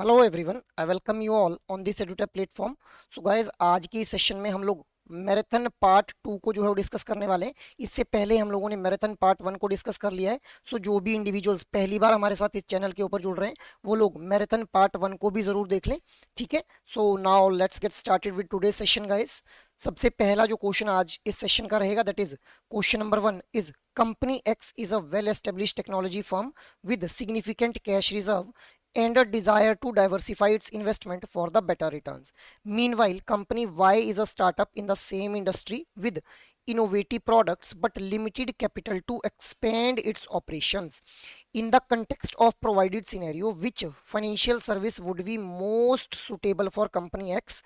Hello everyone, I welcome you all on this edutech platform. So guys, आज की session में हम लोग मैराथन पार्ट 2 को जो है वो डिस्कस करने वाले हैं। इससे पहले हम लोगों ने मैराथन पार्ट 1 को डिस्कस कर लिया है। सो जो भी इंडिविजुअल्स पहली बार हमारे साथ इस चैनल के ऊपर जुड़ रहे हैं वो लोग मैराथन पार्ट 1 को भी जरूर देख लें। ठीक है, so now let's get started with today session guys. सबसे पहला जो क्वेश्चन आज इस सेशन का रहेगा that is question number 1 is company x is a well established technology firm with significant cash reserve and a desire to diversify its investment for the better returns. Meanwhile, company Y is a startup in the same industry with innovative products but limited capital to expand its operations. In the context of provided scenario, which financial service would be most suitable for company X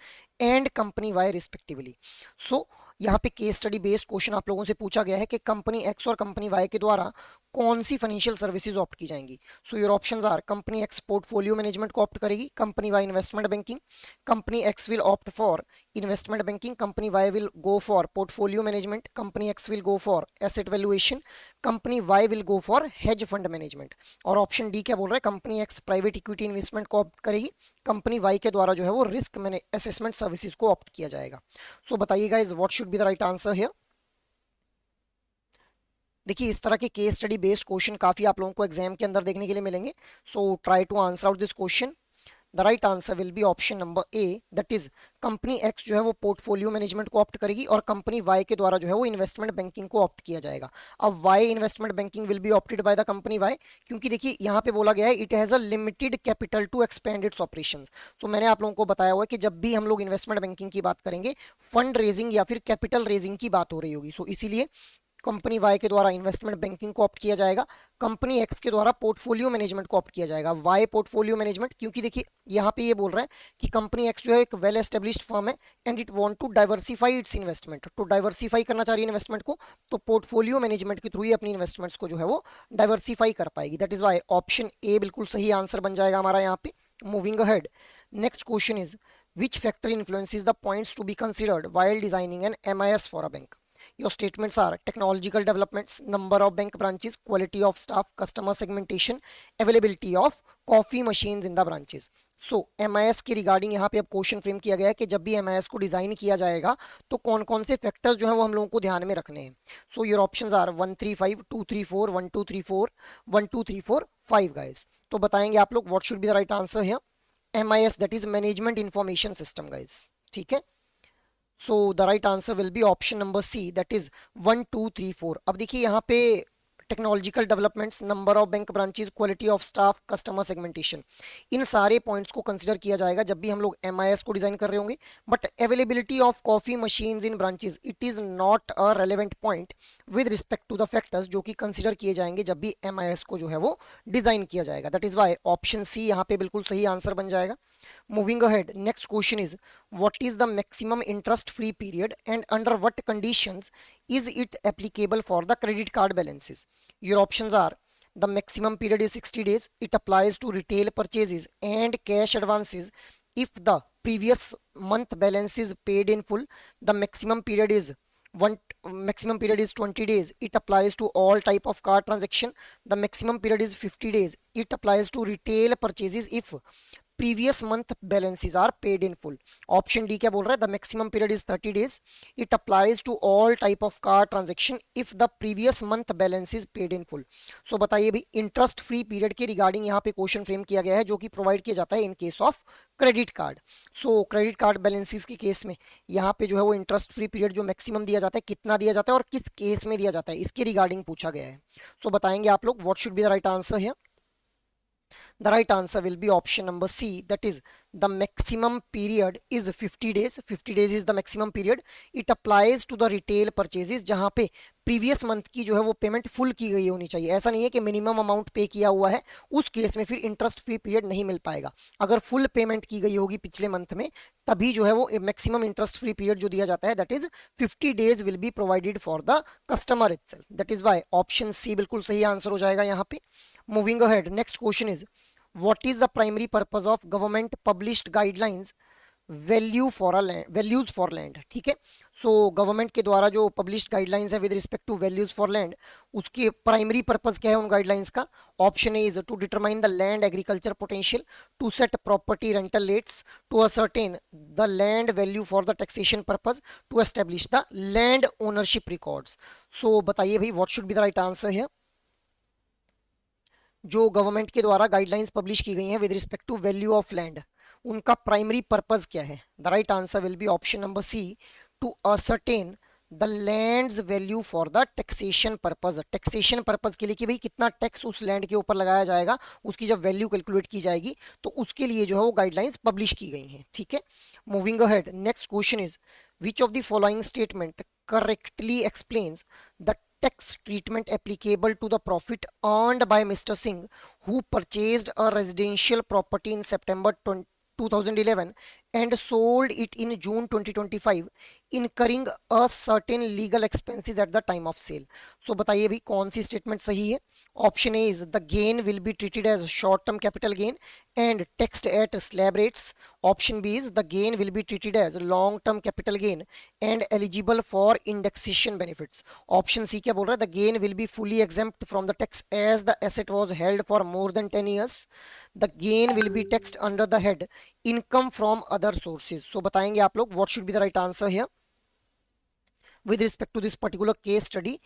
and company Y respectively? So यहाँ पे case study based question आप लोगों से पूछा गया है कि company X और कंपनी वाई के द्वारा कौन सी फाइनेंशियल सर्विसेज ऑप्ट की जाएंगी। So your options are company X portfolio management को ऑप्ट करेगी, company Y investment banking, company X will opt for investment banking, company Y will go for portfolio management, company X will go for asset valuation, company Y will go for hedge fund management. और option D क्या बोल रहा है, company x private equity investment को opt करेगी, company Y के द्वारा जो है वो रिस्क मैने असेसमेंट सर्विसेज को ऑप्ट किया जाएगा। सो बताइएगा is what should be the right answer here. देखिए, इस तरह के केस स्टडी बेस्ड क्वेश्चन काफी आप लोगों को एग्जाम के अंदर देखने के लिए मिलेंगे। So try to answer out this question. The right answer will be option number A, that is company X जो है वो पोर्टफोलियो मैनेजमेंट को ऑप्ट करेगी और कंपनी वाई के द्वारा जो है वो इन्वेस्टमेंट बैंकिंग को ऑप्ट किया जाएगा। अब Y investment banking will be opted by the company Y, क्योंकि देखिए यहाँ पे बोला गया है it has a limited capital to expand its operations. तो मैंने आप लोगों को बताया हुआ है कि जब भी हम लोग इन्वेस्टमेंट बैंकिंग की बात करेंगे फंड रेजिंग या फिर कैपिटल रेजिंग की बात हो रही होगी। सो इसीलिए कंपनी वाई के द्वारा इन्वेस्टमेंट बैंकिंग को ऑप्ट किया जाएगा, कंपनी एक्स के द्वारा पोर्टफोलियो मैनेजमेंट को ऑप्ट किया जाएगा। वाई पोर्टफोलियो मैनेजमेंट, क्योंकि देखिए यहाँ पे ये बोल रहा है कि कंपनी एक्स जो है एक वेल एस्टेब्लिश्ड फर्म है and it want to diversify its investment, तो डाइवर्सिफाई करना चाह रही है इन्वेस्टमेंट को, तो पोर्टफोलियो मैनेजमेंट के थ्रू ही अपनी इन्वेस्टमेंट्स को जो है वो डाइवर्सिफाई कर पाएगी। That is why option A बिल्कुल सही आंसर बन जाएगा हमारा यहाँ पे। Moving ahead, next question is which factor influences the points to be considered while designing an MIS for a bank? Your statements are technological developments, number of bank branches, quality of staff, customer segmentation, availability of coffee machines in the branches. So MIS के regarding यहाँ पे अब question frame किया गया है कि जब भी MIS को डिजाइन किया जाएगा तो कौन कौन से फैक्टर्स जो है वो हम लोगों को ध्यान में रखने हैं। So your options are 135, 234, 1234, 1234, 5 guys. तो बताएंगे आप लोग what should be the right answer है। MIS that is management information system guys. ठीक है, so the right answer will be option number C, that is 1234। अब देखिए यहाँ पे technological developments, number of bank branches, quality of staff, customer segmentation, इन सारे points को कंसिडर किया जाएगा जब भी हम लोग MIS को डिजाइन कर रहे होंगे। But availability of coffee machines in branches it is not a relevant point with respect to the factors जो कि कंसिडर किए जाएंगे जब भी MIS को जो है वो डिजाइन किया जाएगा। That is why option C यहाँ पे बिल्कुल सही आंसर बन जाएगा। Moving ahead, next question is what is the maximum interest free period and under what conditions is it applicable for the credit card balances? Your options are the maximum period is 60 days. It applies to retail purchases and cash advances if the previous month balance is paid in full. The maximum period is 20 days. It applies to all type of card transaction. The maximum period is 50 days. It applies to retail purchases if previous month balances are paid in full. Option D क्या बोल रहा है, the maximum period is 30 days. It applies to all type of card transaction if the previous month balance is paid in full. So बताइए भी interest free period के regarding यहाँ पे question frame किया गया है जो कि प्रोवाइड किया जाता है in case of credit card. So credit card balances के केस में यहाँ पे जो है वो इंटरेस्ट फ्री पीरियड जो मैक्सिमम दिया जाता है कितना दिया जाता है और किस केस में दिया जाता है इसके रिगार्डिंग पूछा गया है। सो बताएंगे आप लोग what should be the right answer है। The right answer will be option number C, that is the maximum period is 50 days. 50 days is the maximum period. It applies to the retail purchases जहां पे previous month की जो है वो payment full की गई होनी चाहिए। ऐसा नहीं है कि मिनिमम अमाउंट पे किया हुआ है, उस केस में फिर इंटरेस्ट फ्री पीरियड नहीं मिल पाएगा। अगर फुल पेमेंट की गई होगी पिछले मंथ में तभी जो है वो मैक्सिमम इंटरेस्ट फ्री पीरियड जो दिया जाता है that is 50 days will be provided for the customer itself. That is why option C बिल्कुल सही आंसर हो जाएगा यहाँ पे। Moving ahead, next question is what is the primary purpose of government published guidelines values for land, ठीक है। So government के द्वारा जो पब्लिश्ड गाइडलाइंस है with respect to values for land, उसके प्राइमरी पर्पस क्या है उन गाइडलाइंस का? Option A is to determine the land agriculture potential, to set property rental rates, to ascertain the land value for the taxation purpose, to establish the land ownership records. So बताइए भाई, what should be the right answer है? जो government के द्वारा guidelines publish की गई हैं with respect to value of land, उनका प्राइमरी पर्पस क्या है? The right answer will be option number C, to ascertain the land's value for the taxation purpose. Taxation purpose के लिए कि भाई कितना टैक्स उस लैंड के ऊपर लगाया जाएगा, उसकी जब वैल्यू कैलकुलेट की जाएगी तो उसके लिए जो है वो गाइडलाइंस पब्लिश की गई हैं, ठीक है। Moving ahead, next question is which of the following statement correctly explains the tax treatment applicable to the profit earned by Mr. Singh, who purchased a residential property in September 2011 and sold it in June 2025, incurring a certain legal expenses at the time of sale. So बताइए भी कौन सी statement सही है? Option A is the gain will be treated as short term capital gain and taxed at slab rates. Option B is the gain will be treated as long term capital gain and eligible for indexation benefits. Option C क्या बोल रहा है? The gain will be fully exempt from the tax as the asset was held for more than 10 years. The gain will be taxed under the head income from other sources. So बताएंगे आप लोग what should be the right answer here with respect to this particular case study?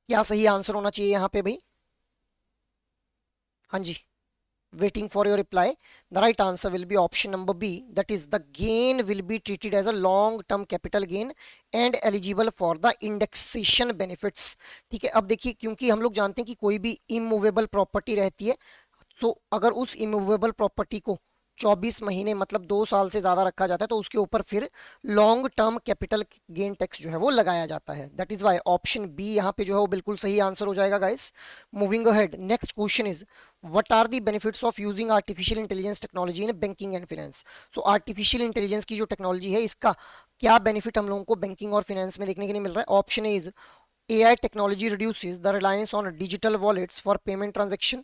क्या सही answer होना चाहिए यहाँ पे भाई? हाँ जी, waiting for your reply. The right answer will be option number B, that is the gain will be treated as a long term capital gain and eligible for the indexation benefits, ठीक है। अब देखिए, क्योंकि हम लोग जानते हैं कि कोई भी इमूवेबल प्रॉपर्टी रहती है, सो अगर उस इमूवेबल प्रॉपर्टी को 24 महीने मतलब 2 साल से ज्यादा रखा जाता है तो उसके ऊपर फिर long term capital gain tax जो है वो लगाया जाता है। That is why option B यहाँ पे जो है वो बिल्कुल सही आंसर हो जाएगा guys. Moving ahead, next question is what are the benefits of using artificial intelligence technology in banking and finance? So artificial intelligence की जो टेक्नोलॉजी है इसका क्या बेनिफिट हम लोगों को बैंकिंग और फाइनेंस में देखने के लिए मिल रहा है? Option A is AI technology reduces the reliance on digital wallets for payment transaction.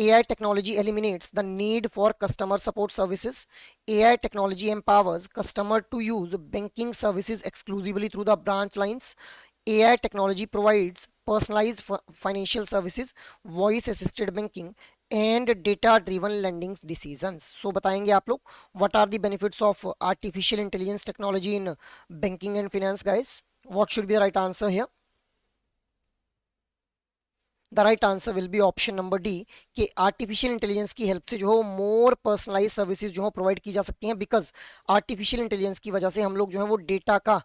AI technology eliminates the need for customer support services. AI technology empowers customer to use banking services exclusively through the branch lines. AI technology provides personalized financial services, voice assisted banking and data driven lending decisions. So बताएंगे आप लोग what are the benefits of artificial intelligence technology in banking and finance, guys? What should be the right answer here? The right answer will be option number D, कि artificial intelligence की help से जो है मोर personalise services जो है provide की जा सकती हैं, बिकॉज आर्टिफिशियल इंटेलिजेंस की वजह से हम लोग जो है वो डेटा का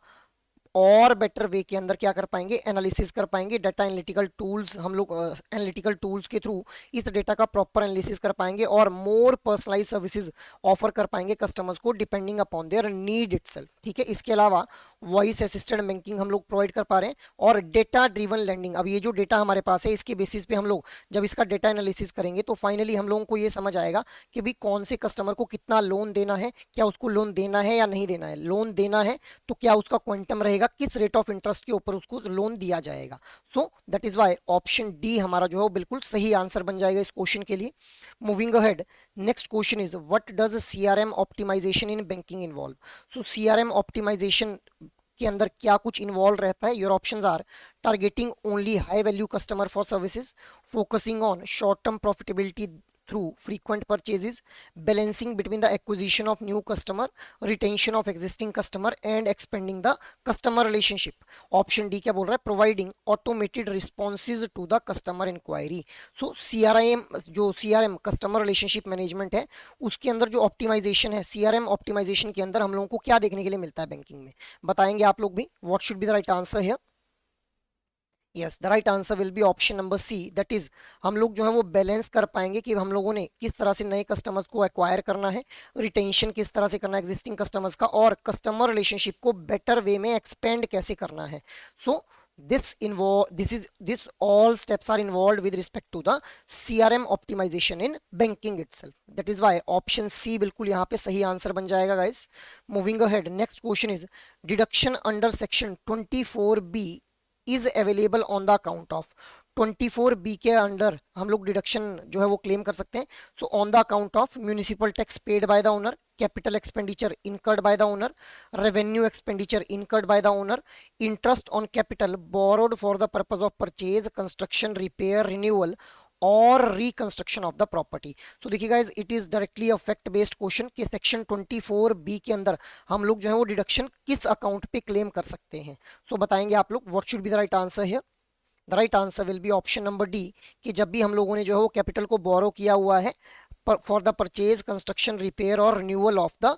और बेटर वे के अंदर क्या कर पाएंगे? एनालिसिस कर पाएंगे। डाटा एनालिटिकल टूल्स हम लोग एनालिटिकल टूल्स के थ्रू इस डेटा का प्रॉपर एनालिसिस कर पाएंगे और मोर पर्सनलाइज सर्विसेज ऑफर कर पाएंगे कस्टमर्स को depending upon their need itself, ठीक है। इसके अलावा वॉइस असिस्टेंट बैंकिंग हम लोग प्रोवाइड कर पा रहे हैं और डेटा ड्रिवन लैंडिंग। अब ये जो डेटा हमारे पास है इसके बेसिस पे हम लोग जब इसका डेटा एनालिसिस करेंगे तो फाइनली हम लोगों को ये समझ आएगा कि भाई कौन से कस्टमर को कितना लोन देना है, क्या उसको लोन देना है या नहीं देना है। लोन देना है तो क्या उसका क्वांटम रहेगा, किस रेट ऑफ इंटरेस्ट के ऊपर उसको लोन दिया जाएगा। So that is why option D हमारा जो है बिल्कुल सही आंसर बन जाएगा इस क्वेश्चन के लिए। Moving ahead, next question is what does CRM optimisation in banking involve? So CRM optimisation के अंदर क्या कुछ इन्वॉल्व रहता है? Your options are targeting only high value customer for services, focusing on short term profitability through frequent purchases, balancing between the acquisition of new customer, retention of existing customer and expanding the customer relationship. Option D क्या बोल रहा है? Providing automated responses to the customer inquiry. So CRM जो CRM customer relationship management है उसके अंदर जो optimization है, CRM optimization के अंदर हम लोगों को क्या देखने के लिए मिलता है बैंकिंग में? बताएंगे आप लोग भी। What should be the right answer here? Yes, the right answer will be option number C, that is हम लोग जो है वो बैलेंस कर पाएंगे कि हम लोगों ने किस तरह से नए कस्टमर्स को एक्वायर करना है, रिटेंशन किस तरह से करना है एग्जिस्टिंग कस्टमर्स का, और कस्टमर रिलेशनशिप को बेटर वे में एक्सपेंड कैसे करना है। सो this all steps are involved with respect to the CRM optimization in banking itself. That is why option C बिल्कुल यहाँ पे सही आंसर बन जाएगा guys. Moving ahead, next question is deduction under section 24B is available on the account of. 24B के under हम लोग deduction जो है वो क्लेम कर सकते हैं। So on the account of municipal tax paid by the owner, capital expenditure incurred by the owner, revenue expenditure incurred by the owner, interest on capital borrowed for the purpose of purchase, construction, repair, renewal और reconstruction of the property. सो देखिए guys, it is directly a fact based question कि section 24 B के अंदर हम लोग जो है वो डिडक्शन किस अकाउंट पे क्लेम कर सकते हैं। सो बताएंगे आप लोग what should be the right answer है। The right answer will be option number D कि जब भी हम लोगों ने जो है वो कैपिटल को बोरो किया हुआ है for the purchase, construction, repair और renewal of the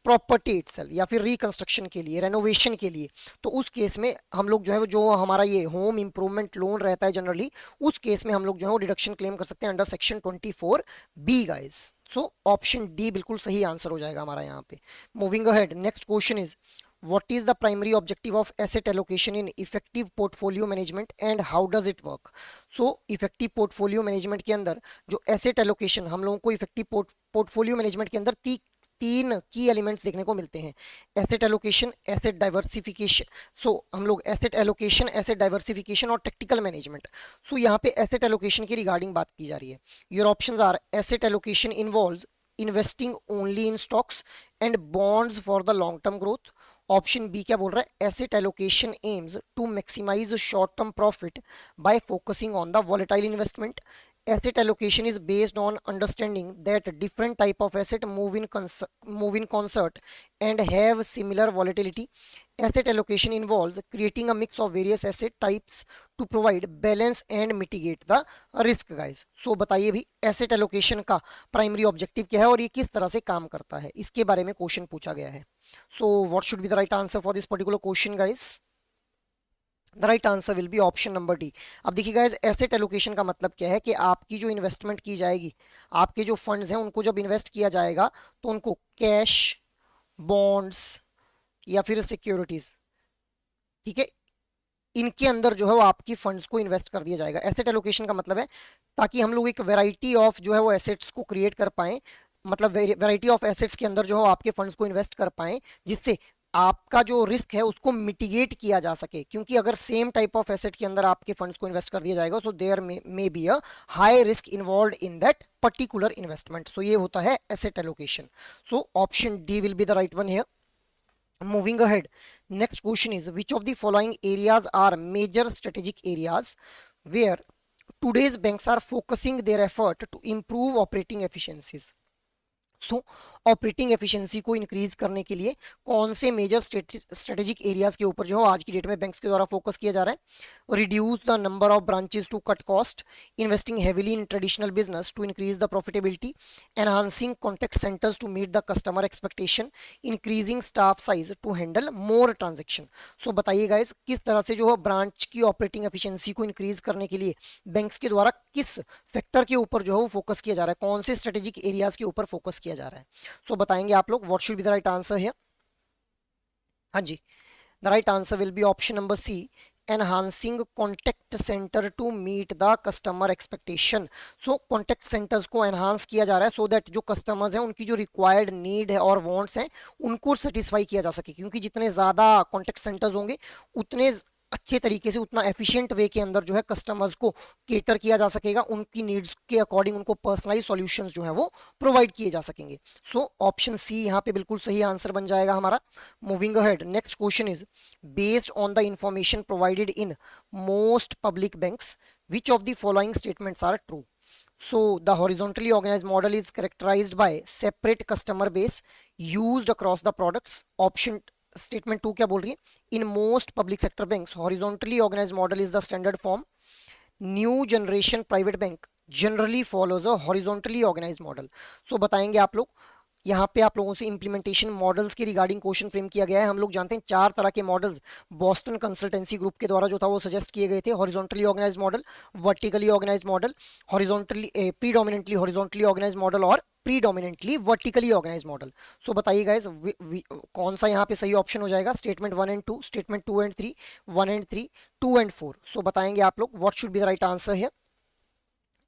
property itself या फिर रिकंस्ट्रक्शन के लिए, रेनोवेशन के लिए, तो उस केस में हम लोग जो है जो हमारा ये होम इंप्रूवमेंट लोन रहता है जनरली, उस केस में हम लोग जो है वो डिडक्शन क्लेम कर सकते हैं under section 24 B guys. So option D बिल्कुल सही आंसर हो जाएगा हमारा यहाँ पे। Moving ahead, next question is what is the primary objective of asset allocation in effective portfolio management and how does it work? So effective portfolio management के अंदर जो asset allocation हम लोगों को effective portfolio management के अंदर तीन की एलिमेंट्स देखने को मिलते हैं, एसेट एलोकेशन, एसेट डाइवर्सिफिकेशन। सो हम लोग एसेट एलोकेशन, एसेट डाइवर्सिफिकेशन और टेक्टिकल मैनेजमेंट। सो यहाँ पे एसेट एलोकेशन की रिगार्डिंग बात की जा रही है। Your options are asset allocation involves investing only in stocks and bonds for the long term growth. Option B क्या बोल रहा है, asset allocation aims to maximise short term profit by focusing on the volatile investment. Asset allocation is based on understanding that different type of asset move in concert and have similar volatility. Asset allocation involves creating a mix of various asset types to provide balance and mitigate the risk guys. So बताइए भी asset allocation का primary objective क्या है और ये किस तरह से काम करता है, इसके बारे में क्वेश्चन पूछा गया है। So what should be the right answer for this particular question guys? The right answer will be option number D. अब देखिए गाइस, एसेट एलोकेशन का मतलब क्या है कि आपकी जो इन्वेस्टमेंट की जाएगी, आपके जो फंड्स हैं उनको जब इन्वेस्ट किया जाएगा तो उनको कैश, बॉन्ड्स या फिर सिक्योरिटीज, ठीक है, इनके अंदर जो है वो आपकी फंड्स को इन्वेस्ट कर दिया जाएगा। एसेट एलोकेशन का मतलब है ताकि हम लोग एक वैरायटी ऑफ जो है वो एसेट्स को क्रिएट कर पाएं, मतलब वैरायटी ऑफ एसेट्स के अंदर जो है आपके फंड्स को इन्वेस्ट कर पाएं, जिससे आपका जो रिस्क है उसको मिटिगेट किया जा सके। क्योंकि अगर सेम टाइप ऑफ एसेट के अंदर आपके फंड्स को इन्वेस्ट कर दिया जाएगा तो there may be a high risk involved in that particular investment. So ये होता है asset allocation. So option D will be the right one here. Moving ahead, next question is which of the following areas are major strategic areas where today's banks are focusing their effort to improve operating efficiencies? So operating efficiency को increase करने के लिए कौन से major strategic areas के ऊपर जो है आज की डेट में बैंक्स के द्वारा फोकस किया जा रहा है। Reduce the number of branches to cut cost, investing heavily in traditional business to increase the profitability, enhancing contact centres to meet the customer expectation, increasing staff size to handle more transaction. So बताइए guys, किस तरह से जो है branch की operating efficiency को increase करने के लिए बैंक्स के द्वारा किस फैक्टर के ऊपर जो है वो फोकस किया जा रहा है, कौन से स्ट्रेटेजिक एरियाज के ऊपर फोकस किया जा रहा है। सो बताएंगे आप लोग what should be the right answer है। हाँ जी, the right answer will be option number C, enhancing contact centre to meet the customer expectation. So contact centres को एनहांस किया जा रहा है सो दैट जो कस्टमर्स हैं उनकी जो रिक्वायर्ड नीड है और वांट्स हैं उनको सेटिस्फाई किया जा सके। क्योंकि जितने ज़्यादा कॉन्टैक्ट सेंटर्स होंगे उतने अच्छे तरीके से, उतना एफिशिएंट वे के अंदर जो है कस्टमर्स को केटर किया जा सकेगा, उनकी नीड्स के अकॉर्डिंग उनको पर्सनलाइज सॉल्यूशंस जो है वो प्रोवाइड किए जा सकेंगे। सो ऑप्शन सी यहाँ पे बिल्कुल सही आंसर बन जाएगा हमारा। Moving ahead, next question is based on the information provided in most public banks which of the following statements are true. So the horizontally organized model is characterized by separate customer base used across the products. Option statement 2 क्या बोल रही है, in most public sector banks horizontally organised model is the standard form, new generation private bank generally follows a horizontally organised model. So बताएंगे आप लोग, यहाँ पे आप लोगों से इंप्लीमेंटेशन मॉडल्स के रिगार्डिंग क्वेश्चन फ्रेम किया गया है। हम लोग जानते हैं 4 तरह के मॉडल्स बॉस्टन कंसल्टेंसी ग्रुप के द्वारा जो था वो सजेस्ट किए गए थे। Horizontally organised model, vertically organised model, horizontally predominantly horizontally organised model और predominantly vertically organised model. So बताइए गाइस कौन सा यहाँ पे सही ऑप्शन हो जाएगा। Statement 1 and 2, statement 2 and 3, 1 and 3, 2 and 4। So बताएंगे आप लोग what should be the right answer है।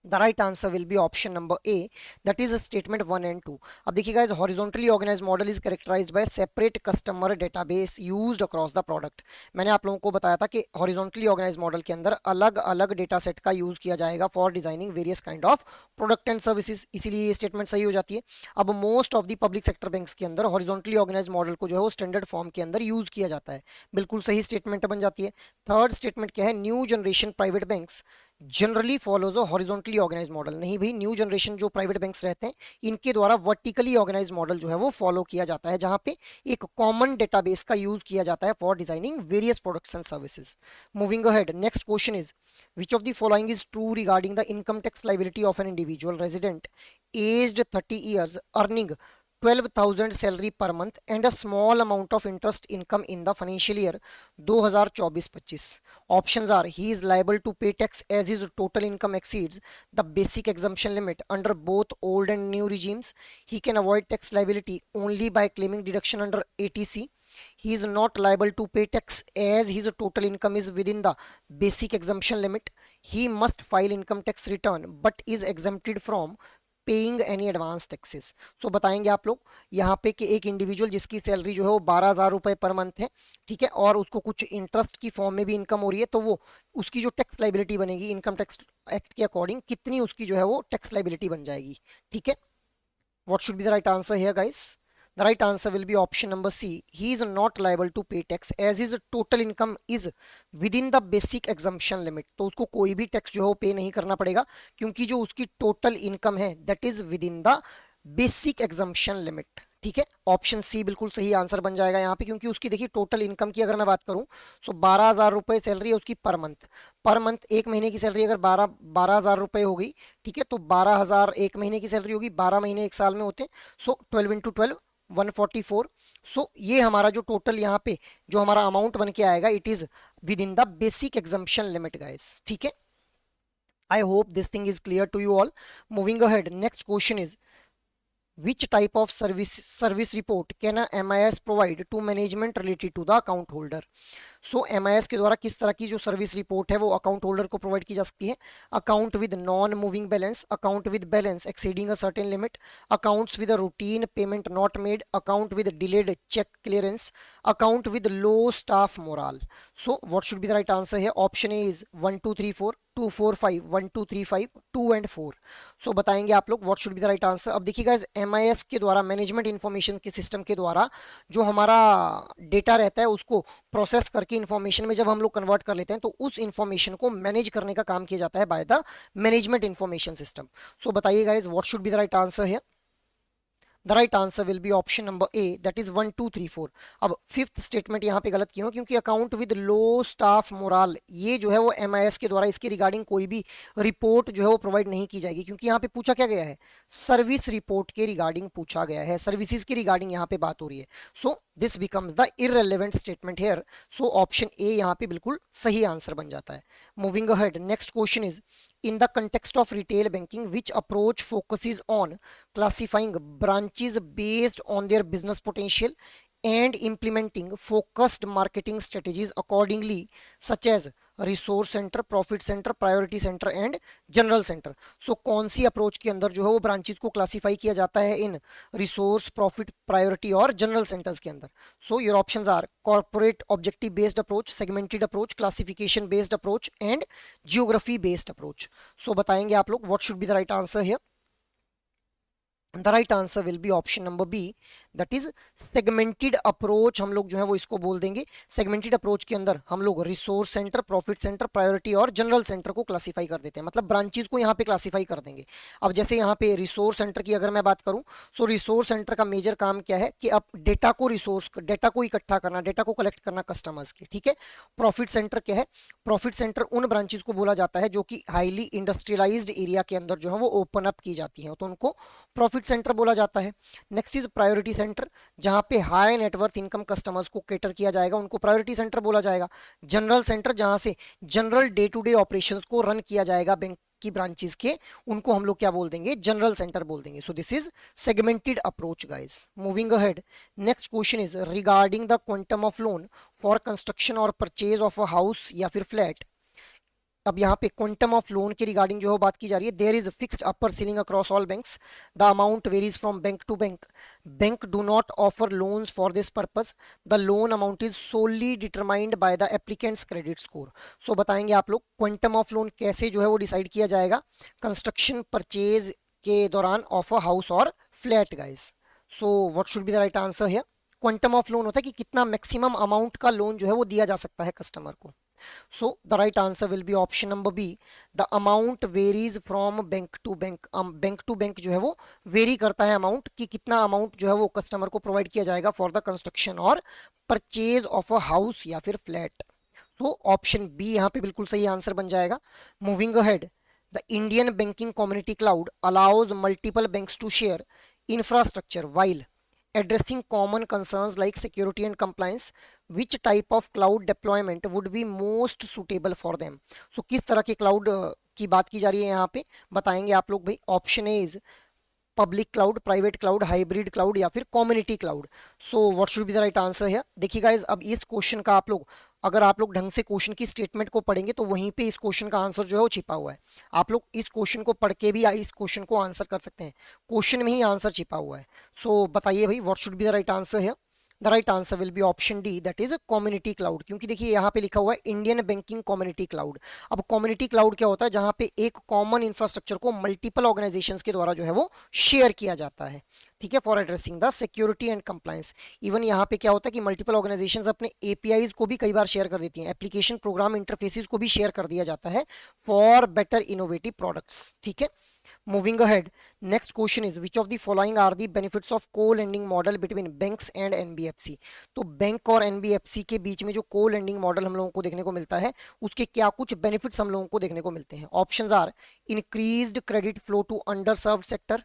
The right answer will be option number A, that is statement 1 and 2। अब देखिए guys, horizontally organised model is characterised by separate customer database used across the product. मैंने आप लोगों को बताया था कि हॉरिजॉन्टली ऑर्गेनाइज्ड मॉडल के अंदर अलग अलग डेटा सेट का यूज किया जाएगा for designing various kind of product and services, इसीलिए ये स्टेटमेंट सही हो जाती है। अब most of the public sector banks के अंदर हॉरिजॉन्टली ऑर्गेनाइज्ड मॉडल को जो है वो स्टैंडर्ड फॉर्म के अंदर यूज किया जाता है, बिल्कुल सही स्टेटमेंट बन जाती है। थर्ड स्टेटमेंट क्या है, new generation private banks generally follows a horizontally organise model. नहीं भाई, न्यू जनरेशन जो प्राइवेट बैंक्स रहते हैं इनके द्वारा वर्टिकली ऑर्गेनाइज मॉडल जो है वो फॉलो किया जाता है, जहां पे एक कॉमन डेटाबेस का यूज किया जाता है for designing various products and services. Moving ahead, next question is which of the following is true regarding the income tax liability of an individual resident aged 30 years earning 12,000 salary per month and a small amount of interest income in the financial year 2024-25। Options are, he is liable to pay tax as his total income exceeds the basic exemption limit under both old and new regimes. He can avoid tax liability only by claiming deduction under ATC. He is not liable to pay tax as his total income is within the basic exemption limit. He must file income tax return but is exempted from paying any advance taxes. So बताएंगे आप लोग यहाँ पे कि एक individual जिसकी salary जो है वो 12,000 रुपए पर मंथ है, ठीक है, और उसको कुछ इंटरेस्ट की फॉर्म में भी इनकम हो रही है, तो वो उसकी जो टैक्स लाइबिलिटी बनेगी इनकम टैक्स एक्ट के अकॉर्डिंग कितनी उसकी जो है वो टैक्स लाइबिलिटी बन जाएगी, ठीक है। What should be the right answer here guys? The right answer will be option number C. He is not liable to pay tax as his total income is within the basic exemption limit। तो उसको कोई भी tax जो है वो पे नहीं करना पड़ेगा, क्योंकि जो उसकी टोटल इनकम है that is within the basic exemption limit, ठीक है। ऑप्शन सी बिल्कुल सही आंसर बन जाएगा यहाँ पे, क्योंकि उसकी देखिए टोटल इनकम की अगर मैं बात करूँ सो 12,000 रुपए सैलरी है उसकी पर मंथ। पर मंथ एक महीने की सैलरी अगर 12,000 रुपए हो गई, ठीक है, तो 12,000 एक महीने की सैलरी होगी, 12 महीने एक साल में होते हैं, सो 12 × 12 144। सो ये हमारा जो टोटल यहाँ पे जो हमारा अमाउंट बन के आएगा it is within the basic exemption limit guys, ठीक है। I hope this thing is clear to you all. Moving ahead, next question is which type of service report can a MIS provide to management related to the account holder। So MIS के द्वारा किस तरह की जो service report है वो account holder को provide की जा सकती है? Account with non moving balance, account with balance exceeding a certain limit, accounts with a routine payment not made, account with delayed cheque clearance, account with low staff morale. So what should be the right answer है? Option A is 1 2 3 4 2 4 5 1 2 3 5 2 and 4। So बताएंगे आप लोग what should be the right answer. अब देखिएगा MIS के द्वारा, management information के system के द्वारा जो हमारा डेटा रहता है उसको प्रोसेस करके इंफॉर्मेशन में जब हम लोग कन्वर्ट कर लेते हैं तो उस इंफॉर्मेशन को मैनेज करने का काम किया जाता है by the management information system. So बताइए guys what should be the right answer है? The right answer will be option number A, that is 1 2 3 4। अब फिफ्थ स्टेटमेंट यहाँ पे गलत क्यों? क्योंकि account with low staff moral ये जो है वो MIS के द्वारा इसके रिगार्डिंग कोई भी रिपोर्ट जो है वो प्रोवाइड नहीं की जाएगी, क्योंकि यहाँ पे पूछा क्या गया है? सर्विस रिपोर्ट के रिगार्डिंग पूछा गया है, सर्विसेज के रिगार्डिंग यहाँ पे बात हो रही है। So this becomes the irrelevant statement hair. So option A यहाँ पे बिल्कुल सही आंसर बन जाता है। Moving ahead, next question is in the context of retail banking which approach focuses on classifying branches based on their business potential and implementing focused marketing strategies accordingly such as resource centre, profit centre, priority centre and general centre. So कौन सी approach के अंदर जो है वो branches को classify किया जाता है इन रिसोर्स, प्रॉफिट, प्रायोरिटी और जनरल सेंटर्स के अंदर? So your options are corporate objective based approach, segmented approach, classification based approach and geography based approach. So बताएंगे आप लोग what should be the right answer here? The right answer will be option number B, that is segmented approach. हम लोग जो है वो इसको बोल देंगे। सेगमेंटेड अप्रोच के अंदर हम लोग resource centre, profit centre, priority और जनरल सेंटर को क्लासिफाई कर देते हैं, मतलब ब्रांचेस को यहाँ पे क्लासिफाई कर देंगे। अब जैसे यहाँ पे रिसोर्स सेंटर की अगर मैं बात करूँ, सो रिसोर्स सेंटर का मेजर काम क्या है कि अब डेटा को इकट्ठा करना, डेटा को कलेक्ट करना कस्टमर्स के, ठीक है। प्रॉफिट सेंटर क्या है? प्रॉफिट सेंटर उन ब्रांचेस को बोला जाता है जो कि हाईली इंडस्ट्रियलाइज्ड एरिया के अंदर जो है वो ओपन अप की जाती है, तो उनको प्रॉफिट सेंटर बोला जाता है। नेक्स्ट इज प्रायोरिटी सेंटर, जहां पे हाई नेटवर्थ इनकम कस्टमर्स को केटर किया जाएगा, उनको प्रायोरिटी सेंटर बोला जाएगा। जनरल सेंटर, जहां से general day to day operations को रन किया जाएगा बैंक की ब्रांचेस के, उनको हम लोग क्या बोल देंगे? जनरल सेंटर बोल देंगे। So this is segmented approach guys. Moving ahead, next question is regarding the quantum of loan for construction और परचेज ऑफ अ हाउस या फिर फ्लैट अब यहाँ पे क्वांटम ऑफ लोन के रिगार्डिंग जो है बात की जा रही है। There is fixed upper ceiling across all banks, the amount varies from bank to bank, bank do not offer loans for this purpose, the loan amount is solely determined by the applicant's credit score. So बताएंगे आप लोग quantum of loan कैसे जो है वो decide किया जाएगा construction purchase के दौरान ऑफ अ हाउस और flat guys. So what should be the right answer है? क्वांटम ऑफ लोन होता है कि कितना मैक्सिमम अमाउंट का लोन जो है वो दिया जा सकता है कस्टमर को। So the right answer will be option number B. The amount varies from bank to bank. Bank to bank जो है वो वेरी करता है अमाउंट कि कितना अमाउंट जो है वो कस्टमर को प्रोवाइड किया जाएगा फॉर द कंस्ट्रक्शन और परचेज ऑफ अ हाउस या फिर फ्लैट। सो ऑप्शन बी यहाँ पे बिल्कुल सही आंसर बन जाएगा। Moving ahead, the Indian banking community cloud allows multiple banks to share infrastructure while addressing common concerns like security and compliance. Which type of cloud deployment would be most suitable for them? So किस तरह के cloud की बात की जा रही है यहाँ पे बताएंगे आप लोग भाई। Option A is public cloud, private cloud, hybrid cloud या फिर community cloud. So what should be the right answer है? देखिए गाइस, अब इस क्वेश्चन का आप लोग अगर आप लोग ढंग से क्वेश्चन की स्टेटमेंट को पढ़ेंगे तो वहीं पे इस क्वेश्चन का आंसर जो है वो छिपा हुआ है। आप लोग इस क्वेश्चन को पढ़ के भी इस क्वेश्चन को आंसर कर सकते हैं, क्वेश्चन में ही आंसर छिपा हुआ है। सो बताइए भाई what should be the right answer है? The right answer will be option D, that is community cloud. क्योंकि देखिए यहाँ पे लिखा हुआ है इंडियन बैंकिंग कम्युनिटी क्लाउड। अब कम्युनिटी क्लाउड क्या होता है? जहाँ पे एक कॉमन इंफ्रास्ट्रक्चर को मल्टीपल ऑर्गेनाइजेशंस के द्वारा जो है वो शेयर किया जाता है, ठीक है, for addressing the security and compliance. Even यहाँ पे क्या होता है कि मल्टीपल ऑर्गेनाइजेशंस अपने एपीआईज को भी कई बार शेयर कर देती हैं, एप्लीकेशन प्रोग्राम इंटरफेसेस को भी शेयर कर दिया जाता है फॉर बेटर इनोवेटिव प्रोडक्ट्स, ठीक है। Moving ahead, next question is which of the following are the benefits of co-lending model between banks and NBFC? तो बैंक और NBFC के बीच में जो co-lending मॉडल हम लोगों को देखने को मिलता है उसके क्या कुछ बेनिफिट्स हम लोगों को देखने को मिलते हैं। Options are increased credit flow to under served sector,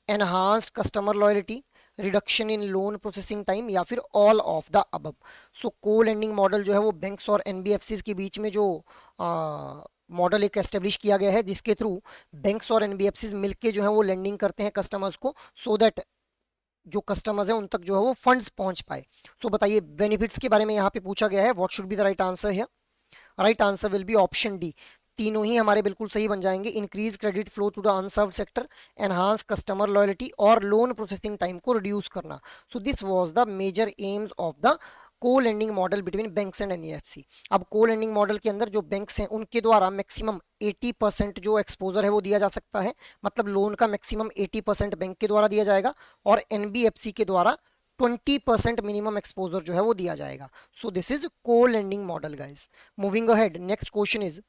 enhanced customer loyalty, reduction in loan processing time या फिर all of the above. So co lending model जो है वो बैंक्स और एनबीएफसी के बीच में जो मॉडल एक एस्टेब्लिश किया गया है जिसके थ्रू बैंक्स और एनबीएफसी मिलके जो है वो लेंडिंग करते हैं कस्टमर्स को, सो दैट जो कस्टमर्स हैं उन तक जो है वो फंड्स पहुंच पाए। सो बताइए बेनिफिट्स के बारे में यहाँ पे पूछा गया है, what should be the right answer है? Right answer will be option D, तीनों ही हमारे बिल्कुल सही बन जाएंगे। Increase credit flow to the unserved sector, enhance customer loyalty और लोन प्रोसेसिंग टाइम को रिड्यूस करना। So this was the major aims of the co lending model between banks and NBFC. अब को लेंडिंग मॉडल के अंदर जो banks हैं उनके द्वारा मैक्सिमम 80% जो एक्सपोजर है वो दिया जा सकता है, मतलब लोन का मैक्सिमम 80% बैंक के द्वारा दिया जाएगा और एनबीएफसी के द्वारा 20% मिनिमम एक्सपोजर जो है वो दिया जाएगा। सो दिस इज को lending model guys. Moving ahead, next question is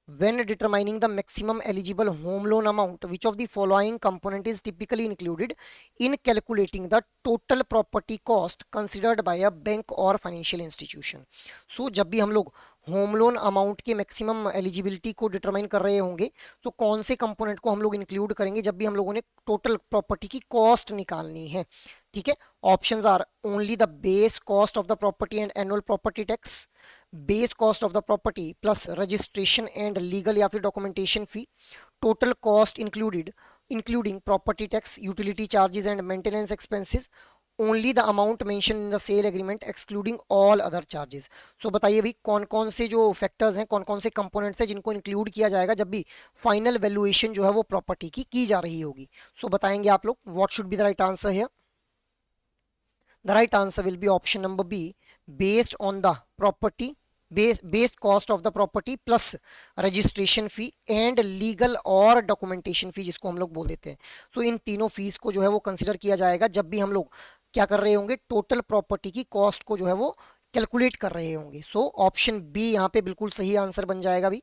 when determining the maximum eligible home loan amount, which of the following component is typically included in calculating the total property cost considered by a bank or financial institution? So जब भी हम लोग home loan amount के maximum eligibility को determine कर रहे होंगे तो कौन से कंपोनेंट को हम लोग इंक्लूड करेंगे जब भी हम लोगों ने टोटल प्रॉपर्टी की कॉस्ट निकालनी है, ठीक है। Options are only the base cost of the property and annual property tax, base cost of the property plus registration and legal या फिर documentation fee, total cost included including property tax, utility charges and maintenance expenses, only the amount mention in the sale agreement excluding all other charges. So बताइए भाई कौन कौन से जो factors हैं, कौन कौन से कंपोनेंट्स हैं जिनको इंक्लूड किया जाएगा जब भी फाइनल वैल्यूएशन जो है वो प्रॉपर्टी की जा रही होगी। सो बताएंगे आप लोग what should be the right answer है? The right answer will be option number B, based on the property based cost of the property plus registration fee and legal और documentation fee जिसको हम लोग बोल देते हैं। सो इन तीनों फीस को जो है वो कंसिडर किया जाएगा जब भी हम लोग क्या कर रहे होंगे, टोटल प्रॉपर्टी की कॉस्ट को जो है वो कैलकुलेट कर रहे होंगे। सो ऑप्शन बी यहाँ पे बिल्कुल सही आंसर बन जाएगा भी।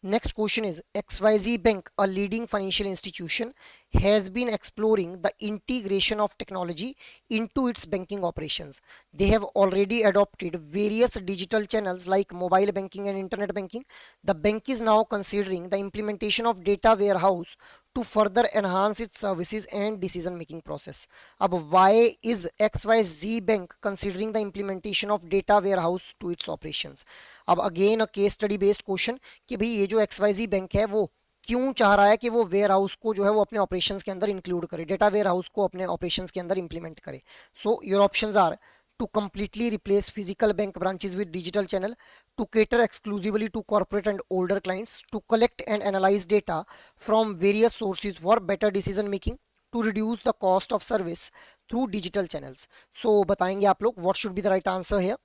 Next question is XYZ bank, a leading financial institution, has been exploring the integration of technology into its banking operations. They have already adopted various digital channels like mobile banking and internet banking. The bank is now considering the implementation of data warehouse to further enhance its services and decision making process. अब why is XYZ bank considering the implementation of data warehouse to its operations? अब again a case study based question कि भाई ये जो XYZ bank है वो क्यों चाह रहा है कि वो वेयर हाउस को जो है वो अपने ऑपरेशंस के अंदर इंक्लूड करे, डेटा वेयर हाउस को अपने ऑपरेशंस के अंदर इंप्लीमेंट करे। So your options are to completely replace physical bank branches with digital channel, to cater exclusively to corporate and older clients, to collect and analyze data from various sources for better decision making, to reduce the cost of service through digital channels. So बताएंगे आप लोग what should be the right answer here?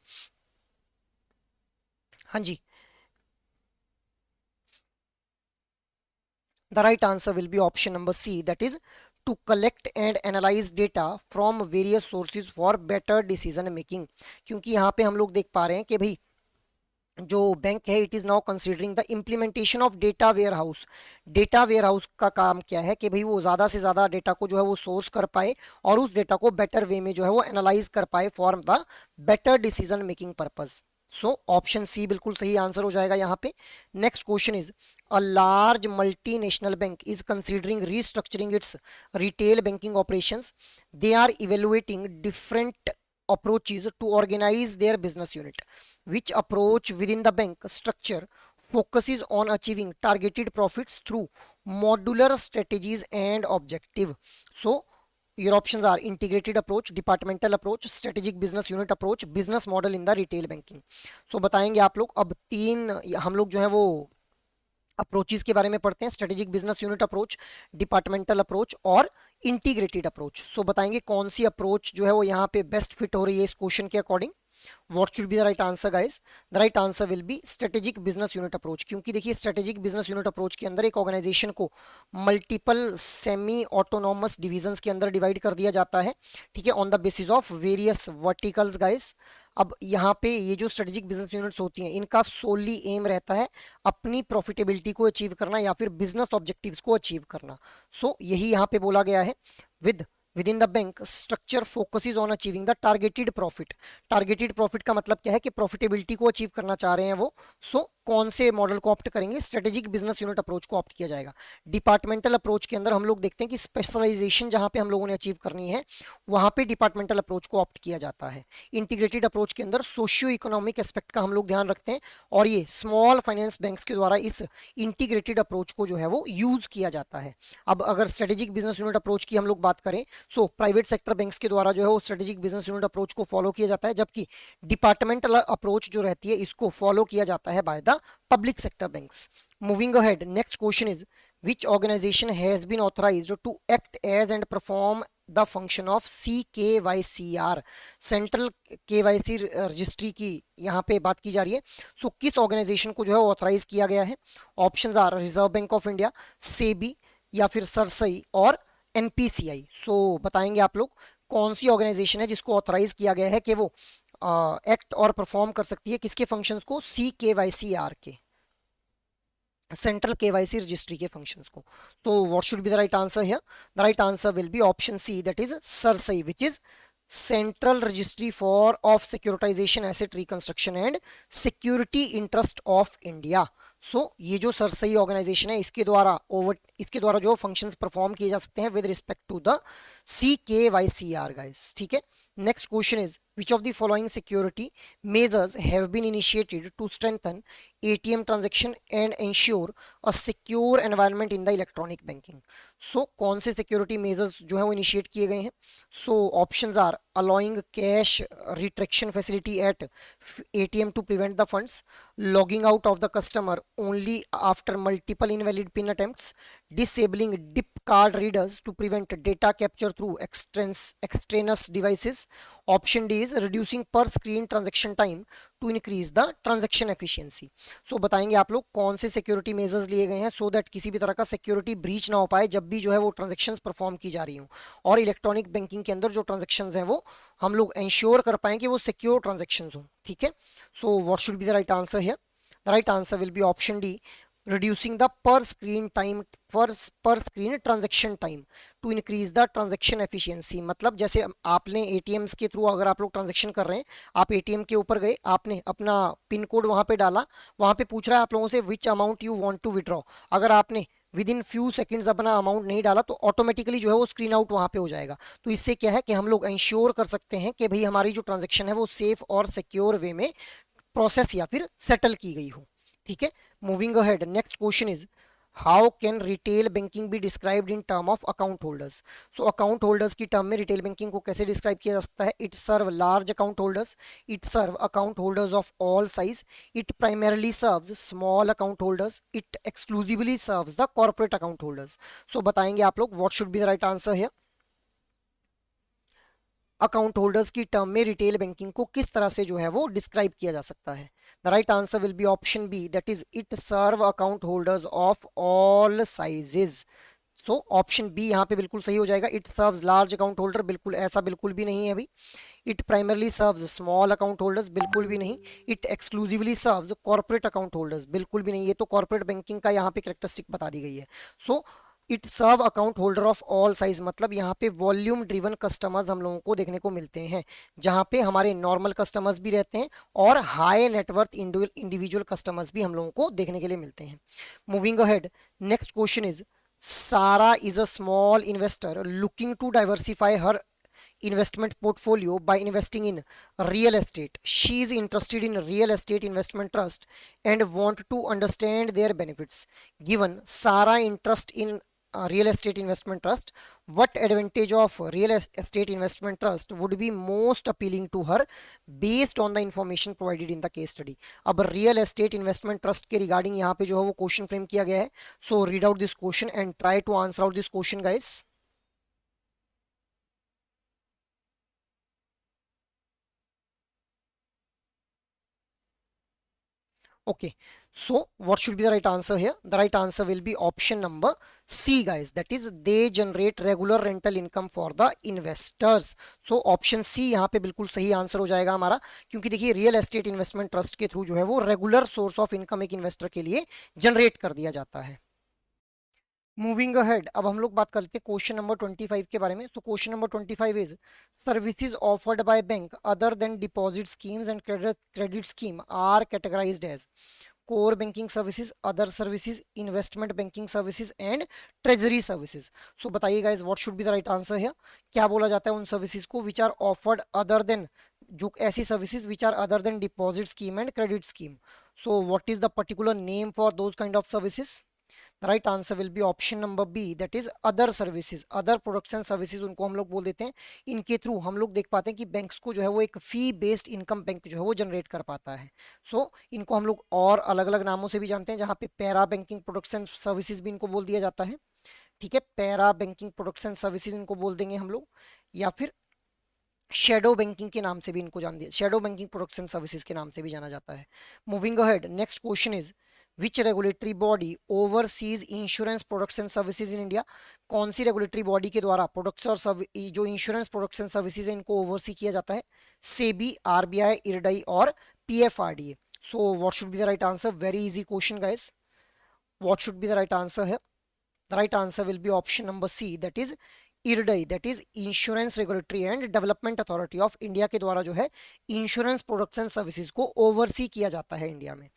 हाँ जी, the right answer will be option number C, that is to collect and analyze data from various sources for better decision making. क्योंकि यहाँ पे हम लोग देख पा रहे हैं कि भाई जो बैंक है it is now considering the implementation of data warehouse. Data warehouse का काम क्या है कि भाई वो ज़्यादा से ज़्यादा डेटा को जो है वो सोर्स कर पाए और उस डेटा को बेटर वे में जो है वो एनालाइज कर पाए for the better decision making purpose. So option C बिल्कुल सही आंसर हो जाएगा यहाँ पे। Next question is a large multinational bank is considering restructuring its retail banking operations. They are evaluating different approaches to organize their business unit. Which approach within the bank structure focuses on achieving targeted profits through modular strategies and objective? So your options are integrated approach, departmental approach, strategic business unit approach, business model in the retail banking. So बताएंगे आप लोग। अब तीन हम लोग जो है वो अप्रोचेस के बारे में पढ़ते हैं, strategic business unit approach, departmental approach और इंटीग्रेटेड अप्रोच। सो बताएंगे कौन सी अप्रोच जो है वो यहाँ पे बेस्ट फिट हो रही है इस क्वेश्चन के according. What should be the right answer guys? The right answer will B strategic business unit approach. क्योंकि देखिए स्ट्रेटेजिक बिजनेस यूनिट अप्रोच के अंदर एक ऑर्गेनाइजेशन को मल्टीपल सेमी ऑटोनॉमस डिविजन्स के अंदर डिवाइड कर दिया जाता है, ठीक है, on the basis of various verticals guys. अब यहाँ पे ये जो स्ट्रेटेजिक बिजनेस यूनिट्स होती हैं इनका सोली एम रहता है अपनी प्रॉफिटेबिलिटी को अचीव करना या फिर बिजनेस ऑब्जेक्टिव्स को अचीव करना। सो यही यहाँ पे बोला गया है। With in the bank structure focuses on achieving the targeted profit. Targeted profit का मतलब क्या है कि प्रॉफिटेबिलिटी को अचीव करना चाह रहे हैं वो। सो कौन से मॉडल को ऑप्ट करेंगे? स्ट्रेटेजिक बिजनेस यूनिट अप्रोच को ऑप्ट किया जाएगा। डिपार्टमेंटल अप्रोच के अंदर हम लोग देखते हैं कि स्पेशलाइजेशन जहां पे हम लोगों ने अचीव करनी है वहां पे डिपार्टमेंटल अप्रोच को ऑप्ट किया जाता है। इंटीग्रेटेड अप्रोच के अंदर सोशियो इकोनॉमिक एस्पेक्ट का हम लोग ध्यान रखते हैं और ये स्मॉल फाइनेंस बैंक्स के द्वारा इस इंटीग्रेटेड अप्रोच को जो है वो यूज किया जाता है। अब अगर स्ट्रेटेजिक बिजनेस यूनिट अप्रोच की हम लोग बात करें सो प्राइवेट सेक्टर बैंक्स के द्वारा जो है वो स्ट्रेटेजिक बिजनेस यूनिट अप्रोच को फॉलो किया जाता है, जबकि डिपार्टमेंटल अप्रोच जो रहती है इसको फॉलो किया जाता है by the public sector banks. Moving ahead, next question is which organization has been authorized to act as and perform the function of CKYCR? Central KYC registry की यहाँ पे बात की जा रही है। सो किस ऑर्गेनाइजेशन को जो है ऑथराइज किया गया है? Options are Reserve Bank of India, SEBI या फिर सरसई और एनपीसीआई। सो बताएंगे आप लोग कौन सी ऑर्गेनाइजेशन है जिसको ऑथराइज किया गया है कि वो एक्ट और परफॉर्म कर सकती है किसके फंक्शंस को? CKYCR के, सेंट्रल KYC रजिस्ट्री के फंक्शंस को। तो what should be the right answer here? The right answer will be option C, that is CERSAI, which is central registry for of securitisation asset reconstruction and security interest of India. So ये जो Sarsai organisation है इसके द्वारा जो functions perform किए जा सकते हैं with respect to the CKYCR guys, ठीक है। Next question is which of the following security measures have been initiated to strengthen ATM transaction and ensure a secure environment in the electronic banking? So कौन से security measures जो है वो initiate किए गए हैं? So options are allowing cash retraction facility at ATM to prevent the funds, logging out of the customer only after multiple invalid PIN attempts, disabling DIP card readers to prevent data capture through extraneous devices. Option D is reducing per screen transaction time to increase the transaction efficiency. So बताएंगे आप लोग कौन से security measures लिए गए हैं so that किसी भी तरह का सिक्योरिटी ब्रीच ना हो पाए जब भी जो है वो ट्रांजेक्शन्स परफॉर्म की जा रही हूँ और इलेक्ट्रॉनिक बैंकिंग के अंदर जो ट्रांजेक्शन्स हैं वो हम लोग इंश्योर कर पाएं कि वो सिक्योर ट्रांजेक्शन्स हों, ठीक है। सो what should be the right answer here? The right answer will be option D, reducing the per screen transaction time to increase the transaction efficiency। मतलब जैसे आपने ATMs के थ्रू अगर आप लोग ट्रांजेक्शन कर रहे हैं, आप ATM के ऊपर गए, आपने अपना पिन कोड वहां पे डाला, वहां पे पूछ रहा है आप लोगों से which amount you want to withdraw. अगर आपने विद इन फ्यू सेकेंड्स अपना अमाउंट नहीं डाला तो ऑटोमेटिकली जो है वो स्क्रीन आउट वहां पे हो जाएगा। तो इससे क्या है कि हम लोग इंश्योर कर सकते हैं कि भाई हमारी जो ट्रांजेक्शन है वो सेफ और सिक्योर वे में प्रोसेस या फिर सेटल की गई हो, ठीक है। Moving ahead, next question is how can retail banking be described in term of account holders? So account holders की टर्म में रिटेल बैंकिंग को कैसे डिस्क्राइब किया जा सकता है? It serve large account holders, it serve account holders of all size, it primarily serves small account holders, it exclusively serves the corporate account holders. So बताएंगे आप लोग what should be the right answer है। Account holders की term में retail banking को किस तरह से जो है वो डिस्क्राइब किया जा सकता है? The right answer will be option B, that is it serve account holders of all sizes. So option B यहाँ पे बिल्कुल सही हो जाएगा। It serves large account holder, बिल्कुल ऐसा बिल्कुल भी नहीं है अभी। It primarily serves small account holders, बिल्कुल भी नहीं। It exclusively serves corporate account holders, बिल्कुल भी नहीं। ये तो कॉर्पोरेट बैंकिंग का यहाँ पे कैरेक्टरिस्टिक बता दी गई है। So it serve account holder of all size, मतलब यहाँ पे वॉल्यूम ड्रिवन कस्टमर्स हम लोगों को देखने को मिलते हैं, जहाँ पे हमारे नॉर्मल कस्टमर्स भी रहते हैं और हाई नेटवर्थ इंडिविजुअल कस्टमर्स भी हम लोगों को देखने के लिए मिलते हैं। Moving ahead, next question is, Sarah is a small investor looking to diversify her investment portfolio by investing in real estate. She is interested in real estate investment trust and want to understand their benefits. Given Sarah interest in real estate investment trust, what advantage of real estate investment trust would be most appealing to her based on the information provided in the case study? अब real estate investment trust के regarding यहाँ पे जो है वो question frame किया गया है। So read out this question and try to answer out this question guys. Okay, so what should be the right answer here? The right answer will be option number C, guys. That is, they generate regular rental income for the investors. So option C यहाँ पे बिल्कुल सही answer हो जाएगा हमारा, क्योंकि देखिए real estate investment trust के थ्रू जो है वो रेगुलर सोर्स ऑफ इनकम एक इन्वेस्टर के लिए जनरेट कर दिया जाता है। मूविंग अहेड, अब हम लोग बात करते हैं क्वेश्चन नंबर 25 के बारे में। तो question number 25 is, services offered by bank other than deposit schemes and credit scheme are categorised as core banking services, other services, investment banking services and treasury services. So बताइए guys what should be the right answer है। क्या बोला जाता है उन services को which are offered other than, जो ऐसी services which are other than deposit scheme and credit scheme. So what is the particular name for those kind of services? The right answer will be option number B, that is other services, other products and services उनको हम लोग बोल देते हैं। इनके through हम लोग देख पाते हैं कि बैंक्स को जो है वो एक फी बेस्ड इनकम बैंक जो है वो जनरेट कर पाता है। सो इनको हम लोग और अलग अलग नामों से भी जानते हैं, जहाँ पे para banking products and services भी इनको बोल दिया जाता है। ठीक है, para banking products and services इनको बोल देंगे हम लोग, या फिर शेडो बैंकिंग के नाम से भी इनको जान दिया, shadow banking products and services के नाम से भी जाना जाता है। Moving ahead, next question is, which regulatory body overseas insurance products and services in India? कौन सी रेगुलेटरी बॉडी के द्वारा प्रोडक्ट्स और जो इंश्योरेंस प्रोडक्ट्स एंड सर्विसेज है इनको ओवरसी किया जाता है? सेबी, आरबीआई, इरडई और PFRDA. So what should be the right answer? Very easy question guys, what should be the right answer है? The right answer will be option number C, that is IRDAI, that is insurance regulatory and development authority of India के द्वारा जो है insurance products and services को oversee किया जाता है India में।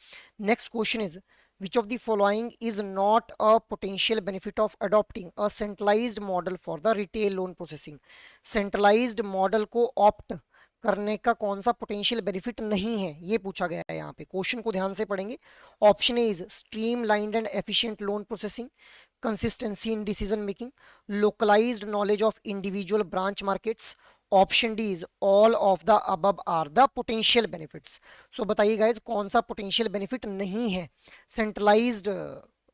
Next question is, which of the following is not a potential benefit of adopting a centralized model for the retail loan processing? centralized model को opt करने का कौन सा पोटेंशियल बेनिफिट नहीं है, ये पूछा गया है यहाँ पे। क्वेश्चन को ध्यान से पढ़ेंगे। Option A is streamlined and efficient loan processing, consistency in decision making, localized knowledge of individual branch markets, option D is all of the above are the potential benefits. So बताइए guys कौन सा potential benefit नहीं है centralised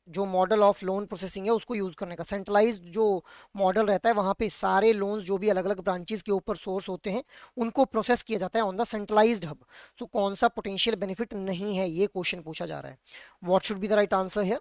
जो model of loan processing है उसको use करने का? सेंट्रलाइज्ड जो मॉडल रहता है वहां पे सारे लोन्स जो भी अलग अलग ब्रांचेस के ऊपर सोर्स होते हैं उनको प्रोसेस किया जाता है ऑन द सेंट्रलाइज्ड हब। सो कौन सा पोटेंशियल बेनिफिट नहीं है, ये क्वेश्चन पूछा जा रहा है। What should be the right answer है?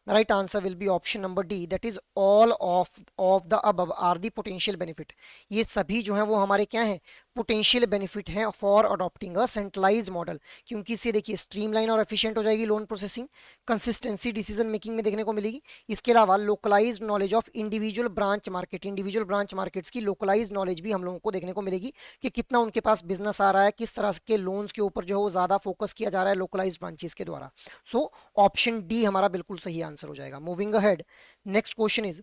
The right answer will be option number D, that is all of the above are the potential benefit। ये सभी जो है वो हमारे क्या हैं? पोटेंशियल बेनिफिट है for adopting a centralised model, क्योंकि इससे देखिए स्ट्रीमलाइन और एफिशिएंट हो जाएगी loan processing, consistency decision making में देखने को मिलेगी। इसके अलावा localised knowledge of individual branch market, individual branch markets की लोकलाइज्ड नॉलेज भी हम लोगों को देखने को मिलेगी कि कितना उनके पास बिजनेस आ रहा है, किस तरह के लोन्स के ऊपर जो है वो ज़्यादा फोकस किया जा रहा है लोकलाइज्ड ब्रांचेस के द्वारा। सो ऑप्शन डी हमारा बिल्कुल सही आंसर हो जाएगा। Moving ahead, next question is,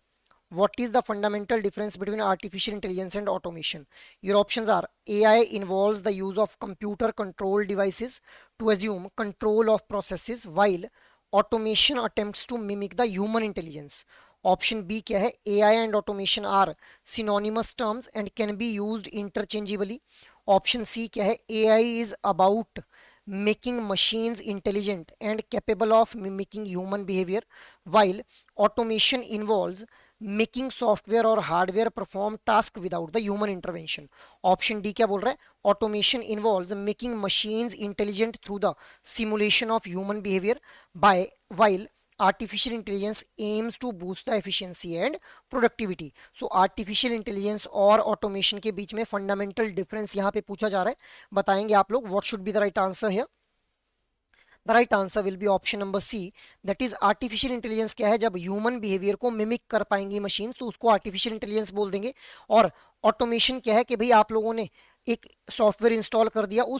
what is the fundamental difference between artificial intelligence and automation? Your options are, AI involves the use of computer control devices to assume control of processes, while automation attempts to mimic the human intelligence. Option B क्या है, AI and automation are synonymous terms and can be used interchangeably. Option C क्या है, AI is about making machines intelligent and capable of mimicking human behavior, while automation involves making software or hardware perform task without the human intervention। Option D क्या बोल रहा है, automation involves making machines intelligent through the simulation of human behaviour by while artificial intelligence aims to boost the efficiency and productivity। So artificial intelligence और automation के बीच में fundamental difference यहाँ पे पूछा जा रहा है, बताएंगे आप लोग what should be the right answer है। The right answer will be option number C, that is artificial intelligence क्या है, जब ह्यूमन बिहेवियर को मिमिक कर पाएंगी मशीन तो उसको आर्टिफिशियल इंटेलिजेंस बोल देंगे। और ऑटोमेशन क्या है कि भाई आप लोगों ने एक सॉफ्टवेयर इंस्टॉल कर दिया, वो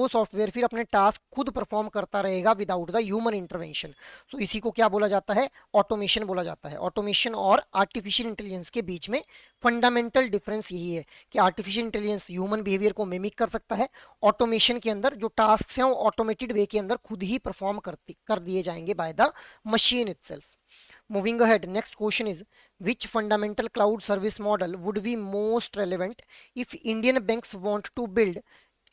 सॉफ्टवेयर फिर अपने टास्क खुद परफॉर्म करता रहेगा विदाउट द ह्यूमन इंटरवेंशन। सो इसी को क्या बोला जाता है, ऑटोमेशन बोला जाता है। ऑटोमेशन और आर्टिफिशियल इंटेलिजेंस के बीच में फंडामेंटल डिफरेंस यही है कि आर्टिफिशियल इंटेलिजेंस ह्यूमन बिहेवियर को मिमिक कर सकता है, ऑटोमेशन के अंदर जो टास्क हैं वो ऑटोमेटेड वे के अंदर खुद ही परफॉर्म कर दिए जाएंगे by the machine itself. Moving ahead, next question is, which fundamental cloud service model would be most relevant if Indian banks want to build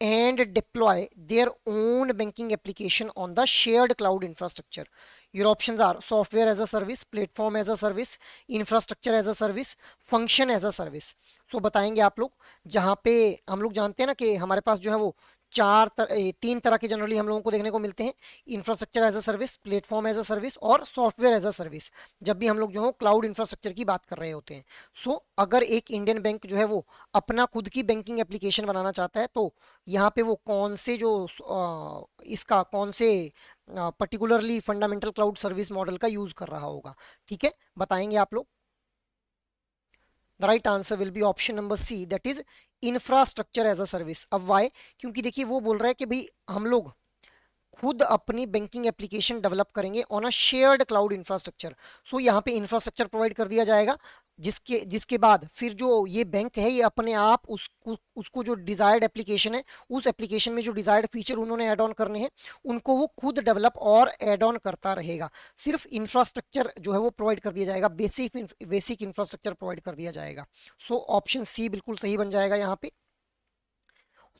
and deploy their own banking application on the shared cloud infrastructure? Your options are software as a service, platform as a service, infrastructure as a service, function as a service। सो बताएंगे आप लोग, जहाँ पे हम लोग जानते हैं ना कि हमारे पास जो है वो तीन तरह के जनरली हम लोगों को देखने को मिलते हैं, infrastructure as a service, platform as a service और सॉफ्टवेयर एज अ सर्विस, जब भी हम लोग जो है क्लाउड इंफ्रास्ट्रक्चर की बात कर रहे होते हैं। सो अगर एक इंडियन बैंक जो है वो अपना खुद की बैंकिंग एप्लीकेशन बनाना चाहता है तो यहाँ पे वो कौन से जो इसका कौन से particularly fundamental cloud service model का यूज कर रहा होगा, ठीक है, बताएंगे आप लोग। The right answer will be option number C, that is infrastructure as a service. अब वाई, क्योंकि देखिए वो बोल रहा है कि भाई हम लोग खुद अपनी बैंकिंग एप्लीकेशन डेवलप करेंगे on a shared cloud infrastructure. So यहाँ पे इंफ्रास्ट्रक्चर प्रोवाइड कर दिया जाएगा, जिसके जिसके बाद फिर जो ये बैंक है ये अपने आप उसको जो डिजायर्ड एप्लीकेशन है, उस एप्लीकेशन में जो डिजायर्ड फीचर उन्होंने ऐड ऑन करने हैं उनको वो खुद डेवलप और ऐड ऑन करता रहेगा। सिर्फ इंफ्रास्ट्रक्चर जो है वो प्रोवाइड कर दिया जाएगा, बेसिक इंफ्रास्ट्रक्चर प्रोवाइड कर दिया जाएगा। सो ऑप्शन सी बिल्कुल सही बन जाएगा यहाँ पे।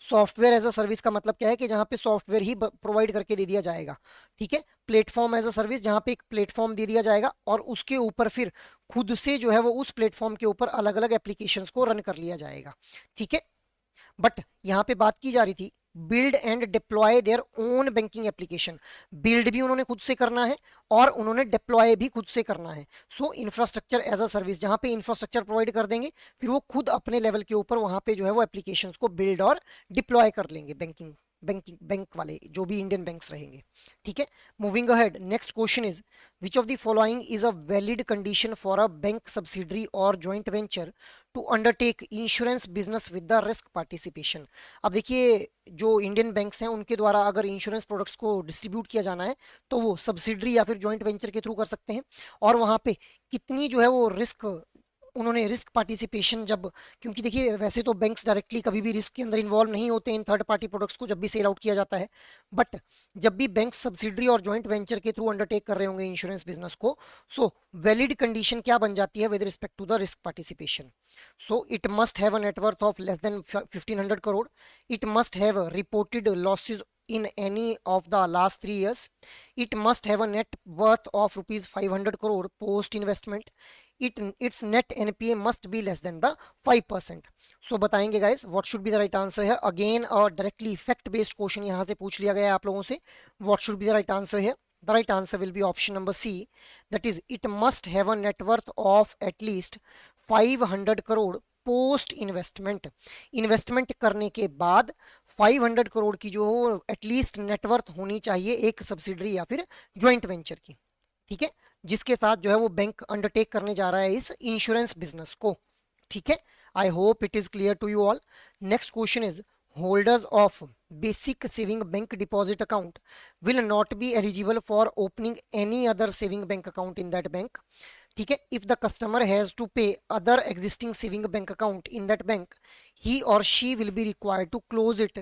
सॉफ्टवेयर एज अ सर्विस का मतलब क्या है कि जहां पे सॉफ्टवेयर ही प्रोवाइड करके दे दिया जाएगा, ठीक है। प्लेटफॉर्म एज अ सर्विस, जहां पे एक प्लेटफॉर्म दे दिया जाएगा और उसके ऊपर फिर खुद से जो है वो उस प्लेटफॉर्म के ऊपर अलग अलग एप्लीकेशंस को रन कर लिया जाएगा, ठीक है। बट यहाँ पे बात की जा रही थी build and deploy their own banking application. Build भी उन्होंने खुद से करना है और उन्होंने डिप्लॉय भी खुद से करना है। सो इंफ्रास्ट्रक्चर एज अ सर्विस, जहां पे इंफ्रास्ट्रक्चर प्रोवाइड कर देंगे फिर वो खुद अपने लेवल के ऊपर वहां पे जो है वो एप्लीकेशंस को बिल्ड और डिप्लॉय कर लेंगे, बैंक वाले जो भी इंडियन बैंक्स रहेंगे, ठीक है। Moving ahead, next question is, which of the following is a valid condition for a bank subsidiary और joint venture to undertake insurance business with the risk participation. अब देखिए जो इंडियन बैंक्स हैं उनके द्वारा अगर इंश्योरेंस प्रोडक्ट्स को distribute किया जाना है तो वो सब्सिडरी या फिर जॉइंट वेंचर के थ्रू कर सकते हैं। और वहाँ पे कितनी जो है वो रिस्क, उन्होंने रिस्क पार्टिसिपेशन जब, क्योंकि देखिए वैसे तो बैंक्स डायरेक्टली कभी भी रिस्क के अंदर इन्वॉल्व नहीं होते इन थर्ड पार्टी प्रोडक्ट्स को जब भी सेल आउट किया जाता है, बट जब भी बैंक सब्सिडरी और जॉइंट वेंचर के थ्रू अंडरटेक कर रहे होंगे इंश्योरेंस बिजनेस को, सो वैलिड कंडीशन क्या बन जाती है with respect to the risk participation. So it must have a net worth of less than 1500 crore, it must have reported losses in any of the last 3 years, it must have a net worth of rupees 500 crore post investment, its net NPA must be less than the 5%। So बताएंगे guys what should be the right answer है। Again और directly fact based question यहां से पूछ लिया गया है आप लोगों से, what should be the right answer है। The right answer will be option number C, that is it must have a net worth of at least 500 crore post investment. Investment करने के बाद 500 करोड़ की जो एटलीस्ट नेटवर्थ होनी चाहिए एक सब्सिडरी या फिर ज्वाइंट वेंचर की, ठीक है, जिसके साथ जो है वो बैंक अंडरटेक करने जा रहा है इस इंश्योरेंस बिजनेस को, ठीक है। I hope it is clear to you all. Next question is, holders of basic saving bank deposit account will not be eligible for opening any other saving bank account in that bank, ठीक है। If the customer has to pay other existing saving bank account in that bank he or she will be required to close it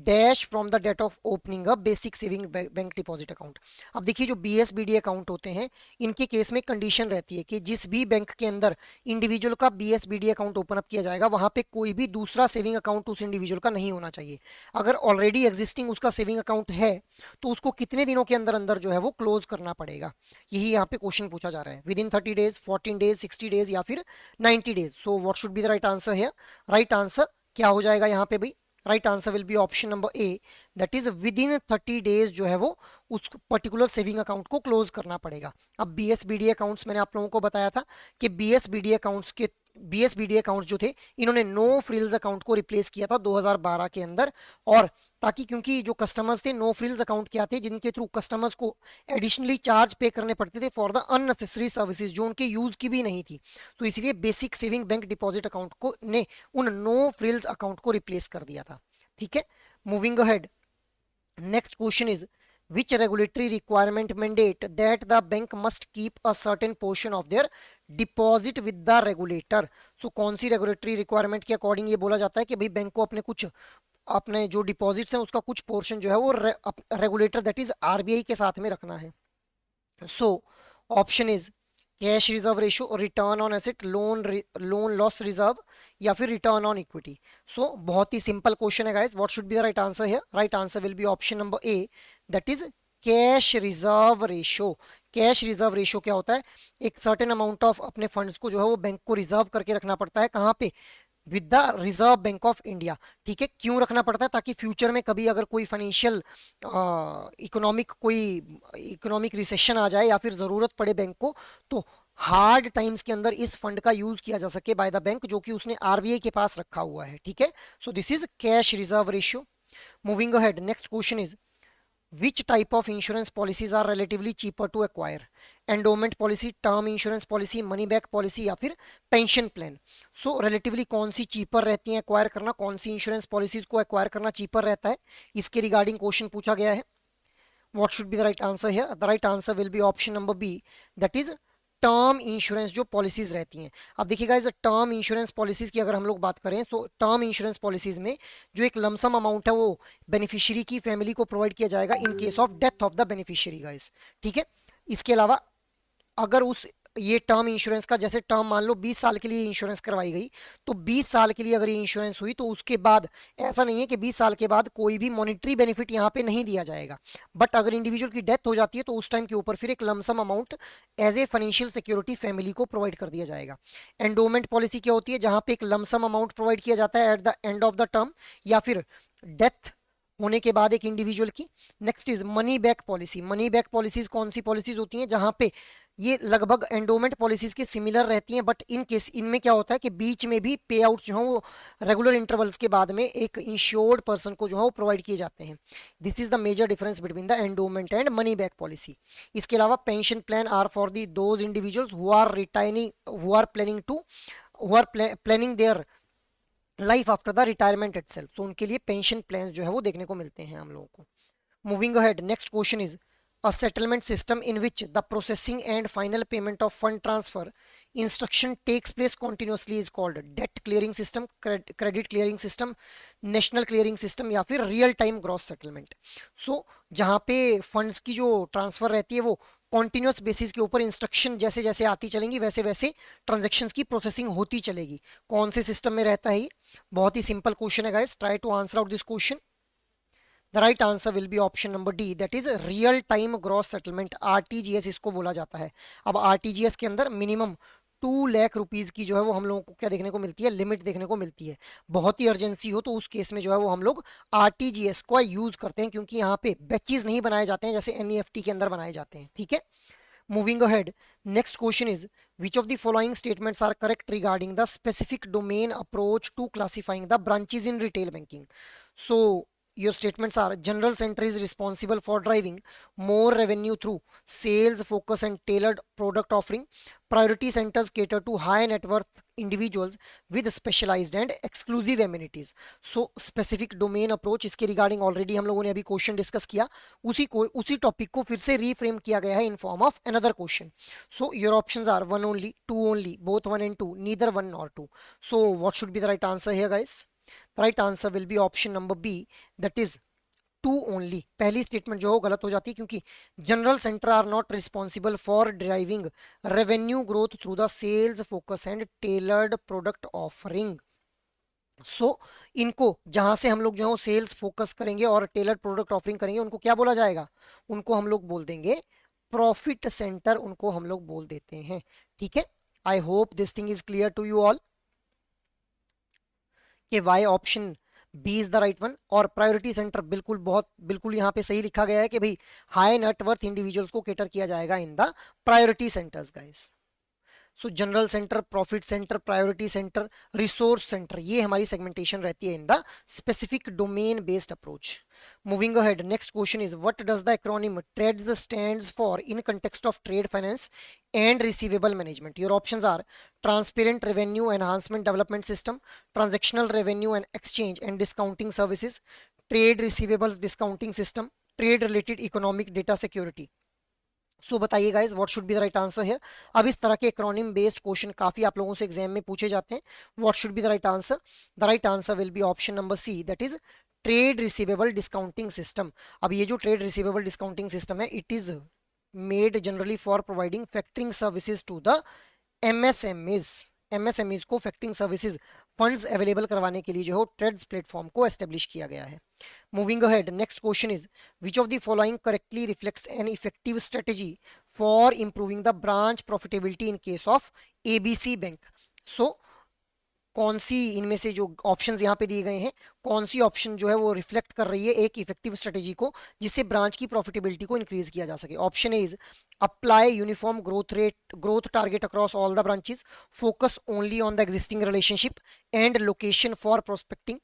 dash from the date of opening a basic saving bank deposit account। अब देखिए जो BSBD account होते हैं इनके case में condition रहती है कि जिस भी बैंक के अंदर इंडिविजुअल का BSBD अकाउंट ओपन अप किया जाएगा वहां पे कोई भी दूसरा सेविंग अकाउंट उस इंडिविजुअल का नहीं होना चाहिए। अगर ऑलरेडी एग्जिस्टिंग उसका सेविंग अकाउंट है तो उसको कितने दिनों के अंदर अंदर जो है वो क्लोज करना पड़ेगा, यही यहाँ पे क्वेश्चन पूछा जा रहा है। With in 30 days, 14 days, 60 days या फिर 90 days. So what should be the right answer है? राइट आंसर क्या हो जाएगा यहाँ पे भाई? Right answer will be option number A, that is with in 30 days जो है वो उस पर्टिकुलर सेविंग अकाउंट को क्लोज करना पड़ेगा। अब BSBD अकाउंट्स मैंने आप लोगों को बताया था कि BSBD अकाउंट्स जो थे इन्होंने नो फ्रिल्स अकाउंट को रिप्लेस किया था 2012 के अंदर। और ताकि क्योंकि जो कस्टमर्स थे नो फ्रिल्स अकाउंट क्या थे जिनके थ्रू कस्टमर्स को एडिशनली चार्ज पे करने पड़ते थे फॉर द अननेसेसरी सर्विसेज जो उनके यूज की भी नहीं थी, तो इसलिए basic saving bank deposit account को ने उन नो फ्रिल्स अकाउंट को रिप्लेस कर दिया था। ठीक है, moving ahead, next question is which regulatory requirement mandate that the bank must keep a certain portion of their deposit with the regulator। सो कौन सी रेगुलेटरी रिक्वायरमेंट के अकॉर्डिंग ये बोला जाता है कि भाई बैंक को अपने जो डिपॉजिट्स हैं उसका कुछ पोर्शन जो है वो रेगुलेटर दैट इज RBI के साथ में रखना है। So option is cash reserve ratio, return on asset, loan loss reserve या फिर रिटर्न ऑन इक्विटी। सो बहुत ही सिंपल क्वेश्चन है guys, what should be the right answer here? Right answer will be option number A, that is cash reserve ratio. Cash reserve ratio क्या होता है? एक certain amount of अपने funds को जो है वो बैंक को रिजर्व करके रखना पड़ता है, कहाँ पे? With the reserve Bank of India. ठीक है, क्यों रखना पड़ता है? ताकि फ्यूचर में कभी अगर कोई फाइनेंशियल इकोनॉमिक रिसेशन आ जाए या फिर जरूरत पड़े बैंक को तो हार्ड टाइम्स के अंदर इस फंड का यूज किया जा सके बाय द बैंक जो कि उसने RBI के पास रखा हुआ है। ठीक है, so this is cash reserve ratio. Moving ahead, next question is which type of insurance policies are relatively cheaper to acquire? Endowment policy, term insurance policy, money back policy या फिर पेंशन प्लान। सो relatively कौन सी cheaper रहती है acquire करना, कौन सी insurance policies को acquire करना चीपर रहता है, इसके रिगार्डिंग क्वेश्चन पूछा गया है। What should be the right answer here? The right answer will be option number B, that is term insurance जो पॉलिसीज रहती हैं। अब देखिएगा इस टर्म इंश्योरेंस पॉलिसीज की अगर हम लोग बात करें तो टर्म इंश्योरेंस पॉलिसीज में जो एक लमसम अमाउंट है वो बेनिफिशियरी की फैमिली को प्रोवाइड किया जाएगा इन case of death of the beneficiary guys. ठीक है, इसके अलावा अगर उस ये टर्म इंश्योरेंस का जैसे टर्म मान लो 20 साल के लिए इंश्योरेंस करवाई गई तो 20 साल के लिए अगर ये इंश्योरेंस हुई तो उसके बाद ऐसा नहीं है कि 20 साल के बाद कोई भी मॉनेटरी बेनिफिट यहाँ पे नहीं दिया जाएगा, बट अगर इंडिविजुअल की डेथ हो जाती है तो उस टाइम के ऊपर फिर एक lump sum amount as a financial security family को प्रोवाइड कर दिया जाएगा। एंडोमेंट पॉलिसी क्या होती है? जहाँ पे एक लमसम अमाउंट प्रोवाइड किया जाता है at the end of the term या फिर डेथ होने के बाद एक इंडिविजुअल की। Next is money back policy. Money back policies कौन सी पॉलिसीज होती हैं? जहां पे ये लगभग एंडोमेंट पॉलिसीज के सिमिलर रहती हैं, बट इन केस इनमें क्या होता है कि बीच में भी पे आउट जो है वो रेगुलर इंटरवल्स के बाद में एक इंश्योर्ड पर्सन को जो है वो प्रोवाइड किए जाते हैं। This is the major difference between the endowment and money back policy. इसके अलावा pension plan are for the those individuals who are retiring who are planning their life after the retirement itself. So उनके लिए pension plan जो है वो देखने को मिलते हैं हम लोगों को। Moving ahead, next question is a settlement system in which the processing and final payment of fund transfer instruction takes place continuously is called debt clearing system, credit clearing system, national clearing system या फिर real time gross settlement। so जहाँ पे funds की जो transfer रहती है वो continuous basis के ऊपर इंस्ट्रक्शन जैसे जैसे आती चलेंगी वैसे वैसे ट्रांजेक्शन्स की प्रोसेसिंग होती चलेगी। कौन से सिस्टम में रहता है ये? बहुत ही सिंपल क्वेश्चन है guys, try to answer out this question. The right answer will be option number D, that is real time gross settlement, RTGS इसको बोला जाता है। अब RTGS के अंदर मिनिमम 2 लाख रुपीज की जो है वो हम लोगों को क्या देखने को मिलती है? लिमिट देखने को मिलती है। बहुत ही अर्जेंसी हो तो उस केस में जो है वो हम लोग RTGS को यूज करते हैं क्योंकि यहाँ पे बैचेस नहीं बनाए जाते हैं जैसे NEFT के अंदर बनाए जाते हैं। ठीक है, moving ahead, next question is which of the following statements are correct regarding the specific domain approach to classifying the branches in retail banking? So your statements are general center is responsible for driving more revenue through sales focus and tailored product offering. Priority centers cater to high net worth individuals with specialized and exclusive amenities. So specific domain approach इसके regarding already हम लोगों ने अभी question discuss किया, उसी topic को फिर से रीफ्रेम किया गया है in form of another question. So your options are 1 only, 2 only, both 1 and 2, neither 1 nor 2। So what should be the right answer here guys? The right answer will be option number B, that is two only. पहली statement जो है गलत हो जाती है, क्योंकि general centre are not responsible for driving revenue growth through the sales focus and tailored product offering. So इनको जहां से हम लोग जो है सेल्स फोकस करेंगे और टेलर्ड प्रोडक्ट ऑफरिंग करेंगे, उनको क्या बोला जाएगा? उनको हम लोग बोल देंगे प्रॉफिट सेंटर, उनको हम लोग बोल देते हैं। ठीक है, I hope this thing is clear to you all कि why option B is the right one. और प्रायोरिटी सेंटर बिल्कुल बहुत बिल्कुल यहाँ पे सही लिखा गया है कि भाई हाई नेटवर्थ इंडिविजुअल्स को केटर किया जाएगा in the priority centres guys. So general centre, profit centre, priority centre, resource centre, ये हमारी सेगमेंटेशन रहती है in the specific domain based approach. Moving ahead, next question is what does the acronym TReDS stands for in context of trade finance and receivable management? Your options are transparent revenue enhancement development system, transactional revenue and exchange and discounting services, trade receivables discounting system, trade related economic data security. So बताइए guys what should be the right answer है। अब इस तरह के acronym based question काफी आप लोगों से एग्जाम में पूछे जाते हैं। What should be the right answer? The right answer will be option number C, that is trade receivable discounting system. अब ये जो ट्रेड रिसीवेबल डिस्काउंटिंग सिस्टम है, it is made generally for providing factoring services to the MSMEs. MSMEs को factoring services funds available करवाने के लिए जो है ट्रेड्स प्लेटफॉर्म को एस्टेब्लिश किया गया है। Moving ahead, next question is which of the following correctly reflects an effective strategy for improving the branch profitability in case of ABC Bank? So कौन सी इनमें से जो ऑप्शंस यहाँ पे दिए गए हैं, कौन सी ऑप्शन जो है वो रिफ्लेक्ट कर रही है एक इफेक्टिव स्ट्रेटेजी को जिससे ब्रांच की प्रॉफिटेबिलिटी को इंक्रीज किया जा सके? Option A is apply uniform growth target across all the branches, focus only on the existing relationship and location for prospecting,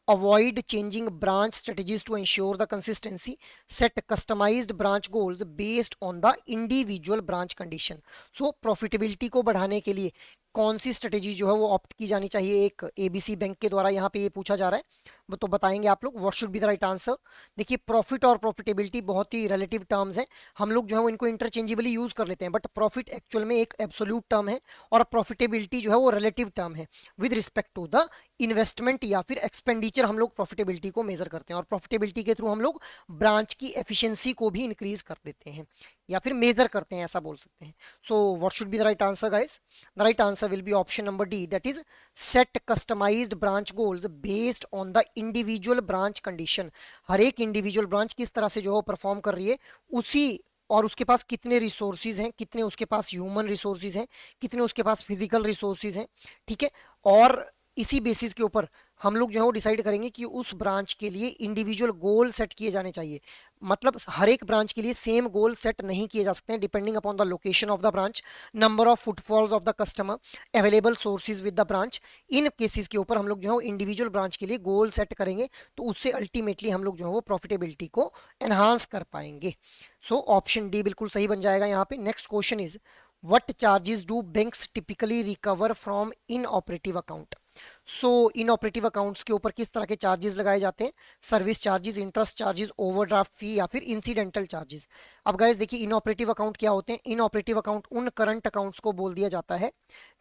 avoid changing branch strategies to ensure the consistency, set customized branch goals based on the individual branch condition। so profitability को बढ़ाने के लिए कौन सी strategy जो है वो opt की जानी चाहिए एक एबीसी बैंक के द्वारा, यहाँ पे ये पूछा जा रहा है। तो बताएंगे आप लोग what should be the right answer. देखिए प्रॉफिट और प्रॉफिटेबिलिटी बहुत ही रिलेटिव टर्म्स हैं, हम लोग जो है वो इनको इंटरचेंजेबली यूज कर लेते हैं, बट प्रॉफिट एक्चुअल में एक एब्सोल्यूट टर्म है और प्रॉफिटेबिलिटी जो है वो रिलेटिव टर्म है with respect to the investment या फिर एक्सपेंडिचर। हम लोग प्रॉफिटेबिलिटी को मेजर करते हैं और प्रॉफिटेबिलिटी के थ्रू हम लोग ब्रांच की एफिशिएंसी को भी इंक्रीज कर देते हैं या फिर मेजर करते हैं, ऐसा बोल सकते हैं। So what should be the right answer guys? The right answer will be option number D, that is set customised branch goals based on the individual branch condition. हर एक इंडिविजुअल ब्रांच किस तरह से जो है परफॉर्म कर रही है उसी, और उसके पास कितने रिसोर्सेज हैं, कितने उसके पास ह्यूमन रिसोर्सेज हैं, कितने उसके पास फिजिकल रिसोर्सेज हैं। ठीक है, और इसी बेसिस के ऊपर हम लोग जो है वो डिसाइड करेंगे कि उस ब्रांच के लिए इंडिविजुअल गोल सेट किए जाने चाहिए। मतलब हर एक ब्रांच के लिए सेम गोल सेट नहीं किए जा सकते हैं, depending upon the location of the branch, number of footfalls of the customer, available sources with the branch. In cases के ऊपर हम लोग जो है इंडिविजुअल ब्रांच के लिए गोल सेट करेंगे, तो उससे अल्टीमेटली हम लोग जो है वो प्रॉफिटेबिलिटी को एनहांस कर पाएंगे। सो ऑप्शन डी बिल्कुल सही बन जाएगा यहाँ पे। Next question is what charges do banks typically recover from inoperative account? So inoperative accounts के ऊपर किस तरह के चार्जेस लगाए जाते हैं? Service charges, interest charges, overdraft fee या फिर इंसिडेंटल चार्जेस। अब गाइस देखिए इनऑपरेटिव अकाउंट क्या होते हैं? इनऑपरेटिव अकाउंट उन करंट अकाउंट्स को बोल दिया जाता है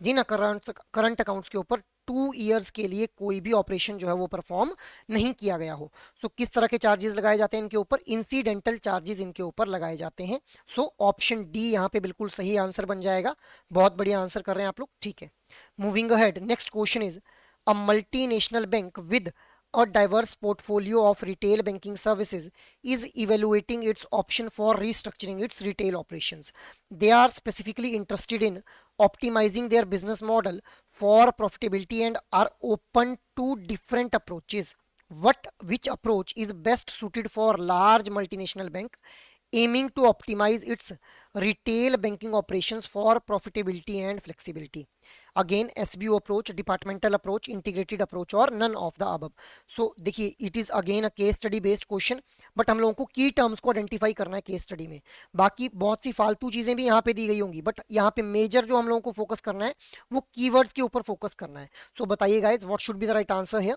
जिन करंट अकाउंट्स के ऊपर 2 ईयर्स के लिए कोई भी ऑपरेशन जो है वो परफॉर्म नहीं किया गया हो। सो किस तरह के चार्जेस लगाए जाते हैं इनके ऊपर? इंसिडेंटल चार्जेस इनके ऊपर लगाए जाते हैं। सो ऑप्शन डी यहाँ पे बिल्कुल सही आंसर बन जाएगा। बहुत बढ़िया आंसर कर रहे हैं आप लोग, ठीक है। Moving ahead, next question is a multinational bank with a diverse portfolio of retail banking services is evaluating its option for restructuring its retail operations. They are specifically interested in optimizing their business model for profitability and are open to different approaches. Which approach is best suited for large multinational bank aiming to optimize its retail banking operations for profitability and flexibility? Again, SBO approach, departmental approach, integrated approach or none of the above. So देखिए it is again a case study based question, but हम लोगों को की terms को identify करना है case study में। बाकी बहुत सी फालतू चीजें भी यहाँ पे दी गई होंगी, बट यहाँ पे मेजर जो हम लोगों को फोकस करना है वो कीवर्ड्स के ऊपर फोकस करना है। सो बताइए guys what should be the right answer है।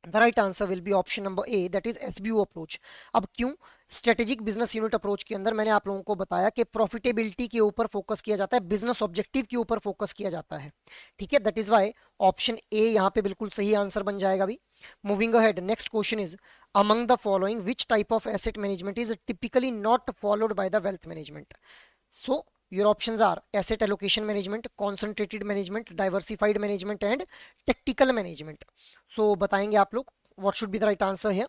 The right answer will be option number A, that is SBO approach. अब क्यों? स्ट्रेटेजिक बिजनेस यूनिट अप्रोच के अंदर मैंने आप लोगों को बताया कि प्रॉफिटेबिलिटी के ऊपर फोकस किया जाता है, बिजनेस ऑब्जेक्टिव के ऊपर फोकस किया जाता है, ठीक है। दैट इज वाई ऑप्शन ए यहाँ पे बिल्कुल सही आंसर बन जाएगा अभी। Moving ahead, next question is among the following which type of asset management is typically not followed by the wealth management. So your options are asset allocation management, concentrated management, diversified management and tactical management. So बताएंगे आप लोग what should be the right answer here।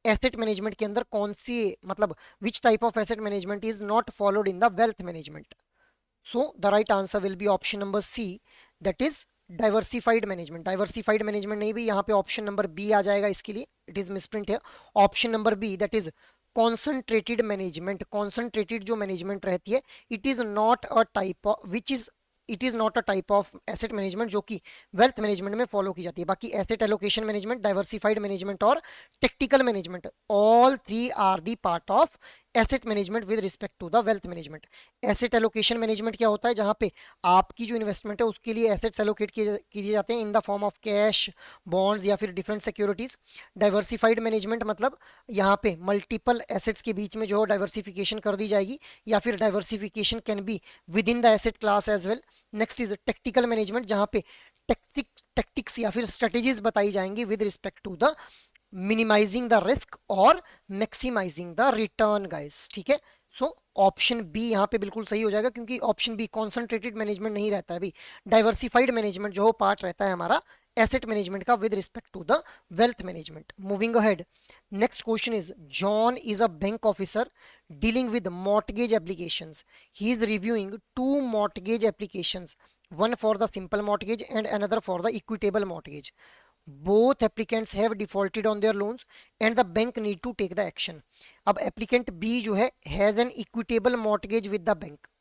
Asset management के अंदर कौन सी, मतलब which type of asset management is not followed in the wealth management. So the right answer will be option number C, that is diversified management. Diversified management नहीं भी, यहाँ पे option number B आ जाएगा इसके लिए, इट इज मिसप्रिंट है। Option number B, that is concentrated management. Concentrated जो management रहती है, it is not a type of which is, it is not a type of asset management जो कि wealth management में फॉलो की जाती है। बाकी asset allocation management, diversified management और tactical management, all three are the part of asset management with respect to the wealth management. Asset allocation management क्या होता है? जहां पे आपकी जो इन्वेस्टमेंट है उसके लिए एसेट्स एलोकेट किए जाते हैं in the form of cash, bonds या फिर डिफरेंट सिक्योरिटीज। डाइवर्सिफाइड मैनेजमेंट मतलब यहाँ पे मल्टीपल एसेट्स के बीच में जो डाइवर्सिफिकेशन कर दी जाएगी, या फिर diversification can be within the asset class as well. Next is tactical management, जहां पे टेक्टिक्स या फिर स्ट्रेटेजीज बताई जाएंगी with respect to the minimising the risk और मैक्सिमाइजिंग द रिटर्न गाइस, ठीक है। सो ऑप्शन बी यहाँ पे बिल्कुल सही हो जाएगा, क्योंकि ऑप्शन बी कॉन्सेंट्रेटेड मैनेजमेंट नहीं रहता है अभी, डाइवर्सिफाइड मैनेजमेंट जो पार्ट रहता है हमारा एसेट मैनेजमेंट का with respect to the wealth management. Moving ahead, next question is John is a bank officer dealing with mortgage applications. He is reviewing two mortgage applications, one for the simple mortgage and another for the equitable mortgage. Both applicants have defaulted on their loans and the bank need to take the action. अब applicant B जो है has an equitable mortgage with the bank,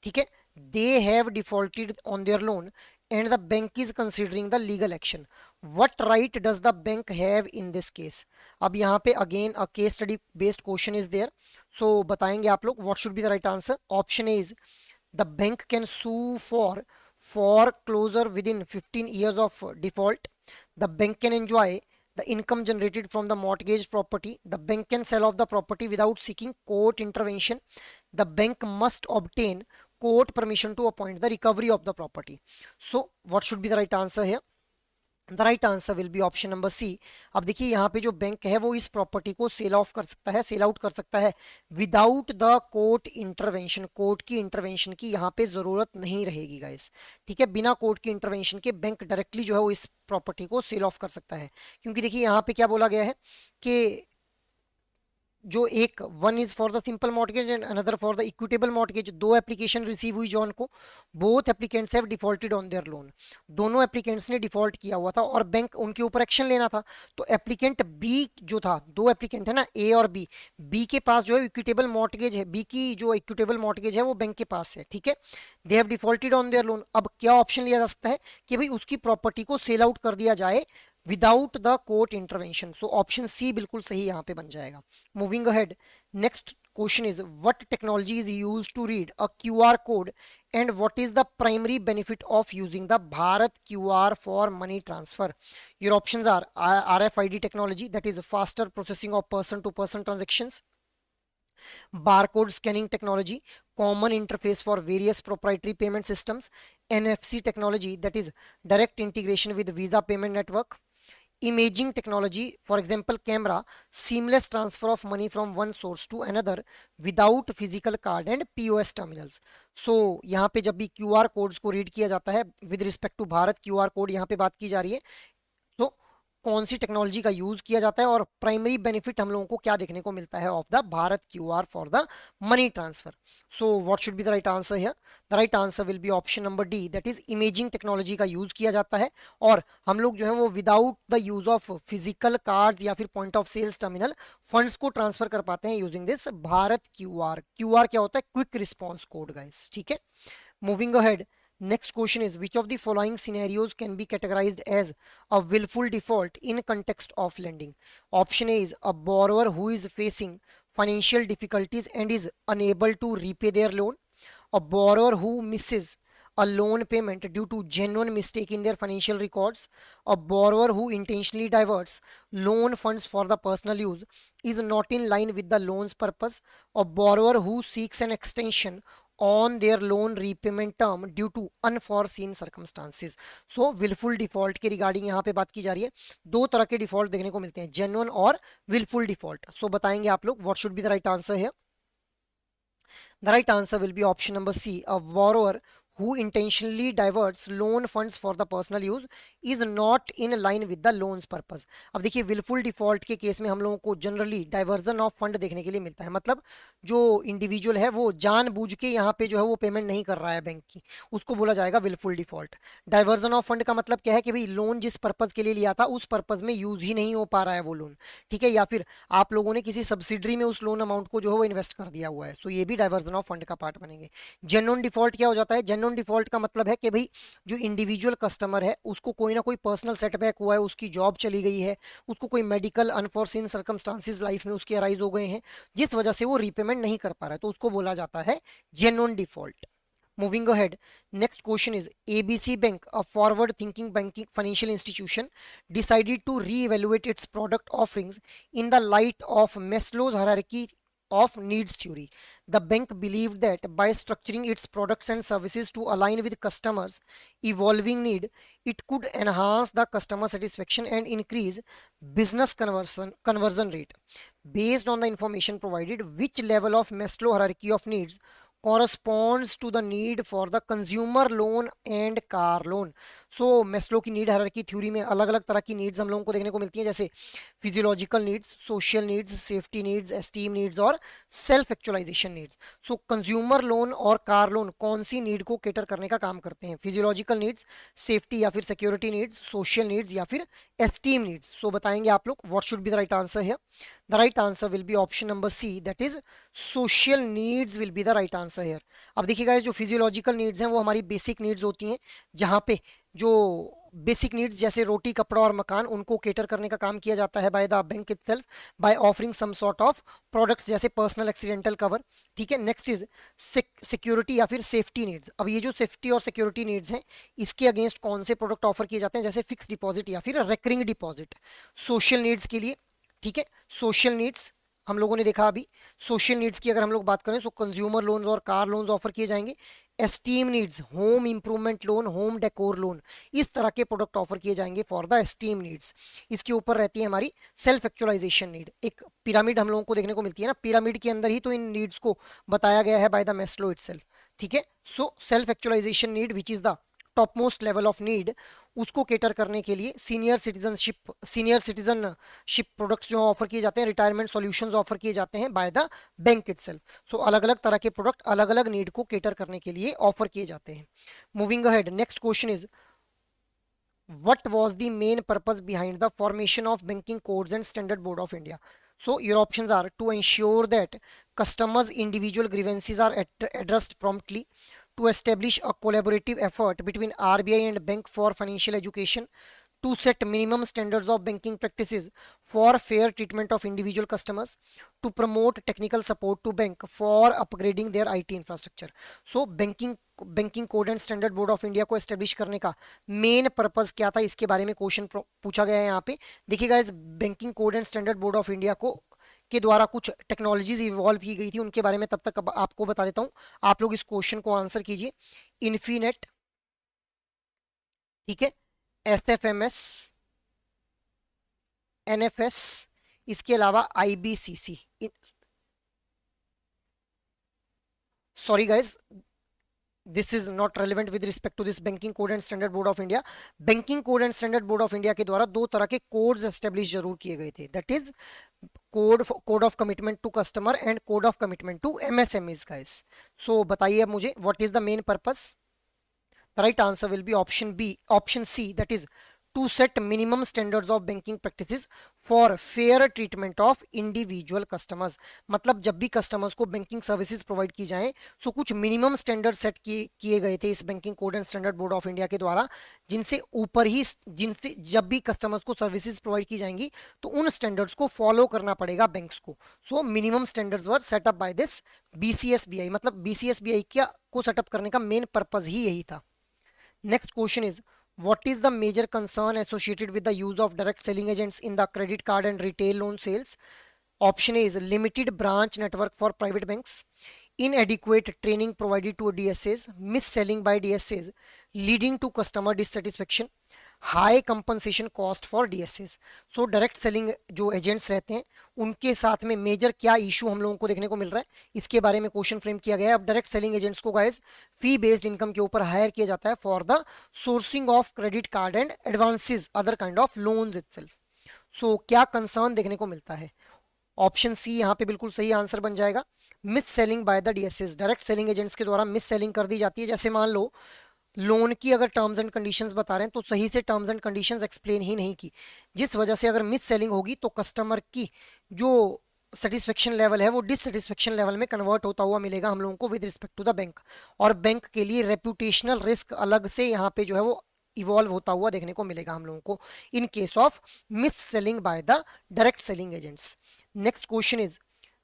ठीक है। they have defaulted on their loan and the bank is considering the legal action. what right does the bank have in this case? अब यहाँ पे again a case study based question is there, so बताएंगे आप लोग what should be the right answer। option A is the bank can sue for foreclosure within 15 years of default, the bank can enjoy the income generated from the mortgaged property, the bank can sell off the property without seeking court intervention, the bank must obtain court permission to appoint the recovery of the property. So what should be the right answer here? The right answer will be option number C. अब देखिए यहाँ पे जो bank है वो इस property को cell of कर सकता है, सेल आउट कर सकता है without the court intervention. Court की इंटरवेंशन की यहाँ पे जरूरत नहीं रहेगी गाइस, ठीक है। बिना कोर्ट की इंटरवेंशन के बैंक डायरेक्टली जो है वो इस प्रॉपर्टी को सेल ऑफ कर सकता है, क्योंकि देखिए यहाँ पे क्या बोला गया है कि जो एक one is for the simple mortgage and another for the equitable mortgage, दो एप्लीकेशन रिसीव हुई जॉन को, both applicants have defaulted on their loan. दोनों एप्लीकेंट्स ने डिफॉल्ट किया हुआ था और बैंक उनके ऊपर एक्शन लेना था। तो एप्लीकेंट बी जो था, दो एप्लीकेंट है ना ए और बी, बी के पास जो है इक्विटेबल मॉर्टगेज है, बी की जो इक्विटेबल मॉर्टगेज है वो बैंक के पास है, ठीक है। They have defaulted on their loan. अब क्या ऑप्शन लिया जा सकता है कि भाई उसकी प्रॉपर्टी को सेल आउट कर दिया जाए without the court intervention. So option C बिल्कुल सही यहाँ पे बन जाएगा। Moving ahead, next question is what technology is used to read a QR code and what is the primary benefit of using the Bharat QR for money transfer. Your options are RFID technology, that is faster processing of person to person transactions, barcode scanning technology, common interface for various proprietary payment systems, NFC technology, that is direct integration with Visa payment network, imaging technology, for example camera, seamless transfer of money from one source to another without physical card and POS terminals. So यहाँ पे जब भी QR codes को read किया जाता है with respect to Bharat QR code यहाँ पे बात की जा रही है, तो कौन सी टेक्नोलॉजी का यूज किया जाता है और प्राइमरी बेनिफिट हम लोगों को क्या देखने को मिलता है of the Bharat QR for the money transfer. So what should be the right answer here? The right answer will be option number D, that is imaging technology का यूज किया जाता है और हम लोग जो है वो without the use of physical cards या फिर point of sales terminal funds को ट्रांसफर कर पाते हैं using this Bharat QR. QR क्या होता है? क्विक रिस्पॉन्स कोड गाइस, ठीक है। Moving ahead, next question is which of the following scenarios can be categorized as a willful default in context of lending? Option A is a borrower who is facing financial difficulties and is unable to repay their loan, a borrower who misses a loan payment due to genuine mistake in their financial records, a borrower who intentionally diverts loan funds for the personal use is not in line with the loan's purpose, a borrower who seeks an extension on their loan repayment term due to unforeseen circumstances. So willful default के regarding यहाँ पे बात की जा रही है। दो तरह के डिफॉल्ट देखने को मिलते हैं, जेन्युइन और willful default. सो बताएंगे आप लोग what should be the right answer here. The right answer will be option number C. A borrower who intentionally diverts loan funds for the personal use is not in line with the loan's purpose. अब देखिए willful default के case में हम लोगों को generally diversion of fund देखने के लिए मिलता है, मतलब जो इंडिविजुअल है वो जानबूझ के यहाँ पे जो है वो पेमेंट नहीं कर रहा है बैंक की, उसको बोला जाएगा willful default. Diversion of fund का मतलब क्या है कि भाई लोन जिस पर्पज के लिए लिया था उस पर्पज में यूज ही नहीं हो पा रहा है वो लोन, ठीक है, या फिर आप लोगों ने किसी सब्सिडरी में उस लोन अमाउंट को जो है वो इन्वेस्ट कर दिया हुआ है, तो ये भी डाइवर्जन ऑफ फंड का पार्ट बनेंगे. जेन्युइन डिफॉल्ट क्या हो जाता है? जेन्युइन डिफॉल्ट का मतलब है कि भाई जो इंडिविजुअल कस्टमर है उसको कोई ना कोई पर्सनल सेटबैक हुआ है, उसकी जॉब चली गई है, उसको कोई मेडिकल अनफॉर्सिन सर्कमस्टांसिस लाइफ में उसके अराइज हो गए हैं जिस वजह से वो रीपेमेंट नहीं कर पा रहा है, तो उसको बोला जाता है genuine default. Moving ahead, next question is ABC Bank, a forward-thinking banking financial institution, decided to re-evaluate its product offerings in the light of Maslow's hierarchy of needs theory. The bank believed that by structuring its products and services to align with customers' evolving need, it could enhance the customer satisfaction and increase business conversion rate. Based on the information provided, which level of Maslow hierarchy of needs corresponds to the need for the consumer loan and car loan. So Maslow की need hierarchy theory में अलग अलग तरह की needs हम लोगों को देखने को मिलती हैं, जैसे physiological needs, social needs, safety needs, esteem needs और self actualisation needs. So consumer loan और कार लोन कौन सी नीड को केटर करने का काम करते हैं? फिजियोलॉजिकल नीड्स, सेफ्टी या फिर सिक्योरिटी नीड्स, सोशल नीड्स या फिर एस्टीम नीड्स. सो बताएंगे आप लोग what should be the right answer है. The right answer will be option number C, that is social needs will be the right answer here. अब देखिए गाइस, जो physiological needs हैं वो हमारी बेसिक नीड्स होती हैं, जहाँ पे जो बेसिक नीड्स जैसे रोटी, कपड़ा और मकान, उनको केटर करने का काम किया जाता है by the bank itself by offering some sort of products जैसे पर्सनल एक्सीडेंटल कवर, ठीक है. नेक्स्ट इज सिक्योरिटी या फिर सेफ्टी नीड्स. अब ये जो सेफ्टी और सिक्योरिटी नीड्स हैं इसके अगेंस्ट कौन से प्रोडक्ट ऑफर किए जाते हैं, जैसे फिक्स डिपॉजिट या फिर रेकरिंग डिपॉजिट. सोशल नीड्स के लिए, ठीक है, सोशल नीड्स हम लोगों ने देखा अभी. सोशल नीड्स की अगर हम लोग बात करें तो कंज्यूमर लोन्स और कार लोन्स ऑफर किए जाएंगे. Esteem needs, home improvement loan, home decor loan, इस तरह के प्रोडक्ट ऑफर किए जाएंगे फॉर द एस्टीम नीड्स. इसके ऊपर रहती है हमारी सेल्फ एक्चुअलाइजेशन नीड. एक पिरामिड हम लोगों को देखने को मिलती है ना, पिरामिड के अंदर ही तो इन नीड्स को बताया गया है बाय द मैस्लो इटसेल्फ, ठीक है. So self actualisation need which is the top most level of need, उसको केटर करने के लिए सीनियर सिटीजनशिप प्रोडक्ट्स जो ऑफर किए जाते हैं, रिटायरमेंट सॉल्यूशंस ऑफर किए जाते हैं by the bank itself. So अलग अलग तरह के प्रोडक्ट अलग अलग नीड को केटर करने के लिए ऑफर किए जाते हैं. Moving ahead, next question is what was the main purpose behind the formation of banking codes and standard board of India. So your options are to ensure that customers individual grievances are addressed promptly, to establish a collaborative effort between RBI and bank for financial education, to set minimum standards of banking practices for fair treatment of individual customers, to promote technical support to bank for upgrading their IT infrastructure. So banking code and standard board of India को establish करने का main purpose क्या था, इसके बारे में question पूछा गया है यहाँ पे. देखिएगा, इस banking code and standard board of India को के द्वारा कुछ टेक्नोलॉजीज इवॉल्व की गई थी, उनके बारे में तब तक आपको बता देता हूँ. आप लोग इस क्वेश्चन को आंसर कीजिए. इन्फीनेट, ठीक है, SFMS, NFS, इसके अलावा IBCC. Sorry guys, this is not relevant with respect to this banking code and standard board of India. Banking code and standard board of India के द्वारा दो तरह के कोड्स एस्टेब्लिश जरूर किए गए थे, that is code of commitment to customer and code of commitment to MSMEs guys. So बताइए अब मुझे what is the main purpose. The right answer will be option B, option C, that is to set minimum standards of banking practices for fair treatment of individual customers. मतलब जब भी customers को banking services provide की जाएं, सो कुछ minimum standard set किए गए थे इस banking code and standard board of India के द्वारा, जिनसे ऊपर ही जिनसे जब भी कस्टमर्स को सर्विसेज प्रोवाइड की जाएंगी तो उन स्टैंडर्ड्स को फॉलो करना पड़ेगा बैंक्स को। So minimum standards were set up by this BCSBI. मतलब बीसीएसबीआई क्या को सेटअप करने का मेन पर्पज ही यही था। Next question is, what is the major concern associated with the use of direct selling agents in the credit card and retail loan sales? Option A is limited branch network for private banks, inadequate training provided to DSAs, mis-selling by DSAs leading to customer dissatisfaction, high compensation cost for DSS. So direct selling जो agents रहते हैं उनके साथ में major क्या issue हम लोगों को देखने को मिल रहा है, इसके बारे में क्वेश्चन फ्रेम किया गया है। अब डायरेक्ट सेलिंग एजेंट्स को गाइस फी बेस्ड इनकम के ऊपर हायर किया जाता है for the sourcing of credit card and advances other kind of loans itself. So क्या कंसर्न देखने को मिलता है? ऑप्शन सी यहाँ पे बिल्कुल सही आंसर बन जाएगा, miss selling by the DSS. Direct selling agents के द्वारा मिस सेलिंग कर दी जाती है। जैसे मान लो लोन की अगर टर्म्स एंड कंडीशंस बता रहे हैं तो सही से टर्म्स एंड कंडीशंस एक्सप्लेन ही नहीं की, जिस वजह से अगर मिस सेलिंग होगी तो कस्टमर की जो सेटिस्फेक्शन लेवल है वो डिससेटिस्फेक्शन लेवल में कन्वर्ट होता हुआ मिलेगा हम लोगों को with respect to the bank. और बैंक के लिए रेपुटेशनल रिस्क अलग से यहाँ पे जो है वो इवॉल्व होता हुआ देखने को मिलेगा हम लोगों को इन case of miss selling by the direct selling agents. Next question is,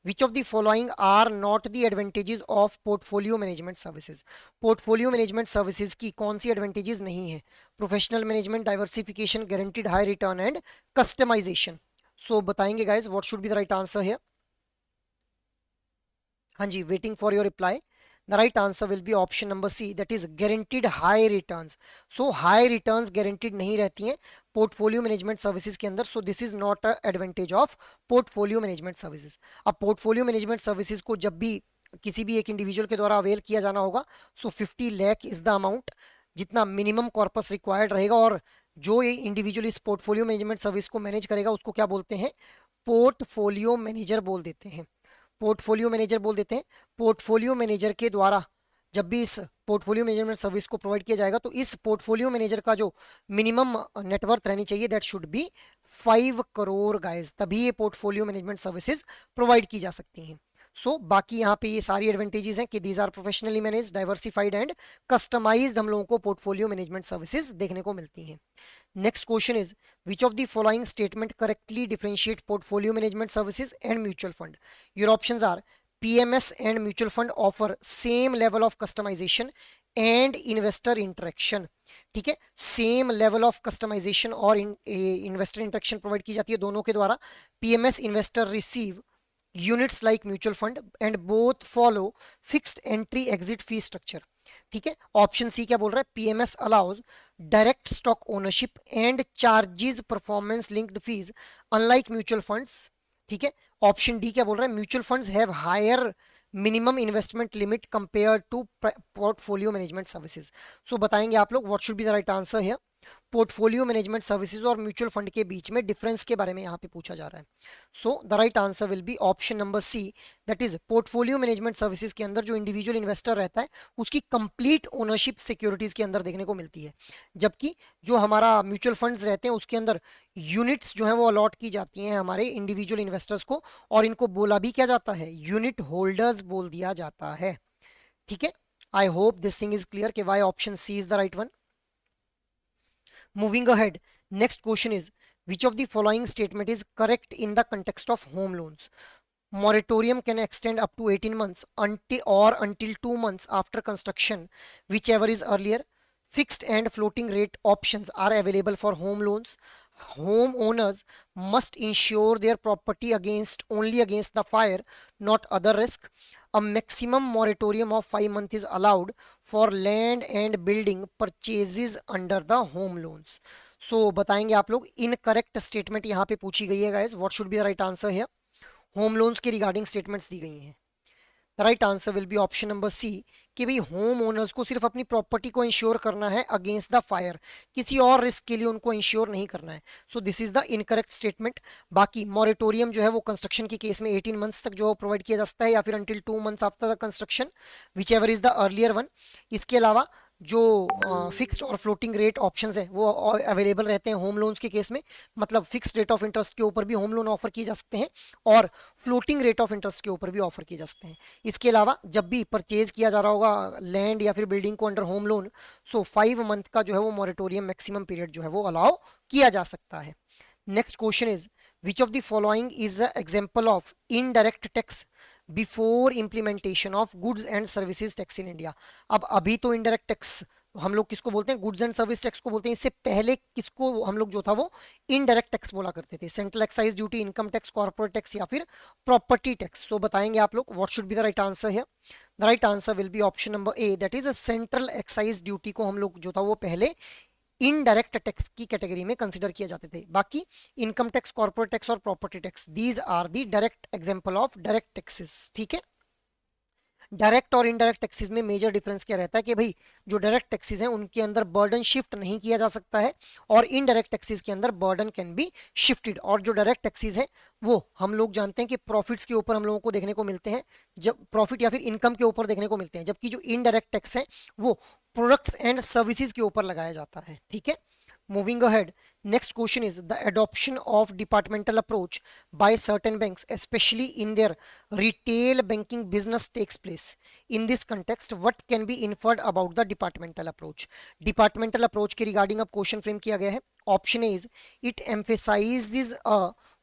which of the following are not the advantages of portfolio management services? portfolio management services की कौन सी advantages नहीं है? Professional management, diversification, guaranteed high return and customisation. So बताएंगे guys what should be the right answer है? हाँ जी, waiting for your reply. The right answer will be option number C, that is guaranteed high returns. So high returns guaranteed नहीं रहती हैं portfolio management services के अंदर। सो this is not a advantage of portfolio management services. अब portfolio management services को जब भी किसी भी एक इंडिविजुअल के द्वारा अवेल किया जाना होगा, सो 50 लाख इज द अमाउंट जितना मिनिमम कॉर्पस रिक्वायर्ड रहेगा। और जो ये इंडिविजुअल इस पोर्टफोलियो मैनेजमेंट सर्विस को मैनेज करेगा उसको क्या बोलते हैं? पोर्टफोलियो मैनेजर बोल देते हैं। पोर्टफोलियो मैनेजर बोल देते हैं। पोर्टफोलियो मैनेजर के द्वारा जब भी इस पोर्टफोलियो मैनेजमेंट सर्विस को प्रोवाइड किया जाएगा तो इस पोर्टफोलियो मैनेजर का जो मिनिमम नेटवर्थ रहनी चाहिए that should be 5 crore guys, तभी ये पोर्टफोलियो मैनेजमेंट सर्विसेज प्रोवाइड की जा सकती हैं। सो बाकी यहाँ पे ये सारी एडवांटेजेस हैं कि these are professionally manage, diversified and customised हम लोगों को पोर्टफोलियो मैनेजमेंट सर्विसेज देखने को मिलती हैं। Next question is, which of the following statement correctly differentiate portfolio management services and mutual fund? Your options are, PMS and mutual fund offer same level of customization and investor interaction। ठीक है, same level of customisation और investor interaction provide की जाती है दोनों के द्वारा। PMS investor receive units like mutual fund and both follow fixed entry exit fee structure. ठीक है, ऑप्शन सी क्या बोल रहा है? PMS allows direct stock ownership and charges performance linked fees unlike mutual funds. ठीक है, ऑप्शन डी क्या बोल रहा है? Mutual funds have higher minimum investment limit compare to portfolio management services. So बताएंगे आप लोग what should be the right answer है? पोर्टफोलियो मैनेजमेंट सर्विसेज और म्यूचुअल फंड के बीच में डिफरेंस के बारे में यहाँ पे पूछा जा रहा है। So the right answer will be option number C, that is portfolio management services के अंदर जो इंडिविजुअल इन्वेस्टर रहता है उसकी कंप्लीट ओनरशिप सिक्योरिटीज के अंदर देखने को मिलती है, जबकि जो हमारा म्यूचुअल फंड्स रहते हैं उसके अंदर यूनिट्स जो है वो अलॉट की जाती हैं हमारे इंडिविजुअल इन्वेस्टर्स को, और इनको बोला भी क्या जाता है? यूनिट होल्डर्स बोल दिया जाता है। ठीक है, I hope this thing is clear कि why option C is the right one. Moving ahead, next question is, which of the following statement is correct in the context of home loans? Moratorium can extend up to 18 months until 2 months after construction, whichever is earlier. Fixed and floating rate options are available for home loans. Homeowners must insure their property only against the fire, not other risk. A maximum moratorium of 5 months is allowed for land and building purchases under the home loans. So बताएंगे आप लोग, incorrect statement यहाँ पे पूछी गई है guys, what should be the right answer है? Home loans के रिगार्डिंग स्टेटमेंट्स दी गई हैं। The right answer will be option number C, कि भाई होम ओनर्स को सिर्फ अपनी प्रॉपर्टी को इंश्योर करना है अगेंस्ट द फायर, किसी और रिस्क के लिए उनको इंश्योर नहीं करना है। So this is the incorrect statement. बाकी मॉरेटोरियम जो है वो कंस्ट्रक्शन के केस में 18 मंथ्स तक जो प्रोवाइड किया जा सकता है, या फिर until 2 months after the construction, which ever is the earlier one. इसके अलावा जो फिक्स्ड और फ्लोटिंग रेट ऑप्शंस है वो अवेलेबल रहते हैं होम लोन्स के केस में, मतलब फिक्स्ड रेट ऑफ इंटरेस्ट के ऊपर भी होम लोन ऑफर किए जा सकते हैं और फ्लोटिंग रेट ऑफ इंटरेस्ट के ऊपर भी ऑफर किए जा सकते हैं। इसके अलावा जब भी परचेज किया जा रहा होगा लैंड या फिर बिल्डिंग को अंडर होम लोन, सो 5 मंथ का जो है वो मॉरेटोरियम मैक्सिमम पीरियड जो है वो अलाउ किया जा सकता है। Next question is which of the following is the example of indirect tax before implementation of goods and services tax in India. अब अभी तो इनडायरेक्ट टैक्स हम लोग किसको बोलते हैं, गुड्स एंड सर्विस टैक्स को बोलते हैं। इससे पहले किसको हम लोग जो था वो इनडायरेक्ट टैक्स बोला करते थे, central excise duty, income tax, corporate tax या फिर प्रॉपर्टी टैक्स। तो बताएंगे आप लोग what should be the right answer है। The right answer will be option number A, that is central excise duty को हम लोग जो था वो पहले इनडायरेक्ट टैक्स की कैटेगरी में कंसिडर किए जाते थे। बाकी इनकम टैक्स, कॉर्पोरेट टैक्स और property tax, these are the direct example of direct taxes. ठीक है, डायरेक्ट और इनडायरेक्ट टैक्सेस में मेजर डिफरेंस क्या रहता है कि भाई जो डायरेक्ट टैक्सेस हैं उनके अंदर बर्डन शिफ्ट नहीं किया जा सकता है और इनडायरेक्ट टैक्सेस के अंदर बर्डन कैन बी शिफ्टेड। और जो डायरेक्ट टैक्सेस हैं वो हम लोग जानते हैं कि प्रॉफिट्स के ऊपर हम लोगों को देखने को मिलते हैं, जब प्रॉफिट या फिर इनकम के ऊपर देखने को मिलते हैं, जबकि जो इनडायरेक्ट टैक्स है वो प्रोडक्ट्स एंड सर्विसेज के ऊपर लगाया जाता है। ठीक है, moving ahead, next question is the adoption of departmental approach by certain banks especially in their retail banking business takes place. In this context what can be inferred about the departmental approach? departmental approach के regarding अब question frame किया गया है। option A is it emphasizes a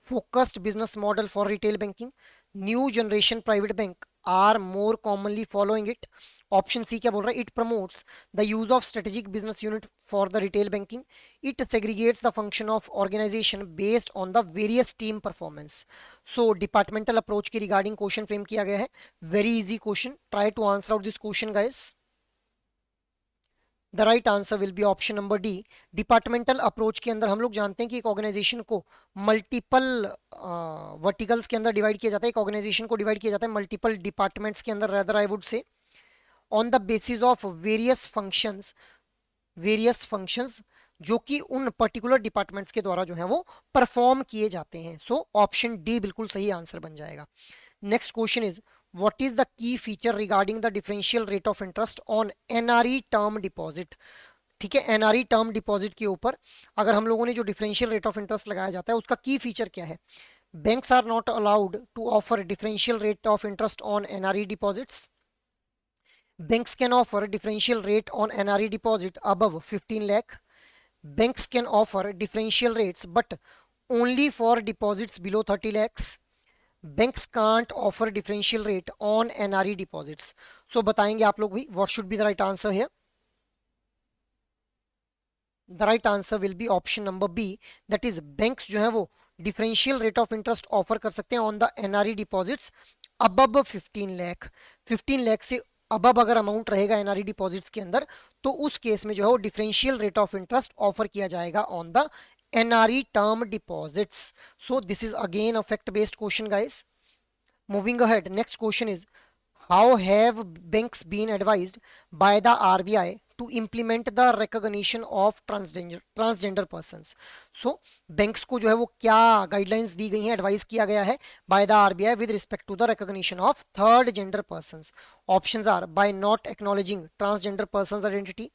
focused business model for retail banking, new generation private bank are more commonly following it। Option C क्या बोल रहा है, it promotes the use of strategic business unit for the retail banking, it segregates the function of organisation based on the various team performance. So departmental approach के regarding question frame किया गया है। Very easy question, try to answer out this question guys. The right answer will be option number D. Departmental approach के अंदर हम लोग जानते हैं कि एक ऑर्गेनाइजेशन को मल्टीपल वर्टिकल्स के अंदर डिवाइड किया जाता है, एक ऑर्गेनाइजेशन को डिवाइड किया जाता है मल्टीपल डिपार्टमेंट्स के अंदर, rather I would say on the basis of various functions जो कि उन पर्टिकुलर डिपार्टमेंट्स के द्वारा जो है वो परफॉर्म किए जाते हैं। सो ऑप्शन डी बिल्कुल सही आंसर बन जाएगा। Next question is what is the key feature regarding the differential rate of interest on NRE term deposit. ठीक है, एनआरई टर्म डिपॉजिट के ऊपर अगर हम लोगों ने जो डिफरेंशियल रेट ऑफ इंटरेस्ट लगाया जाता है उसका की फीचर क्या है। Banks are not allowed to offer differential rate of interest on NRE deposits. Banks can offer differential rate on NRE deposit above 15 lakh. Banks can offer differential rates but only for deposits below 30 lakhs. Banks can't offer differential rate on NRE deposits. So बताएंगे आप लोग भी what should be the right answer here. The right answer will be option number B, that is banks जो है वो differential rate of interest offer कर सकते हैं on the NRE deposits above 15 lakh। 15 lakh से अब अगर अमाउंट रहेगा एनआरई डिपॉजिट्स के अंदर तो उस केस में जो है वो differential rate of interest offer किया जाएगा on the NRE term deposits. So this is again a fact based question guys. Moving ahead, next question is how have banks been advised by the RBI to implement the recognition of transgender persons। so banks को जो है वो क्या guidelines दी गई हैं, advice किया गया है by the RBI with respect to the recognition of third gender persons। options are by not acknowledging transgender persons identity,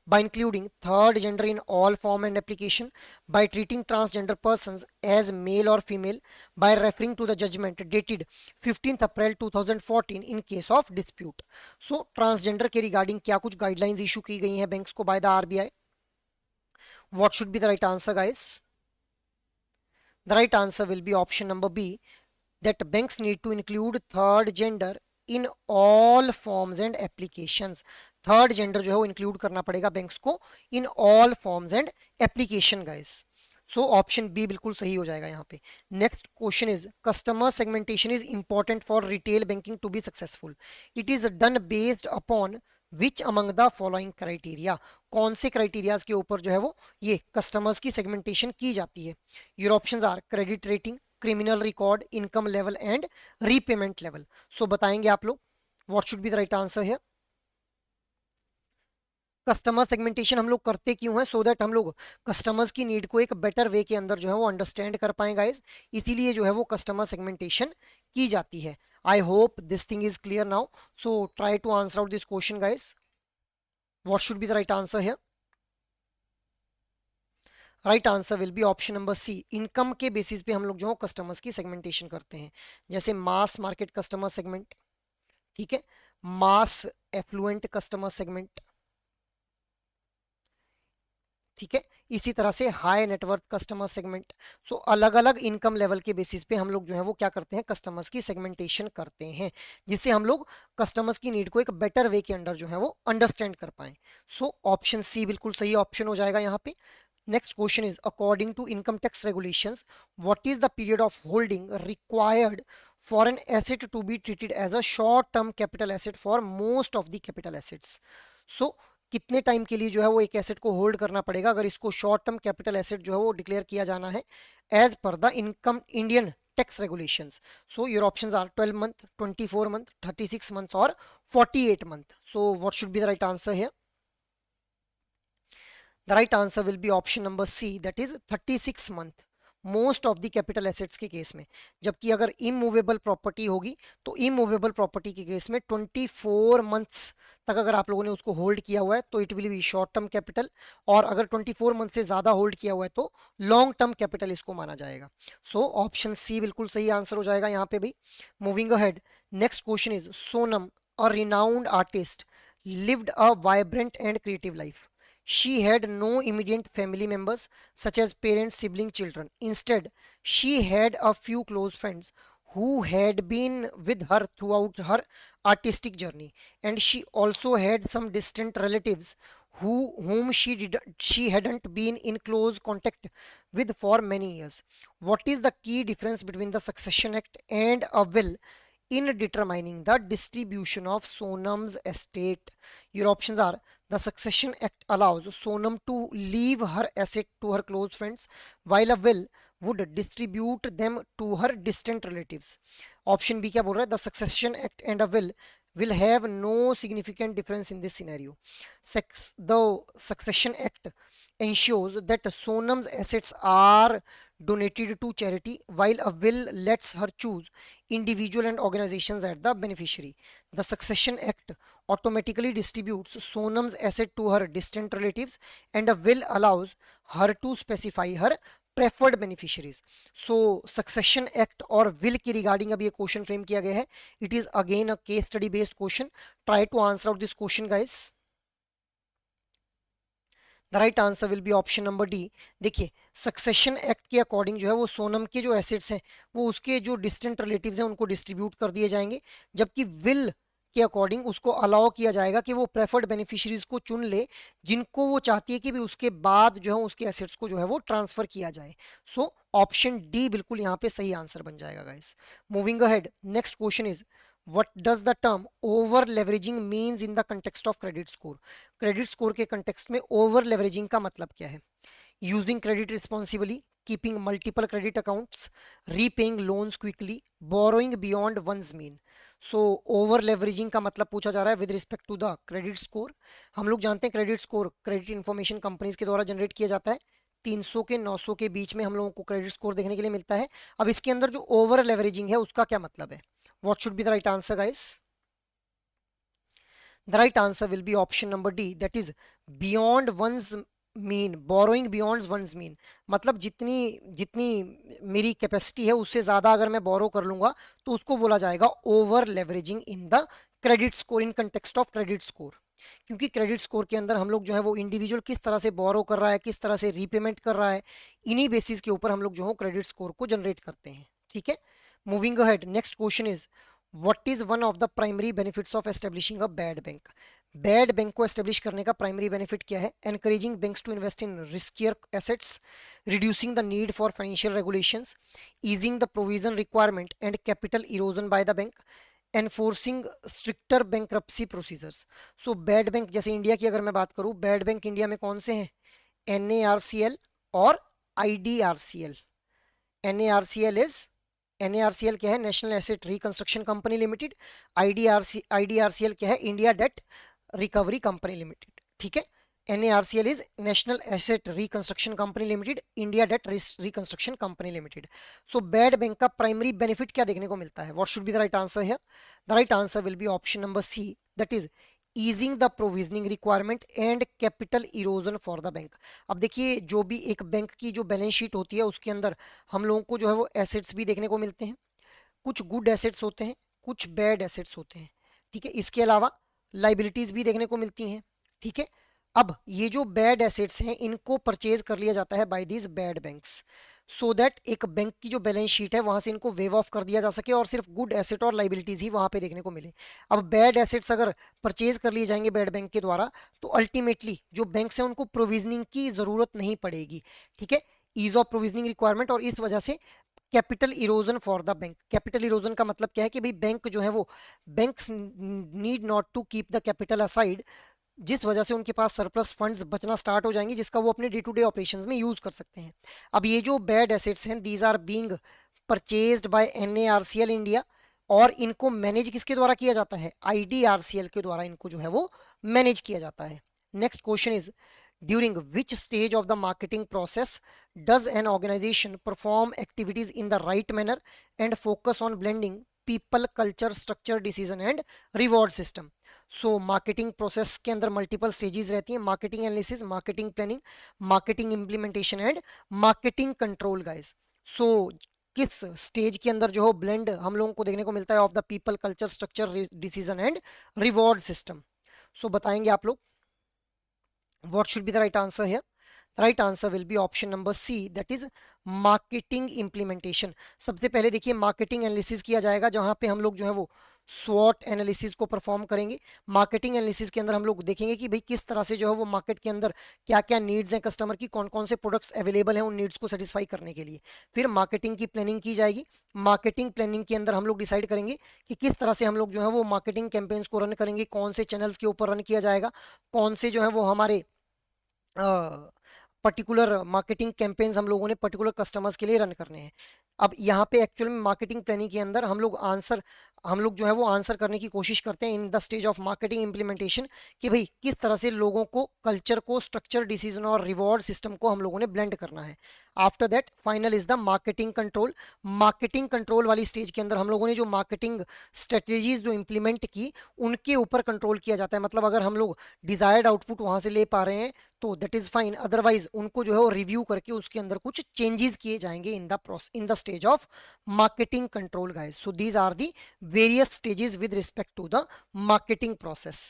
by including third gender in all form and application, by treating transgender persons as male or female, by referring to the judgment dated 15th April 2014 in case of dispute। so transgender के regarding क्या कुछ guidelines issue की गई हैं banks को by the RBI? what should be the right answer guys? the right answer will be option number B, that banks need to include third gender in all forms and applications। Third gender जो है वो include करना पड़ेगा banks को in all forms and application guys. So option B बिल्कुल सही हो जाएगा यहाँ पे। Next question is customer segmentation is important for retail banking to be successful, it is done based upon which among the following criteria. कौन से criterias के ऊपर जो है वो ये कस्टमर्स की सेगमेंटेशन की जाती है। Your options are credit rating, criminal record, income level and repayment level. So बताएंगे आप लोग what should be the right answer है। कस्टमर सेगमेंटेशन हम लोग करते क्यों हैं, सो दैट हम लोग कस्टमर्स की नीड को एक बेटर वे के अंदर जो है वो अंडरस्टैंड कर पाए गाइस, इसीलिए जो है वो कस्टमर सेगमेंटेशन की जाती है। I hope this thing is clear now, so try to answer out this question guys. What should be the right answer here? Right answer will be option number C. Income के basis पे हम लोग जो है customers की segmentation करते हैं, जैसे मास मार्केट कस्टमर सेगमेंट, ठीक है, मास एफ्लुएंट कस्टमर सेगमेंट, ठीक है, इसी तरह से हाई नेटवर्थ कस्टमर सेगमेंट। सो अलग अलग इनकम लेवल के बेसिस पे हम लोग जो है वो क्या करते हैं, कस्टमर्स की सेगमेंटेशन करते हैं, जिससे हम लोग कस्टमर्स की नीड को एक बेटर वे के अंडर जो है वो अंडरस्टैंड कर पाए। सो ऑप्शन सी बिल्कुल सही ऑप्शन हो जाएगा यहाँ पे। Next question is, according to income tax regulations, what is the period of holding required for an asset to be treated as a short-term capital asset for most of the capital assets? So, कितने time के लिए जो है वो एक asset को hold करना पड़ेगा अगर इसको शॉर्ट टर्म कैपिटल एसेट जो है वो डिक्लेयर किया जाना है एज पर the income Indian tax regulations? So your options are 12 month, 24 month, 36 month or 48 month. So what should be the right answer here? The right answer will be option number C, that is 36 month most of the capital assets के case में। जबकि अगर immovable property होगी तो immovable property के case में 24 months तक अगर आप लोगों ने उसको होल्ड किया हुआ है तो it will be short term capital, और अगर 24 मंथ से ज़्यादा होल्ड किया हुआ है तो लॉन्ग टर्म कैपिटल इसको माना जाएगा। सो ऑप्शन सी बिल्कुल सही आंसर हो जाएगा यहाँ पे भी। Moving ahead, next question is, Sonam a renowned artist lived a vibrant and creative life. She had no immediate family members such as parents, siblings, children. Instead, she had a few close friends who had been with her throughout her artistic journey, and she also had some distant relatives whom she hadn't been in close contact with for many years. What is the key difference between the Succession Act and a will in determining the distribution of Sonam's estate? Your options are, the Succession Act allows Sonam to leave her asset to her close friends, while a will would distribute them to her distant relatives. Option B क्या बोल रहा है, the Succession Act and a will have no significant difference in this scenario. The Succession Act ensures that Sonam's assets are donated to charity, while a will lets her choose individual and organizations as the beneficiary. The Succession Act automatically distributes Sonam's asset to her distant relatives, and a will allows her to specify her preferred beneficiaries. So succession act और will की regarding अभी ये question frame किया गया है। It is again a case study based question. Try to answer out this question guys. The right answer will be option number D. देखिए, succession act के according जो है वो सोनम के जो एसेट्स हैं वो उसके जो डिस्टेंट रिलेटिव्स हैं उनको डिस्ट्रीब्यूट कर दिए जाएंगे, जबकि विल के अकॉर्डिंग उसको अलाउ किया जाएगा कि वो प्रेफर्ड बेनिफिशियरीज को चुन ले जिनको वो चाहती है कि भी उसके बाद जो है उसके एसेट्स को जो है वो ट्रांसफर किया जाए। सो ऑप्शन डी बिल्कुल यहाँ पे सही आंसर बन जाएगा guys. Moving ahead, next question is, what does the term over leveraging means in the context of credit score? Credit score के कंटेक्स्ट में ओवर लेवरेजिंग का मतलब क्या है? Using credit responsibly, keeping multiple credit accounts, repaying loans quickly, borrowing beyond one's mean. So over leveraging का मतलब पूछा जा रहा है with respect to the credit score. हम लोग जानते हैं credit score credit information companies के द्वारा जनरेट किया जाता है। 300 के 900 के बीच में हम लोगों को क्रेडिट स्कोर देखने के लिए मिलता है। अब इसके अंदर जो ओवर लेवरेजिंग है उसका क्या मतलब है? What should be the right answer, guys? The right answer will be option number D, that is beyond one's mean, borrowing beyond one's mean। मतलब जितनी जितनी मेरी कैपेसिटी है उससे ज़्यादा अगर मैं बोरो कर लूंगा तो उसको बोला जाएगा over leveraging in the credit score, in context of credit score. क्योंकि क्रेडिट स्कोर के अंदर हम लोग जो है वो इंडिविजुअल किस तरह से बोरो कर रहा है, किस तरह से रीपेमेंट कर रहा है, इन्हीं बेसिस के ऊपर हम लोग जो है क्रेडिट स्कोर को जनरेट करते हैं। ठीक है, moving ahead, next question is, what is one of the primary benefits of establishing a bad bank? Bad bank को एस्टेब्लिश करने का प्राइमरी बेनिफिट क्या है? Encouraging banks to invest in riskier assets, reducing the need for financial regulations, easing the provision requirement and capital erosion by the bank, enforcing stricter bankruptcy procedures. So bad bank, जैसे India की अगर मैं बात करूं, bad bank India में कौन से हैं? NARCL और IDRCL। NARCL इज, NARCL क्या है? National asset reconstruction company limited. IDRCL क्या है? India debt recovery company limited. ठीक है, NARCL is national asset reconstruction company limited, India debt reconstruction company limited. So bad bank का primary benefit क्या देखने को मिलता है? What should be the right answer here? The right answer will be option number C, that is easing the provisioning requirement and capital erosion for the bank. अब देखिए जो भी एक बैंक की जो बैलेंस शीट होती है उसके अंदर हम लोगों को जो है वो एसेट्स भी देखने को मिलते हैं, कुछ गुड एसेट्स होते हैं, कुछ बैड एसेट्स होते हैं, ठीक है। इसके अलावा लाइबिलिटीज भी देखने को मिलती हैं, ठीक है। अब ये जो बैड एसेट्स हैं इनको परचेज कर लिया जाता है by these bad banks, so that एक बैंक की जो बैलेंस शीट है वहां से इनको वेव ऑफ कर दिया जा सके और सिर्फ गुड एसेट और लाइबिलिटीज ही वहां पे देखने को मिले। अब बैड एसेट्स अगर परचेज कर लिए जाएंगे बैड बैंक के द्वारा तो अल्टीमेटली जो बैंक्स हैं उनको प्रोविजनिंग की जरूरत नहीं पड़ेगी, ठीक है। ईज ऑफ प्रोविजनिंग रिक्वायरमेंट, और इस वजह से capital erosion for the bank. Capital erosion का मतलब क्या है कि भाई बैंक जो है वो, banks need not to keep the capital aside, जिस वजह से उनके पास सरप्लस फंड्स बचना स्टार्ट हो जाएंगे जिसका वो अपने डे टू डे ऑपरेशंस में यूज कर सकते हैं। अब ये जो बैड एसेट्स हैं these are being purchased by NARCL India, और इनको मैनेज किसके द्वारा किया जाता है, आईडीआरसीएल के द्वारा इनको जो है वो मैनेज किया जाता है। Next question is, during which stage of the marketing process does an organization perform activities in the right manner and focus on blending people, culture, structure, decision and reward system? So marketing process के अंदर multiple stages रहती हैं, marketing analysis, marketing planning, marketing implementation and marketing control guys. So किस stage के अंदर जो हो blend हम लोगों को देखने को मिलता है of the people, culture, structure, decision and reward system? So बताएंगे आप लोग what should be the right answer here? The right answer will be option number C, that is marketing implementation. सबसे पहले देखिए मार्केटिंग एनालिसिस किया जाएगा जहां पे हम लोग जो है वो स्वॉट एनालिसिस को परफॉर्म करेंगे। मार्केटिंग एनालिसिस के अंदर हम लोग देखेंगे कि भाई किस तरह से जो है वो मार्केट के अंदर क्या क्या नीड्स हैं कस्टमर की, कौन कौन से प्रोडक्ट्स अवेलेबल हैं उन नीड्स को सेटिस्फाई करने के लिए। फिर मार्केटिंग की प्लानिंग की जाएगी। मार्केटिंग प्लानिंग के अंदर हम लोग डिसाइड करेंगे कि किस तरह से हम लोग जो है वो मार्केटिंग कैंपेन्स को रन करेंगे, कौन से चैनल्स के ऊपर रन किया जाएगा, कौन से जो है वो हमारे पर्टिकुलर मार्केटिंग कैंपेन्स हम लोगों ने पर्टिकुलर कस्टमर्स के लिए रन करने हैं। अब यहाँ पे एक्चुअल में मार्केटिंग प्लानिंग के अंदर हम लोग जो है वो आंसर करने की कोशिश करते हैं इन the stage of marketing implementation कि भाई किस तरह से लोगों को कल्चर को, स्ट्रक्चर, डिसीजन और रिवॉर्ड सिस्टम को हम लोगों ने ब्लेंड करना है। After that final is the marketing control. Marketing control वाली स्टेज के अंदर हम लोगों ने जो मार्केटिंग स्ट्रेटेजीज जो इंप्लीमेंट की उनके ऊपर कंट्रोल किया जाता है। मतलब अगर हम लोग डिजायर्ड आउटपुट वहां से ले पा रहे हैं तो दैट इज फाइन, अदरवाइज उनको जो है वो रिव्यू करके उसके अंदर कुछ चेंजेस किए जाएंगे in the stage of marketing control guys. So these are the various stages with respect to the marketing process.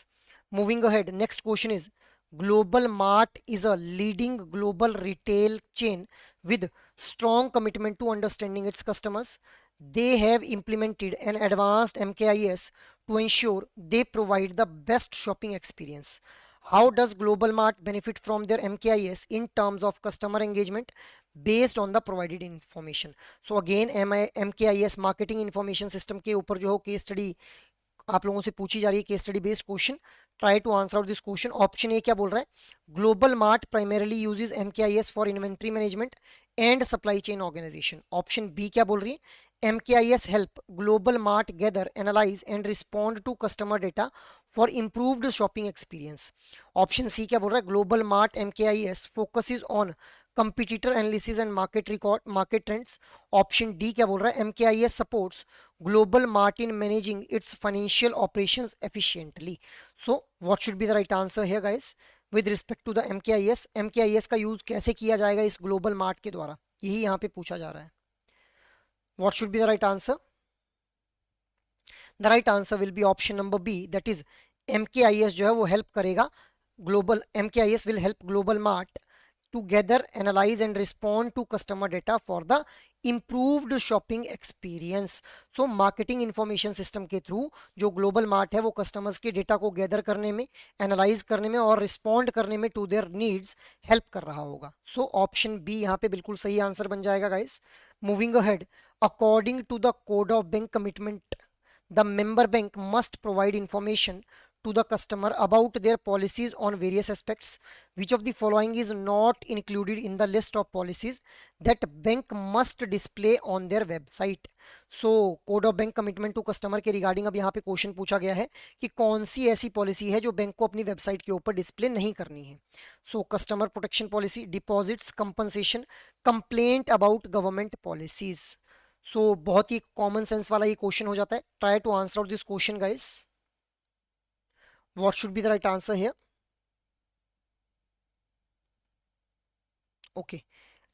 Moving ahead, next question is, Global Mart is a leading global retail chain with strong commitment to understanding its customers. They have implemented an advanced MKIS to ensure they provide the best shopping experience. How does Global Mart benefit from their MKIS in terms of customer engagement based on the provided information? So again MKIS marketing information system के ऊपर जो हो case study आप लोगों से पूछी जा रही है, case study based question. Try to answer out this question. Option A क्या बोल रहा है, global mart primarily uses MKIS for inventory management and supply chain organisation. Option B क्या बोल रही है, MKIS help Global Mart gather, analyze and respond to customer data for improved shopping experience. Option C क्या बोल रहा है, Global Mart MKIS focuses on competitor analysis and market trends. Option D क्या बोल रहा है, MKIS supports Global Mart in managing its financial operations efficiently. So what should be the right answer here guys? With respect to the MKIS, MKIS का use कैसे किया जाएगा इस global mart के द्वारा, यही यहाँ पे पूछा जा रहा है। What should be the right answer? The right answer will be option number B, that is MKIS जो है वो हेल्प करेगा, global MKIS will help Global Mart to gather, analyze and respond to customer data for the improved shopping experience. So marketing information system के through जो global mart है वो customers के data को गैदर करने में, एनालाइज करने में और रिस्पॉन्ड करने में टू देयर नीड्स हेल्प कर रहा होगा। सो ऑप्शन बी यहाँ पे बिल्कुल सही आंसर बन जाएगा guys. Moving ahead, according to the code of bank commitment, the member bank must provide information to the customer about their policies on various aspects. Which of the following is not included in the list of policies that bank must display on their website? So code of bank commitment to customer के regarding अब यहाँ पे question पूछा गया है कि कौन सी ऐसी पॉलिसी है जो बैंक को अपनी वेबसाइट के ऊपर डिस्प्ले नहीं करनी है। So customer protection policy, deposits, compensation, complaint about government policies. So बहुत ही कॉमन सेंस वाला ये क्वेश्चन हो जाता है। Try to answer out this question guys. What should be the right answer here? Okay,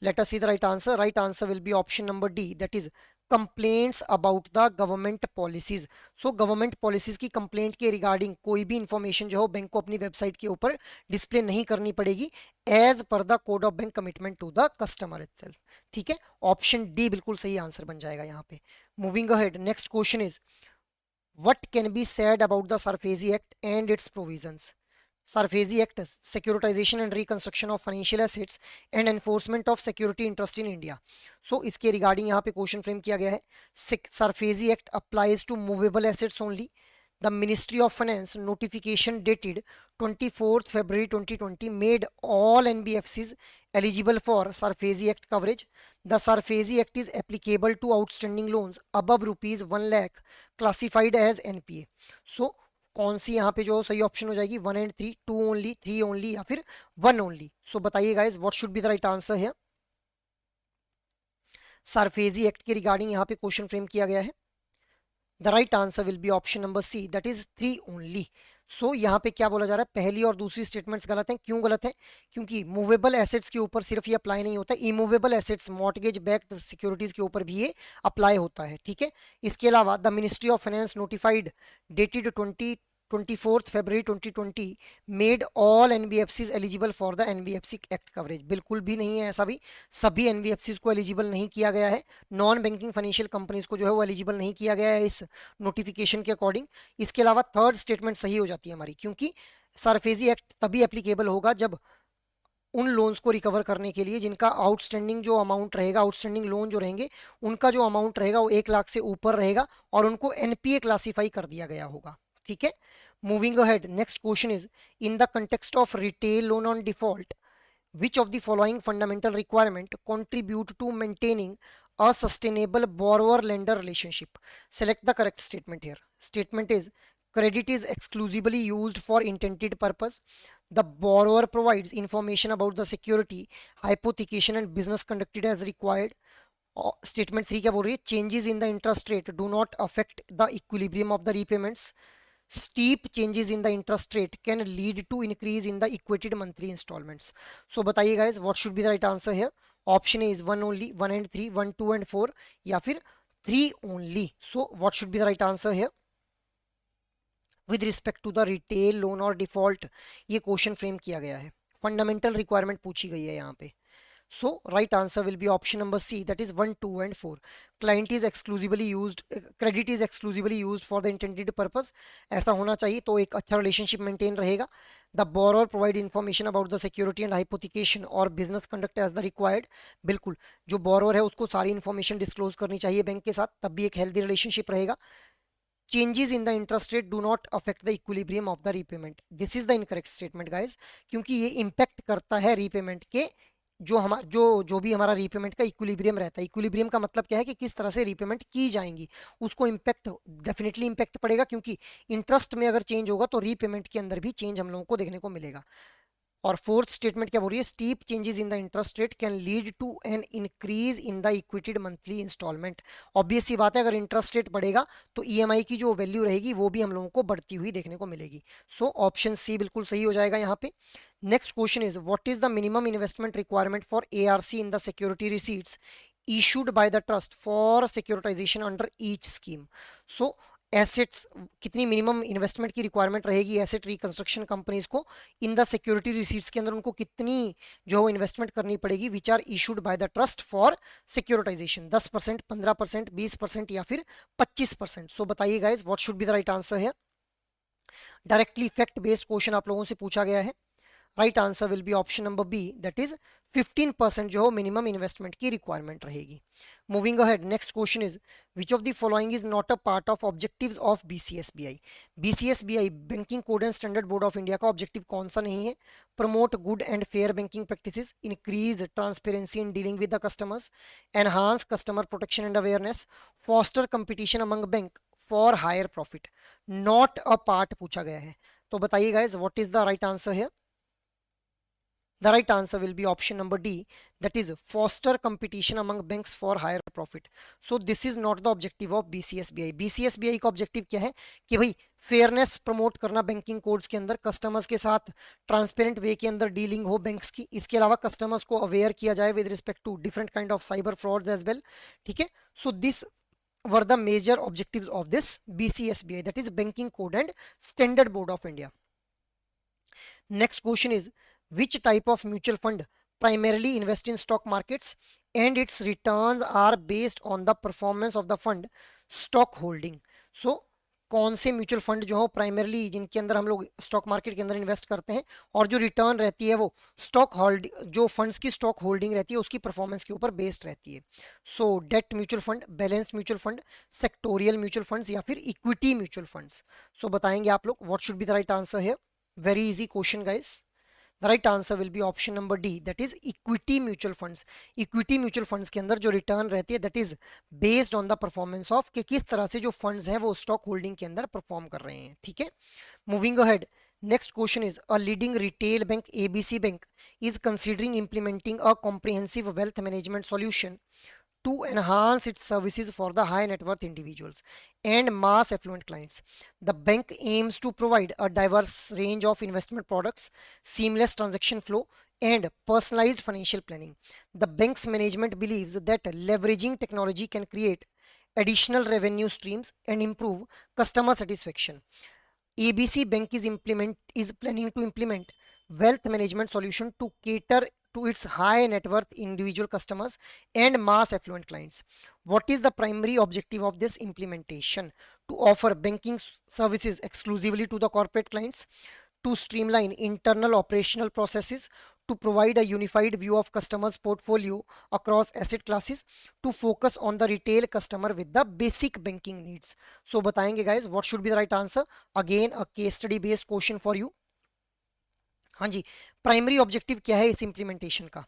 let us see the right answer. Right answer will be option number D, that is complaints about the government policies. So government policies की complaint के regarding कोई भी information जो है bank को अपनी website के ऊपर डिस्प्ले नहीं करनी पड़ेगी एज पर the code of bank commitment to the customer itself. ठीक है, ऑप्शन डी बिल्कुल सही आंसर बन जाएगा यहाँ पे। Moving ahead, next question is what can be said about the Sarfazi Act and its provisions? Sarfazi Act is securitization and reconstruction of financial assets and enforcement of security interest in India. So इसके regarding यहाँ पे question frame किया गया है। Sarfazi Act applies to movable assets only. The Ministry of Finance notification dated 24th February 2020 made all NBFCs eligible for Sarfazi Act coverage. The Sarfazi Act is applicable to outstanding loans above rupees 1 lakh classified as NPA. So कौन सी यहाँ पे जो सही option हो जाएगी? 1 and 3, 2 only, 3 only या फिर 1 only? सो बताइए guys, what should be the right answer है? सरफेजी एक्ट के रिगार्डिंग यहाँ पे क्वेश्चन फ्रेम किया गया है। The right answer will be option number C, that is 3 only. So यहाँ पे क्या बोला जा रहा है? पहली और दूसरी स्टेटमेंट्स गलत हैं। क्यों गलत है? क्योंकि मूवेबल एसेट्स के ऊपर सिर्फ ये अप्लाई नहीं होता, immovable assets mortgage backed securities के ऊपर भी ये अप्लाई होता है। ठीक है, इसके अलावा the ministry of finance notified dated 24th February 2020 made all NBFCs eligible for the NBFC act coverage. बिल्कुल भी नहीं है ऐसा भी, सभी एनबीएफसीज को एलिजिबल नहीं किया गया है। नॉन बैंकिंग फाइनेंशियल कंपनीज को जो है वो एलिजिबल नहीं किया गया है इस नोटिफिकेशन के अकॉर्डिंग। इसके अलावा थर्ड स्टेटमेंट सही हो जाती है हमारी, क्योंकि सरफेजी एक्ट तभी एप्लीकेबल होगा जब उन लोन्स को रिकवर करने के लिए जिनका आउटस्टैंडिंग जो अमाउंट रहेगा, आउटस्टैंडिंग लोन जो रहेंगे उनका जो अमाउंट रहेगा वो 1 लाख से ऊपर रहेगा और उनको एनपीए क्लासीफाई कर दिया गया होगा। ठीक है, moving ahead, next question is in the context of retail loan on default which of the following fundamental requirement contribute to maintaining a sustainable borrower lender relationship? Select the correct statement here. Statement is credit is exclusively used for intended purpose. The borrower provides information about the security, hypothecation and business conducted as required. Statement 3 क्या बोल रही है? Changes in the interest rate do not affect the equilibrium of the repayments. Steep changes in the interest rate can lead to increase in the equated monthly installments. So बताइए guys, what should be the right answer here? Option A is 1 only, 1 and 3, 1, 2 and 4 या फिर 3 only. So what should be the right answer here? With respect to the retail loan or default ये question frame किया गया है, fundamental requirement पूछी गई है यहाँ पे। So right answer will be option number C, that is 1, 2 and 4. Client is exclusively used, credit is exclusively used for the intended purpose. ऐसा होना चाहिए तो एक अच्छा रिलेशनशिप मेंटेन रहेगा। The borrower provide information about the security and hypothecation और business conduct as the required. बिल्कुल, जो borrower है उसको सारी इन्फॉर्मेशन डिस्क्लोज करनी चाहिए बैंक के साथ, तब भी एक हेल्दी रिलेशनशिप रहेगा। Changes in the interest rate do not affect the equilibrium of the repayment. This is the incorrect statement guys, क्योंकि ये इम्पैक्ट करता है रीपेमेंट के जो भी हमारा रीपेमेंट का इक्विलिब्रियम रहता है। इक्विलिब्रियम का मतलब क्या है कि किस तरह से रीपेमेंट की जाएंगी, उसको इम्पैक्ट डेफिनेटली इम्पैक्ट पड़ेगा, क्योंकि इंटरेस्ट में अगर चेंज होगा तो रीपेमेंट के अंदर भी चेंज हम लोगों को देखने को मिलेगा। और फोर्थ स्टेटमेंट क्या बोल रही है? Steep changes in the interest rate can lead to an increase in the equated monthly instalment. Obvious सी बात है, अगर इंटरेस्ट रेट बढ़ेगा तो ईएमआई की जो वैल्यू रहेगी वो भी हम लोगों को बढ़ती हुई देखने को मिलेगी। सो ऑप्शन सी बिल्कुल सही हो जाएगा यहाँ पे। Next question is what is the minimum investment requirement for ARC in the security receipts issued by the trust for securitization under each scheme? So assets कितनी मिनिमम इन्वेस्टमेंट की रिक्वायरमेंट रहेगी asset reconstruction companies को in the security receipts के अंदर, उनको कितनी जो investment करनी पड़ेगी which are issued by the trust for securitisation? 10%, 15%, 20% या फिर 25%? सो बताइए guys, what should be the right answer है? डायरेक्टली फैक्ट बेस्ड क्वेश्चन आप लोगों से पूछा गया है। Right answer will be option number B, that is 15% जो मिनिमम इन्वेस्टमेंट की रिक्वायरमेंट रहेगी। Moving ahead, next question is which of the following is not a part of objectives of बीसीएसबीआई? BCSBI banking code and standard board of India का objective कौन सा नहीं है? Promote good and fair banking practices, increase transparency in dealing with the customers, enhance customer protection and awareness, foster competition among bank for higher profit. Not a part पूछा गया है, तो बताइए guys what is the right answer है? The right answer will be option number D, that is foster competition among banks for higher profit. So this is not the objective of BCSBI. BCSBI का objective क्या है कि भाई fairness promote करना banking codes के अंदर, customers के साथ ट्रांसपेरेंट वे के अंदर डीलिंग हो बैंक्स की, इसके अलावा कस्टमर्स को अवेयर किया जाए with respect to different kind of cyber frauds as well, ठीक है। So this were the major objectives of this BCSBI, that is Banking Code and Standard Board of India. Next question is, which type of mutual fund primarily invest in stock markets and its returns are based on the performance of the fund stock holding? So कौन से mutual fund जो है primarily जिनके अंदर हम लोग stock market के अंदर इन्वेस्ट करते हैं और जो रिटर्न रहती है वो स्टॉक होल्ड, जो फंड्स की स्टॉक होल्डिंग रहती है उसकी परफॉर्मेंस के ऊपर बेस्ड रहती है। So debt mutual fund, balance mutual fund, sectoral mutual funds या फिर इक्विटी म्यूचुअल फंड्स। सो बताएंगे आप लोग what should be the right answer है। Very easy question guys. The right answer will be option number D, that is equity mutual funds. Equity mutual funds के अंदर जो return रहती है that is based on the performance of कि किस तरह से जो funds है वो stock holding के अंदर perform कर रहे हैं, ठीक है। Moving ahead, next question is, a leading retail bank ABC Bank is considering implementing a comprehensive wealth management solution to enhance its services for the high net worth individuals and mass affluent clients. The bank aims to provide a diverse range of investment products, seamless transaction flow, and personalized financial planning. The bank's management believes that leveraging technology can create additional revenue streams and improve customer satisfaction. ABC Bank is planning to implement wealth management solution to cater to its high net worth individual customers and mass affluent clients. What is the primary objective of this implementation? To offer banking services exclusively to the corporate clients, to streamline internal operational processes, to provide a unified view of customers' portfolio across asset classes, to focus on the retail customer with the basic banking needs. So बताएंगे guys what should be the right answer. Again a case study based question for you. हाँ जी, primary objective क्या है इस implementation का,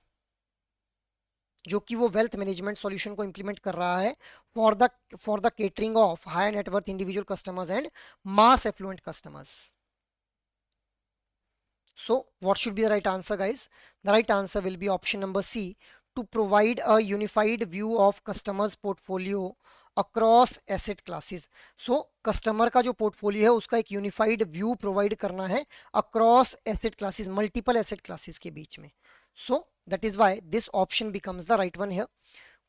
जो कि वो wealth management solution को इंप्लीमेंट कर रहा है for the catering of high net worth individual customers and mass affluent customers. So what should be the right answer guys? The right answer will be option number C, to provide a unified view of customers portfolio across asset classes. So customer का जो portfolio है उसका एक unified view provide करना है across asset classes, multiple asset classes के बीच में. सो that is why this option becomes the right one here.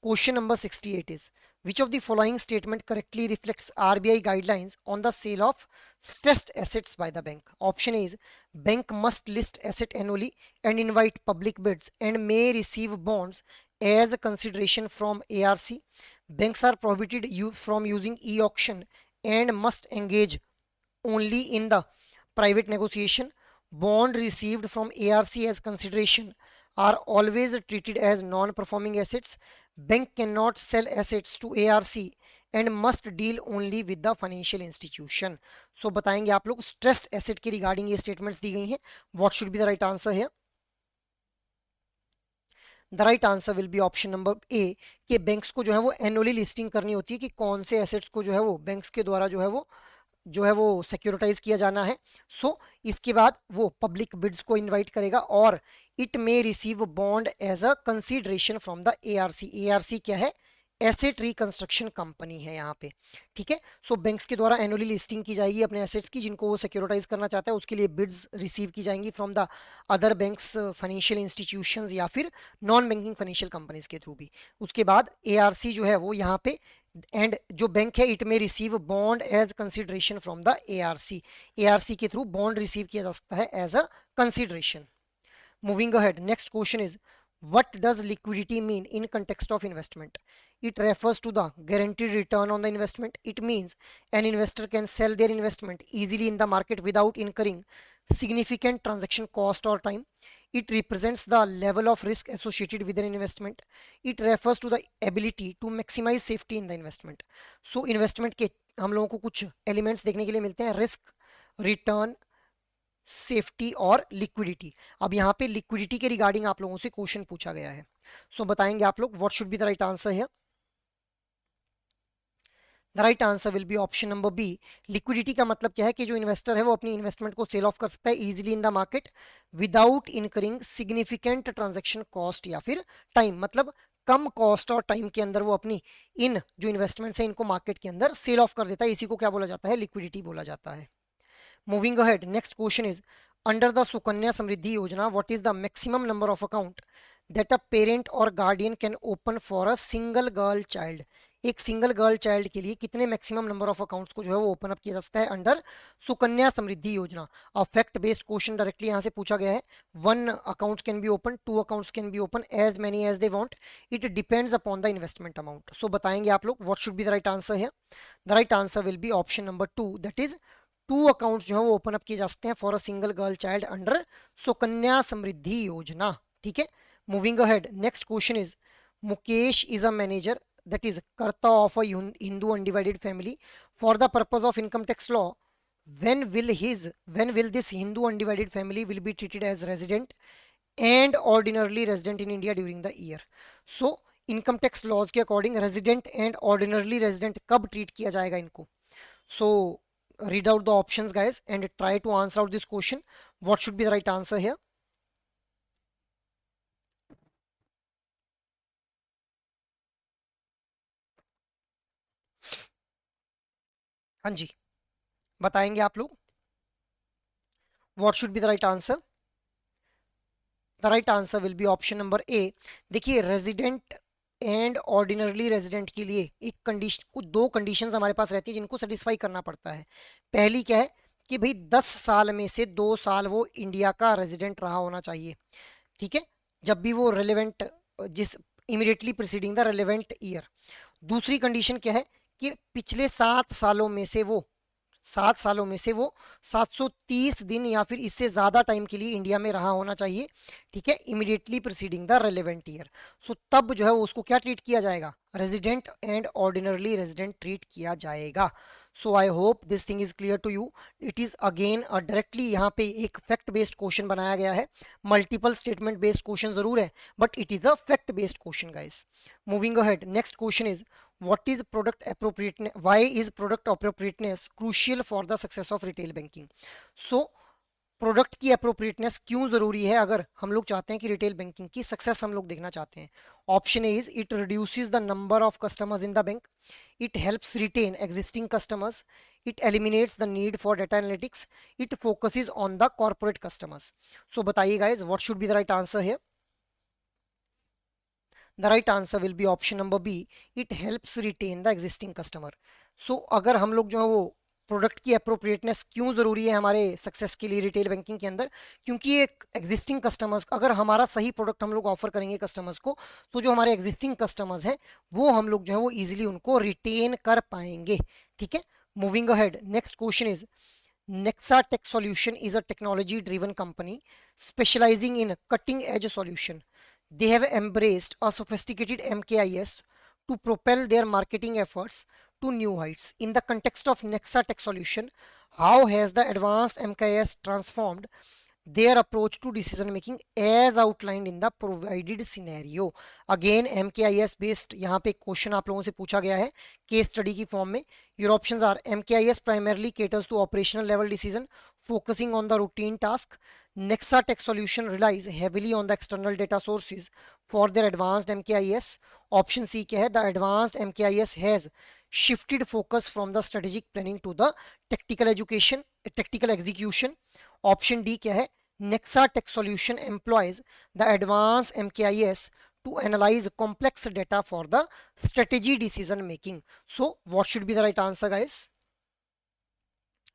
Question number 68 is, which of the following statement correctly reflects RBI guidelines on the sale of stressed assets by the bank? Option A is, bank must list asset annually and invite public bids and may receive bonds as a consideration from ARC. Banks are prohibited from using e-auction and must engage only in the private negotiation. Bond received from ARC as consideration are always treated as non-performing assets. Bank cannot sell assets to ARC and must deal only with the financial institution. So बताएंगे आप लोग stressed asset के regarding ये statements दी गई हैं. What should be the right answer here? The right answer will be option number A, कि banks को जो है वो एनुअली लिस्टिंग करनी होती है कि कौन से एसेट्स को जो है वो बैंक्स के द्वारा जो है वो सिक्योरिटाइज किया जाना है. सो इसके बाद वो पब्लिक बिड्स को इनवाइट करेगा और it may receive bond as a consideration from the ARC. ARC क्या है? एसेट रिकंस्ट्रक्शन कंपनी है यहाँ पे, ठीक है. सो बैंक्स के द्वारा एनुअली लिस्टिंग की जाएगी अपने एसेट्स की जिनको वो सिक्योरिटाइज करना चाहता है, उसके लिए बिड्स रिसीव की जाएंगी from the other banks, financial institutions या फिर नॉन बैंकिंग फाइनेंशियल कंपनीज के थ्रू भी. उसके बाद ARC जो है वो यहाँ पे एंड जो बैंक है it may receive bond as consideration from the ARC. ARC के थ्रू बॉन्ड रिसीव किया जा सकता है as a consideration. Moving ahead, next question is, what does liquidity mean in context of investment? It refers to the guaranteed return on the investment. It means an investor can sell their investment easily in the market without incurring significant transaction cost or time. It represents the level of risk associated with an investment. It refers to the ability to maximize safety in the investment. So investment के हम लोगों को कुछ elements देखने के लिए मिलते हैं, risk, return, सेफ्टी और लिक्विडिटी. अब यहाँ पे लिक्विडिटी के रिगार्डिंग आप लोगों से क्वेश्चन पूछा गया है. सो बताएंगे आप लोग what should be the right answer here. The right answer will be option number B. Liquidity का मतलब क्या है कि जो इन्वेस्टर है वो अपनी इन्वेस्टमेंट को सेल ऑफ कर सकता है easily in the market without incurring significant transaction cost या फिर टाइम, मतलब कम कॉस्ट और टाइम के अंदर वो अपनी इन जो इन्वेस्टमेंट्स है इनको मार्केट के अंदर सेल ऑफ कर देता है। इसी को क्या बोला जाता है? लिक्विडिटी बोला जाता है। Moving ahead, next question is under the Sukanya Samriddhi Yojana, what is the maximum number of account that a parent or guardian can open for a single girl child? एक सिंगल गर्ल चाइल्ड के लिए कितने maximum number of accounts को जो है वो open up किया जा सकता है अंडर सुकन्या समृद्धि योजना? और फैक्ट बेस्ड क्वेश्चन डायरेक्टली यहाँ से पूछा गया है। One account can be open, two accounts can be open, as many as they want, it depends upon the investment amount. So बताएंगे आप लोग what should be the right answer है? The right answer will be option number two, that is two accounts जो है वो open up किए जा सकते हैं for a single girl child under Sukanya Samriddhi Yojana. ठीक है, moving ahead, next question is Mukesh is a manager that is karta of a Hindu undivided family for the purpose of income tax law. when will this Hindu undivided family will be treated as resident and ordinarily resident in India during the year? So income tax laws के according resident and ordinarily resident कब treat किया जाएगा इनको? So read out the options guys and try to answer out this question. What should be the right answer here? हाँ जी, बताएंगे आप लोग what should be the right answer? The right answer will be option number A। देखिए resident and ordinarily resident के लिए एक condition, दो conditions हमारे पास रहती है जिनको सेटिस्फाई करना पड़ता है। पहली क्या है कि भाई 10 साल में से 2 साल वो इंडिया का रेजिडेंट रहा होना चाहिए। ठीक है, जब भी वो रेलिवेंट, जिस immediately preceding the relevant year. दूसरी कंडीशन क्या है कि पिछले 7 सालों में से वो 730 दिन या फिर इससे ज़्यादा टाइम के लिए इंडिया में रहा होना चाहिए। ठीक है, immediately preceding the relevant year. So तब जो है उसको क्या ट्रीट किया जाएगा? Resident and ordinarily resident treat किया जाएगा। So I hope this thing is clear to you. It is again directly यहाँ पे एक फैक्ट बेस्ड क्वेश्चन बनाया गया है। मल्टीपल स्टेटमेंट बेस्ड क्वेश्चन जरूर है but it is a fact based question guys. Moving ahead, next question is what is product appropriateness, why is product appropriateness crucial for the success of retail banking? So product की appropriateness क्यों जरूरी है अगर हम लोग चाहते हैं कि रिटेल बैंकिंग की सक्सेस हम लोग देखना चाहते हैं? Option A is it reduces the number of customers in the bank, it helps retain existing customers, it eliminates the need for data analytics, it focuses on the corporate customers. So बताइए guys what should be the right answer है? The right answer will be option number B. It helps retain the existing customer. So अगर हम लोग जो है वो product की appropriateness क्यों ज़रूरी है हमारे सक्सेस के लिए रिटेल बैंकिंग के अंदर? क्योंकि एक एग्जिस्टिंग कस्टमर्स, अगर हमारा सही प्रोडक्ट हम लोग ऑफर करेंगे कस्टमर्स को तो जो हमारे एग्जिस्टिंग कस्टमर्स हैं वो हम लोग जो है वो इजीली उनको रिटेन कर पाएंगे। ठीक है, moving ahead, next question is Nexa Tech Solution is a technology driven company specializing in cutting edge solution. They have embraced a sophisticated MKIS to propel their marketing efforts to new heights. In the context of Nexa Tech Solution, how has the advanced MKIS transformed their approach to decision making as outlined in the provided scenario? Again MKIS based यहाँ पे question आप लोगों से पूछा गया है case study की form में। Your options are MKIS primarily caters to operational level decision focusing on the routine task. Nexa Tech Solution relies heavily on the external data sources for their advanced MKIS. Option C क्या है? The advanced MKIS has shifted focus from the strategic planning to the tactical execution. Option D क्या है? Nexa Tech Solution employs the advanced MKIS to analyze complex data for the strategy decision making. So what should be the right answer guys?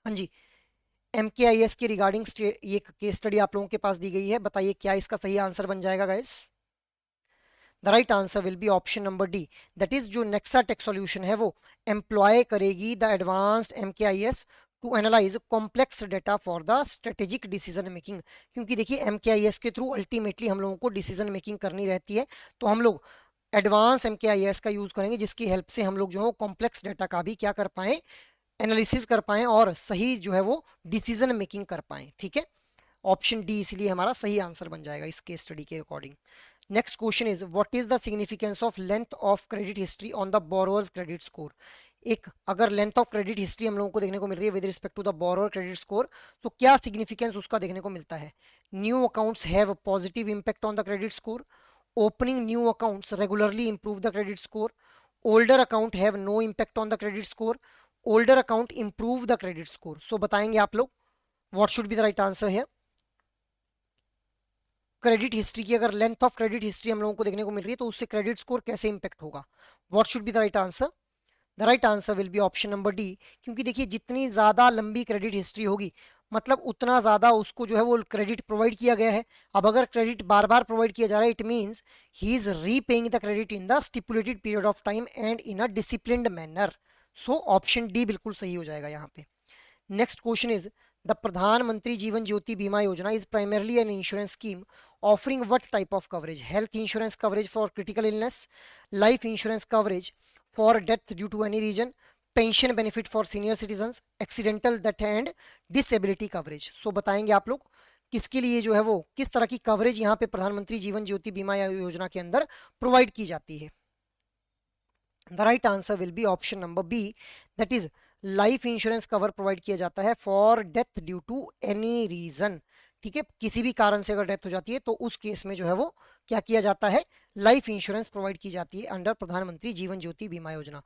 हाँ जी, MKIS के regarding ये case study आप लोगों के पास दी गई है, बताइए क्या इसका सही आंसर बन जाएगा guys? The right answer will be option number D, that is जो नेक्सा टेक सॉल्यूशन है वो एम्प्लॉय करेगी the advanced MKIS to analyse complex data for the strategic decision making. क्योंकि देखिए MKIS के थ्रू अल्टीमेटली हम लोगों को डिसीजन मेकिंग करनी रहती है, तो हम लोग एडवांस MKIS का यूज करेंगे जिसकी हेल्प से हम लोग जो है कॉम्प्लेक्स डेटा का भी क्या कर पाए, एनालिसिस कर पाए और सही जो है वो डिसीजन मेकिंग कर पाए। ठीक है, ऑप्शन डी इसलिए हमारा सही आंसर बन जाएगा इस केस स्टडी के according. Next question is what is the significance of length of credit history on the borrowers credit score. एक अगर लेंथ ऑफ क्रेडिट हिस्ट्री हम लोगों को देखने को मिल रही है with respect to the borrower credit score, तो क्या सिग्निफिकेंस उसका देखने को मिलता है। New accounts have positive impact on the credit score, opening new accounts regularly improve the credit score, older account have no impact on the credit score, older account improve the credit score. So बताएंगे आप लोग what should be the right answer है। Credit history की अगर length of credit history हम लोगों को देखने को मिल रही है तो उससे क्रेडिट स्कोर कैसे इंपैक्ट होगा। What should be the right answer. The right answer will be option number D, क्योंकि देखिए जितनी ज्यादा लंबी क्रेडिट हिस्ट्री होगी मतलब उतना ज्यादा उसको जो है वो क्रेडिट प्रोवाइड किया गया है। अब अगर क्रेडिट बार बार प्रोवाइड किया जा रहा है it means he is repaying the credit in the stipulated period of time and in a disciplined manner. So option D बिल्कुल सही हो जाएगा यहाँ पे। नेक्स्ट क्वेश्चन इज द प्रधानमंत्री जीवन ज्योति बीमा योजना is primarily an insurance scheme offering what type of coverage? Health insurance coverage for critical illness, life insurance coverage for death due to any reason, pension benefit for senior citizens, accidental death and disability coverage. So बताएंगे आप लोग किसके लिए जो है वो किस तरह की कवरेज यहाँ पे प्रधानमंत्री जीवन ज्योति बीमा योजना के अंदर प्रोवाइड की जाती है। The right answer will be option number B, that is life insurance cover provide किया जाता है for death due to any reason. ठीक है, किसी भी कारण से अगर डेथ हो जाती है तो उस केस में जो है वो क्या किया जाता है, लाइफ इंश्योरेंस प्रोवाइड की जाती है अंडर प्रधानमंत्री जीवन ज्योति बीमा योजना।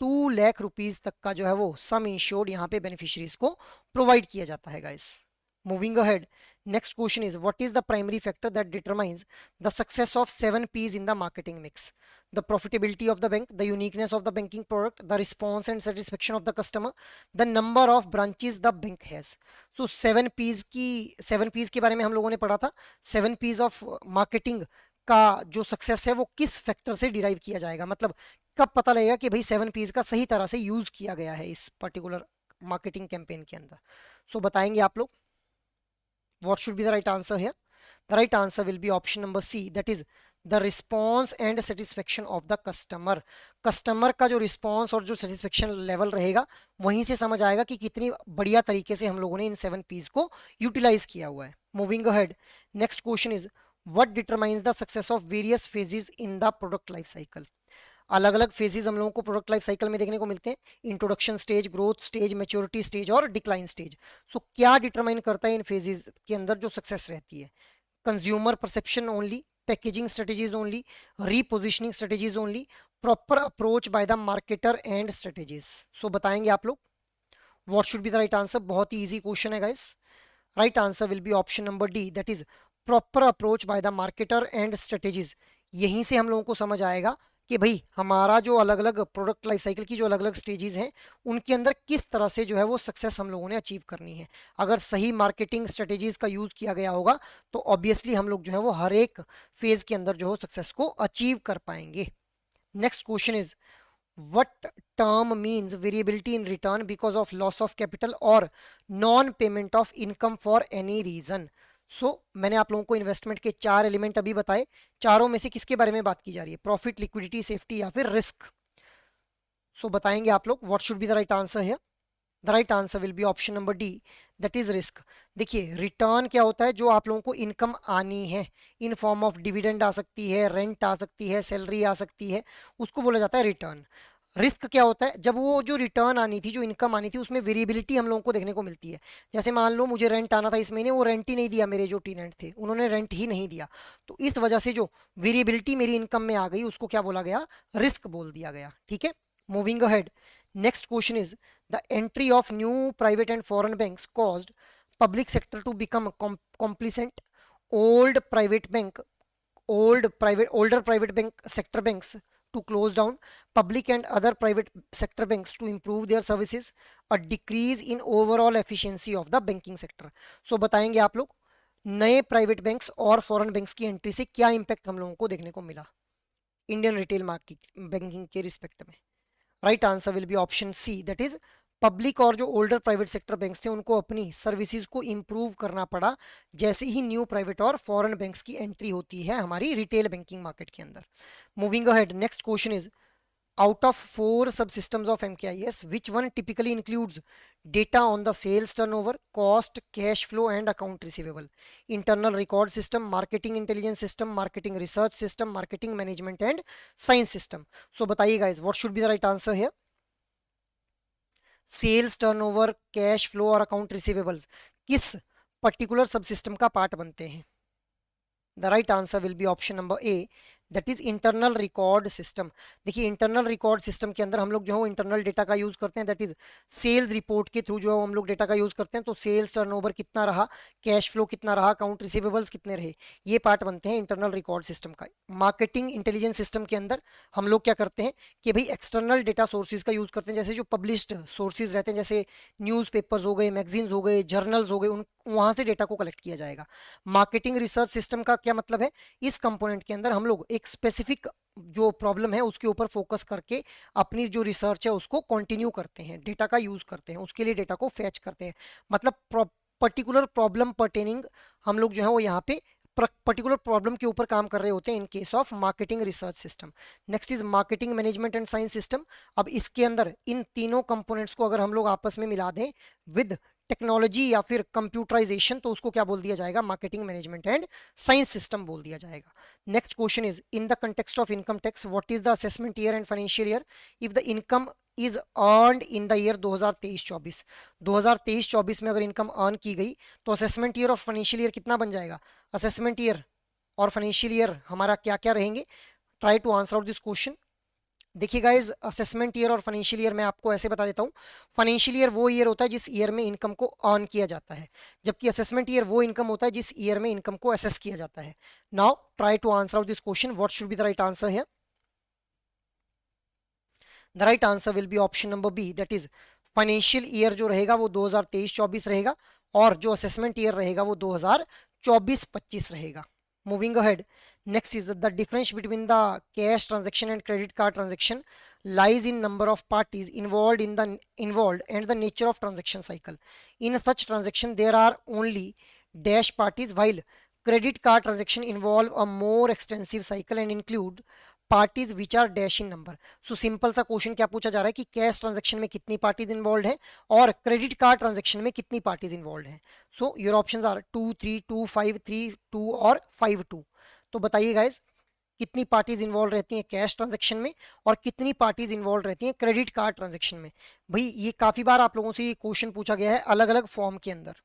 2 लाख रुपीज तक का जो है वो सम इंश्योर्ड यहाँ पे बेनिफिशियरीज को प्रोवाइड किया जाता है guys. Moving ahead, next question is what is the primary factor that determines the success of 7 P's in the marketing mix? The profitability of the bank, the uniqueness of the banking product, the response and satisfaction of the customer, the number of branches the bank has. So 7 P's के बारे में हम लोगों ने पढ़ा था। 7 P's of marketing का जो सक्सेस है वो किस फैक्टर से डिराइव किया जाएगा, मतलब कब पता लगेगा कि भाई 7 P's का सही तरह से यूज किया गया है इस पर्टिकुलर मार्केटिंग कैंपेन के अंदर। सो बताएंगे आप लोग what should be the right answer here. The right answer will be option number C, that is the response and satisfaction of the customer. Customer का जो रिस्पॉन्स और जो सेटिस्फेक्शन लेवल रहेगा वहीं से समझ आएगा कि कितनी बढ़िया तरीके से हम लोगों ने इन 7 P's को यूटिलाइज किया हुआ है। Moving ahead, next question is what determines the success of various phases in the product life cycle. अलग अलग फेजेस हम लोगों को प्रोडक्ट लाइफ साइकिल में देखने को मिलते हैं, introduction stage, growth stage, maturity stage और डिक्लाइन स्टेज। सो क्या डिटरमाइन करता है इन फेजेस के अंदर जो सक्सेस रहती है, consumer perception only, packaging strategies only, repositioning strategies only, proper approach by the marketer and strategies. So बताएंगे आप लोग what should be the right answer. बहुत ही इजी क्वेश्चन है guys. Right answer will be option number D, that is proper approach by the marketer and strategies. यहीं से हम लोगों को समझ आएगा कि भाई हमारा जो अलग अलग प्रोडक्ट लाइफ साइकिल की जो अलग अलग स्टेजेस हैं उनके अंदर किस तरह से जो है वो सक्सेस हम लोगों ने अचीव करनी है। अगर सही मार्केटिंग स्ट्रेटेजीज का यूज किया गया होगा तो ऑब्वियसली हम लोग जो है वो हर एक फेज के अंदर जो हो सक्सेस को अचीव कर पाएंगे। Next question is what term means variability in return because of loss of capital or non payment of income for any reason? मैंने आप लोगों को इन्वेस्टमेंट के 4 एलिमेंट अभी बताए, चारों में से किसके बारे में बात की जा रही है, प्रॉफिट, लिक्विडिटी, सेफ्टी या फिर रिस्क। बताएंगे आप लोग what should be the right answer है। The right answer will be option number D, that is risk. देखिए रिटर्न क्या होता है, जो आप लोगों को इनकम आनी है इन फॉर्म ऑफ डिविडेंड आ सकती है, रेंट आ सकती है, सैलरी आ सकती है, उसको बोला जाता है रिटर्न। रिस्क क्या होता है, जब वो जो रिटर्न आनी थी, जो इनकम आनी थी, उसमें वेरिएबिलिटी हम लोगों को देखने को मिलती है। जैसे मान लो मुझे रेंट आना था इस महीने, वो रेंट ही नहीं दिया, मेरे जो टेनेंट थे उन्होंने रेंट ही नहीं दिया, तो इस वजह से जो वेरिएबिलिटी मेरी इनकम में आ गई उसको क्या बोला गया, रिस्क बोल दिया गया। ठीक है, moving ahead, next question is the entry of new private and foreign banks caused public sector to become complacent, old private bank older private bank sector banks to close down, public and other private sector banks to improve their services, a decrease in overall efficiency of the banking sector. बताएंगे आप लोग नए private banks और foreign banks की entry से क्या impact हम लोगों को देखने को मिला इंडियन रिटेल मार्केट बैंकिंग के रिस्पेक्ट में। Right answer will be option C, that is public और जो ओल्डर प्राइवेट सेक्टर बैंक्स थे उनको अपनी सर्विसेज को इंप्रूव करना पड़ा जैसे ही न्यू प्राइवेट और फॉरेन बैंक्स की एंट्री होती है हमारी रिटेल बैंकिंग मार्केट के अंदर। Moving ahead, next question is out of 4 subsystems of MKIS, which one typically includes data on the sales turnover, cost, cash flow and account receivable? Internal record system, marketing intelligence system, marketing research system, marketing management and science system. So बताइए guys, what should be the right answer here? Sales turnover, cash flow और account receivables किस particular subsystem का part बनते हैं? The right answer will be option number A, that is internal record system. देखिए internal record system के अंदर हम लोग जो है इंटरनल डेटा का यूज करते हैं, दैट इज सेल्स रिपोर्ट के थ्रू जो है हम लोग डेटा का यूज करते हैं। तो सेल्स टर्नओवर कितना रहा, कैश फ्लो कितना रहा, अकाउंट रिसीवेबल्स कितने रहे, ये पार्ट बनते हैं इंटरनल रिकॉर्ड सिस्टम का। मार्केटिंग इंटेलिजेंस सिस्टम के अंदर हम लोग क्या करते हैं कि भाई एक्सटर्नल डेटा सोर्सेज का यूज करते हैं, जैसे जो पब्लिश्ड सोर्सेज रहते हैं, जैसे न्यूज़पेपर्स हो गए, मैगजीन्स हो गए, जर्नल्स हो गए, उन वहां से डेटा को कलेक्ट किया जाएगा। मार्केटिंग रिसर्च सिस्टम का क्या मतलब है, इस कंपोनेंट के अंदर हम लोग एक स्पेसिफिक जो प्रॉब्लम है उसके ऊपर फोकस करके अपनी जो रिसर्च है उसको कंटिन्यू करते हैं, डेटा का यूज करते हैं, उसके लिए डेटा को फैच करते हैं। मतलब पर्टिकुलर प्रॉब्लम पर्टेनिंग हम लोग जो है वो यहाँ पे पर्टिकुलर प्रॉब्लम के ऊपर काम कर रहे होते हैं इन case of marketing research system. Next is marketing management and science system. अब इसके अंदर इन तीनों कंपोनेंट्स को अगर हम लोग आपस में मिला दें विद टेक्नोलॉजी या फिर कंप्यूटराइजेशन, तो उसको क्या बोल दिया जाएगा, marketing management and science system बोल दिया जाएगा। Next question is in the context of income tax what is the assessment year and financial year if the income is earned in the year 2023-24। 2023-24 में अगर इनकम अर्न की गई तो assessment year और financial year कितना बन जाएगा? Assessment year और फाइनेंशियल ईयर हमारा क्या क्या रहेंगे? Try to answer out this question. देखिए गाइज, असेसमेंट ईयर और फाइनेंशियल ईयर मैं आपको ऐसे बता देता हूँ। फाइनेंशियल ईयर वो ईयर होता है जिस ईयर में इनकम को अर्न किया जाता है, जबकि असेसमेंट ईयर वो इनकम होता है जिस ईयर में इनकम को असेस किया जाता है। Now try to answer out this question, what should be the right answer here? The right answer will be option number B, that is financial year जो रहेगा वो 2023-24 रहेगा और जो असेसमेंट ईयर रहेगा वो 2024-25 रहेगा। Moving ahead, next is the difference between the cash transaction and credit card transaction lies in number of parties involved and the nature of transaction cycle. In such transaction, there are only dash parties, while credit card transaction involve a more extensive cycle and include parties which are dash in number. So simple सा question क्या पूछा जा रहा है कि cash transaction में कितनी parties involve है और क्रेडिट कार्ड ट्रांजैक्शन में कितनी पार्टीज इन्वॉल्व है। सो योर ऑप्शंस आर 2 3 2 5 3 2 और 5 2। तो बताइए गाइज, कितनी पार्टीज इन्वॉल्व रहती हैं कैश ट्रांजैक्शन में और कितनी पार्टीज इन्वॉल्व रहती हैं क्रेडिट कार्ड ट्रांजैक्शन में? भाई ये काफी बार आप लोगों से ये क्वेश्चन पूछा गया है अलग अलग फॉर्म के अंदर।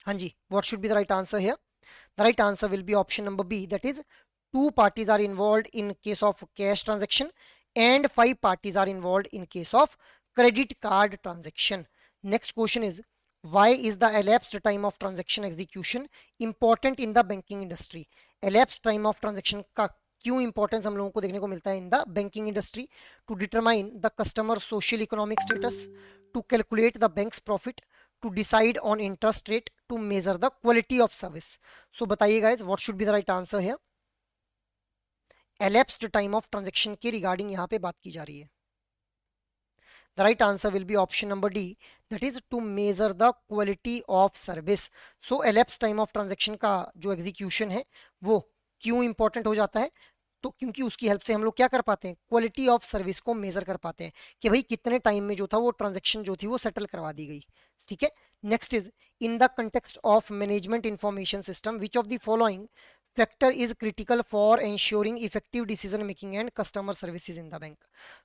हाँ जी, what should be the right answer here? The right answer will be option number B, that is 2 parties are involved in case of cash transaction and 5 parties are involved in case of credit card transaction. Next question is, why is the elapsed time of transaction execution important in the banking industry? Elapsed time of transaction का क्यों importance हम लोगों को देखने को मिलता है in the banking industry? To determine the customer social economic status, to calculate the bank's profit, to decide on interest rate, to measure the quality of service. So बताइए guys, what should be the right answer है? Elapsed time of transaction के regarding यहाँ पे बात की जा रही है। The right answer will be option number D, that is to measure the quality of service. So elapsed time of transaction का जो execution है वो क्यों important हो जाता है? तो क्योंकि उसकी हेल्प से हम लोग क्या कर पाते हैं, क्वालिटी ऑफ सर्विस को मेजर कर पाते हैं कि भाई कितने टाइम में जो था वो ट्रांजेक्शन जो थी वो सेटल करवा दी गई। ठीक है, next is in the context of management information system which of the following factor is critical for ensuring effective decision making and customer services in the bank.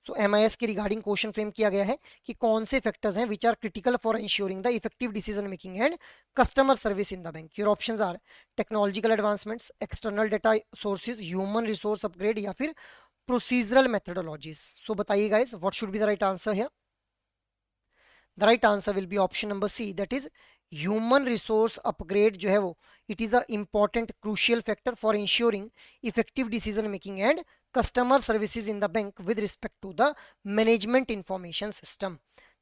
So MIS के regarding question frame किया गया है कि कौन से factors हैं which are critical for ensuring the effective decision making and customer service in the bank. Your options are technological advancements, external data sources, human resource upgrade या फिर प्रोसीजरल मेथडोलॉजीज। सो बताइए guys, what should be the right answer है? The right answer will be option number C, that is human resource upgrade जो है वो it is a important crucial factor for ensuring effective decision making and customer services in the bank with respect to the management information system.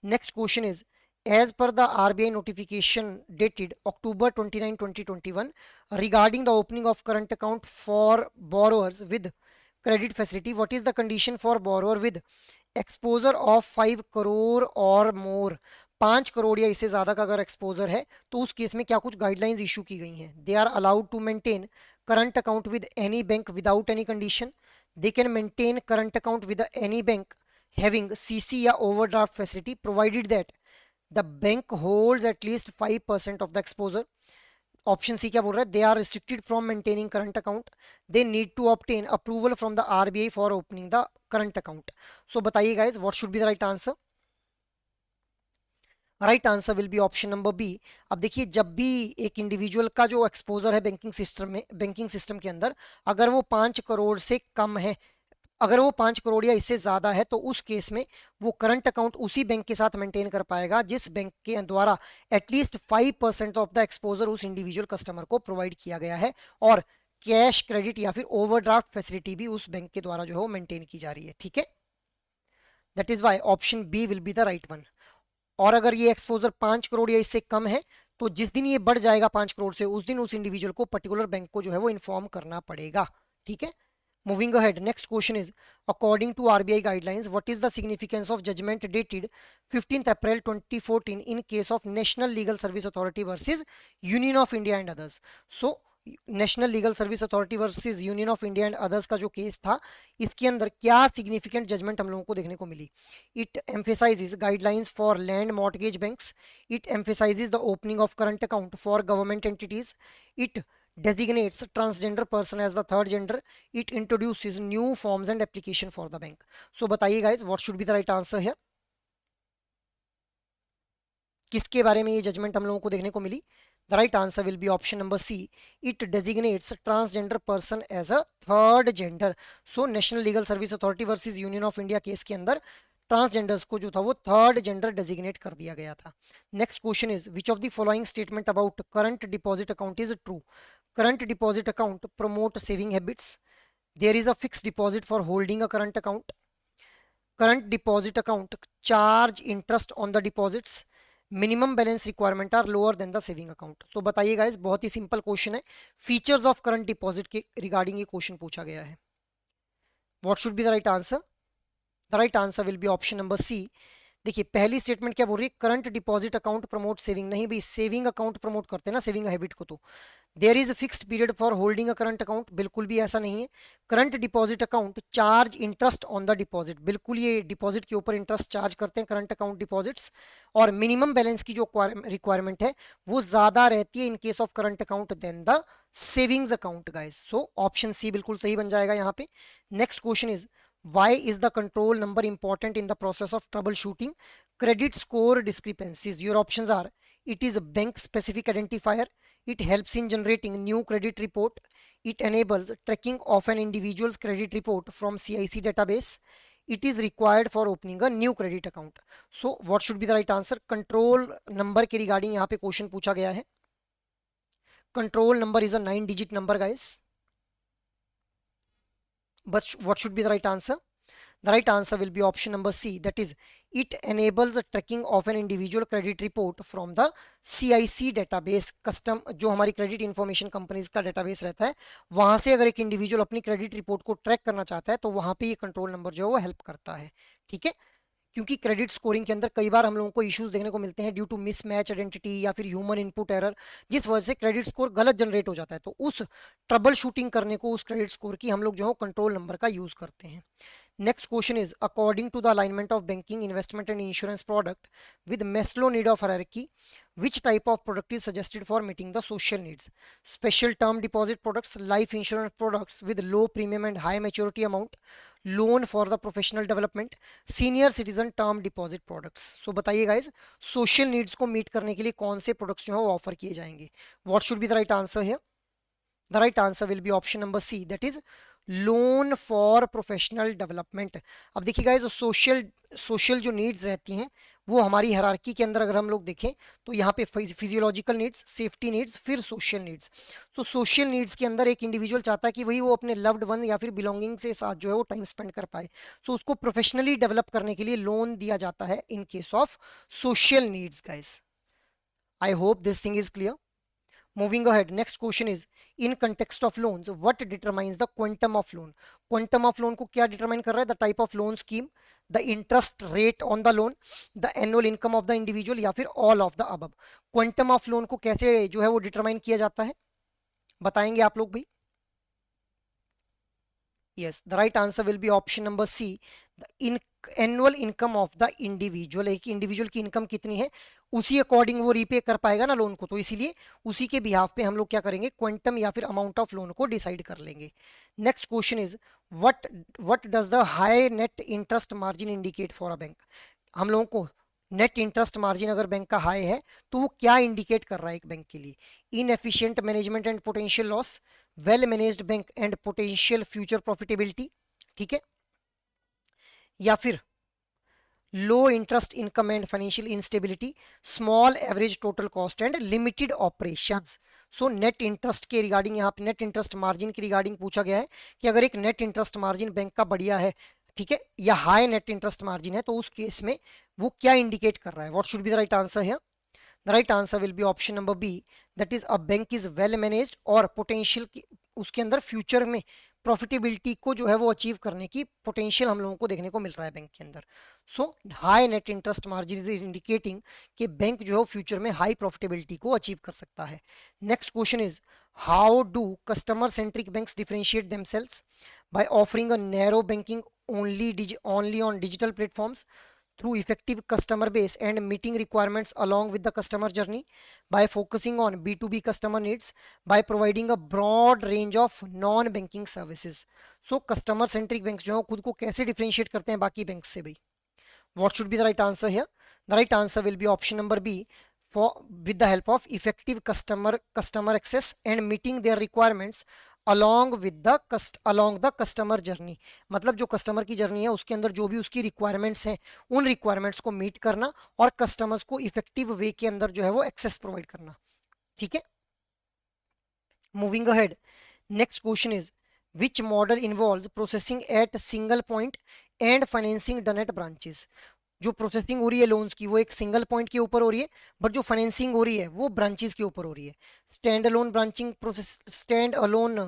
Next question is, as per the RBI notification dated October 29, 2021 regarding the opening of current account for borrowers with credit facility, what is the condition for borrower with exposure of 5 crore or more? 5 crore या इससे ज्यादा का अगर exposure है तो उस case में क्या कुछ गाइडलाइंस इशू की गई हैं? They are allowed to maintain current account with any bank without any condition. They can maintain current account with any bank having CC या overdraft facility provided that the bank holds at least 5% of the exposure. Option C क्या बोल रहा है, they are restricted from maintaining current account, they need to obtain approval from the RBI for opening the current account. So बताइए guys what should be the right answer. Right answer will be option number B. अब देखिए जब भी एक individual का जो exposure है banking system के अंदर, अगर वो 5 करोड़ से कम है, अगर वो 5 करोड़ या इससे ज्यादा है, तो उस केस में वो करंट अकाउंट उसी बैंक के साथ मेंटेन कर पाएगा जिस बैंक के द्वारा एटलीस्ट 5% ऑफ द एक्सपोजर उस इंडिविजुअल कस्टमर को प्रोवाइड किया गया है, और कैश क्रेडिट या फिर ओवरड्राफ्ट फैसिलिटी भी उस बैंक के द्वारा जो है वो मेंटेन की जा रही है. ठीक है, that is why option B will be the right one. और अगर ये एक्सपोजर 5 करोड़ या इससे कम है, तो जिस दिन ये बढ़ जाएगा 5 करोड़ से, उस दिन उस इंडिविजुअल को पर्टिकुलर बैंक को जो है वो इन्फॉर्म करना पड़ेगा. ठीक है, moving ahead, next question is, according to RBI guidelines, what is the significance of judgment dated 15th April 2014 in case of National Legal Service Authority versus Union of India and others. So national legal service authority versus union of India and others का जो case था, इसके अंदर क्या significant judgement हम लोगों को देखने को मिली. It emphasises guidelines for land mortgage banks, it emphasises the opening of current account for government entities, it designates transgender person as the third gender, it introduces new forms and application for the bank. So बताइए guys what should be the right answer here. किसके बारे में ये judgement हम लोगों को देखने को मिली. The right answer will be option number C. It designates transgender person as a third gender. So National Legal Service Authority versus Union of India case के अंदर ट्रांसजेंडर्स को जो था वो थर्ड जेंडर डेजिग्नेट कर दिया गया था. Next question is, which of the following statement about current deposit account is true. Current deposit account promote saving habits. There is a fixed deposit for holding a current account. Current deposit account charge interest on the deposits. Minimum balance requirement are lower than the saving account. तो बताइए guys, बहुत ही simple question है. Features of current deposit के regarding ये question पूछा गया है. What should be the right answer. The right answer will be option number C. देखिए पहली स्टेटमेंट क्या बोल रही है, current deposit account promote saving. नहीं भाई, सेविंग अकाउंट प्रमोट करते हैं ना सेविंग हैबिट को. तो there is fixed period for holding a current account, बिल्कुल भी ऐसा नहीं है. Current deposit account charge interest on the deposit, बिल्कुल ये डिपॉजिट के ऊपर इंटरेस्ट चार्ज करते हैं करंट अकाउंट डिपॉजिट्स. और मिनिमम बैलेंस की जो रिक्वायरमेंट है वो ज्यादा रहती है in case of current account than the savings account guys. So option C बिल्कुल सही बन जाएगा यहाँ पे. Next question is, why is the control number important in the process of troubleshooting credit score discrepancies. Your options are, it is a bank specific identifier, it helps in generating new credit report, it enables tracking of an individual's credit report from CIC database, it is required for opening a new credit account. So what should be the right answer. control number के regarding यहाँ पे question पूछा गया है. control number is a 9-digit number guys. But what should be the right answer. The right answer will be option number C, that is it enables the tracking of an individual credit report from the CIC database. Custom जो हमारी credit information companies का database रहता है, वहां से अगर एक individual अपनी क्रेडिट रिपोर्ट को ट्रैक करना चाहता है तो वहां पे ये कंट्रोल नंबर जो है वो हेल्प करता है. ठीक है, क्योंकि क्रेडिट स्कोरिंग के अंदर कई बार हम लोगों को इश्यूज देखने को मिलते हैं ड्यू टू मिसमैच आइडेंटिटी या फिर ह्यूमन इनपुट एरर, जिस वजह से क्रेडिट स्कोर गलत जनरेट हो जाता है. तो उस ट्रबल शूटिंग करने को उस क्रेडिट स्कोर की हम लोग जो है कंट्रोल नंबर का यूज करते हैं. Next question is, according to the alignment of banking, investment and insurance product with Maslow need of hierarchy, which type of product is suggested for meeting the social needs. Special term deposit products, life insurance products with low premium and high maturity amount, loan for the professional development, senior citizen term deposit products. So बताइए guys, social needs को meet करने के लिए कौन से products जो है वो offer किए जाएंगे. What should be the right answer here. The right answer will be option number C, that is loan for professional development. अब देखिए गाइस, सोशल जो नीड्स रहती हैं वो हमारी हायरार्की के अंदर अगर हम लोग देखें तो यहाँ पे फिजियोलॉजिकल नीड्स, सेफ्टी नीड्स, फिर सोशल नीड्स. तो सोशल नीड्स के अंदर एक इंडिविजुअल चाहता है कि वही वो अपने लव्ड वन या फिर बिलोंगिंग से साथ जो है वो टाइम स्पेंड कर पाए. सो उसको प्रोफेशनली डेवलप करने के लिए लोन दिया जाता है in case of social needs guys. I hope this thing is clear. Moving ahead, next question is, in context of loans, what determines the quantum of loan. Quantum of loan को क्या determine कर रहा है, the type of loan scheme, the interest rate on the loan, the annual income of the individual या फिर all of the above. quantum of loan को कैसे जो है वो determine किया जाता है बताएंगे आप लोग भाई. Yes, the right answer will be option number C. The annual income of the individual, एक इंडिविजुअल की इनकम कितनी है उसी अकॉर्डिंग वो रीपे कर पाएगा ना लोन को, तो इसीलिए उसी के बिहाफ पे हम लोग क्या करेंगे, क्वांटम या फिर अमाउंट ऑफ लोन को डिसाइड कर लेंगे। Next question is what what does the high net interest margin indicate for a bank. हम लोगों को नेट इंटरेस्ट मार्जिन अगर बैंक का हाई है तो वो क्या इंडिकेट कर रहा है एक बैंक के लिए, inefficient management and potential loss, well managed bank and potential future profitability, ठीक है, या फिर लो interest income and financial instability, small average total cost and limited operations. So net interest के रिगार्डिंग यहाँ पे नेट इंटरेस्ट मार्जिन के regarding पूछा गया है कि अगर एक नेट इंटरेस्ट मार्जिन बैंक का बढ़िया है, ठीक है, या हाई नेट इंटरेस्ट मार्जिन है, तो उस केस में वो क्या इंडिकेट कर रहा है, what should be the right answer है। The right answer will be option number B, that is a bank is well managed और पोटेंशियल उसके अंदर फ्यूचर में प्रॉफिटेबिलिटी को जो है वो अचीव करने की पोटेंशियल हम लोगों को देखने को मिल रहा है बैंक के अंदर। So high net interest margin is indicating कि बैंक जो है फ्यूचर में हाई प्रॉफिटेबिलिटी को अचीव कर सकता है। Next question is how do customer centric banks differentiate themselves by offering a narrow banking only on digital platforms, through effective customer base and meeting requirements along with the customer journey, by focusing on B2B customer needs, by providing a broad range of non banking services। so customer centric banks जो है खुद को कैसे differentiate करते हैं बाकी banks से भाई, what should be the right answer here? The right answer will be option number B, for with the help of effective customer access and meeting their requirements along the customer journey। मतलब जो customer की journey है उसके अंदर जो भी उसकी requirements हैं उन रिक्वायरमेंट्स को मीट करना और कस्टमर्स को इफेक्टिव वे के अंदर जो है वो एक्सेस प्रोवाइड करना, ठीक है। Moving ahead, next question is which model involves processing eight single point and financing done at branches. जो प्रोसेसिंग हो रही है लोन्स की वो एक सिंगल पॉइंट के ऊपर हो रही है, बट जो फाइनेंसिंग हो रही है वो ब्रांचेस के ऊपर हो रही है। Stand alone branching process, stand alone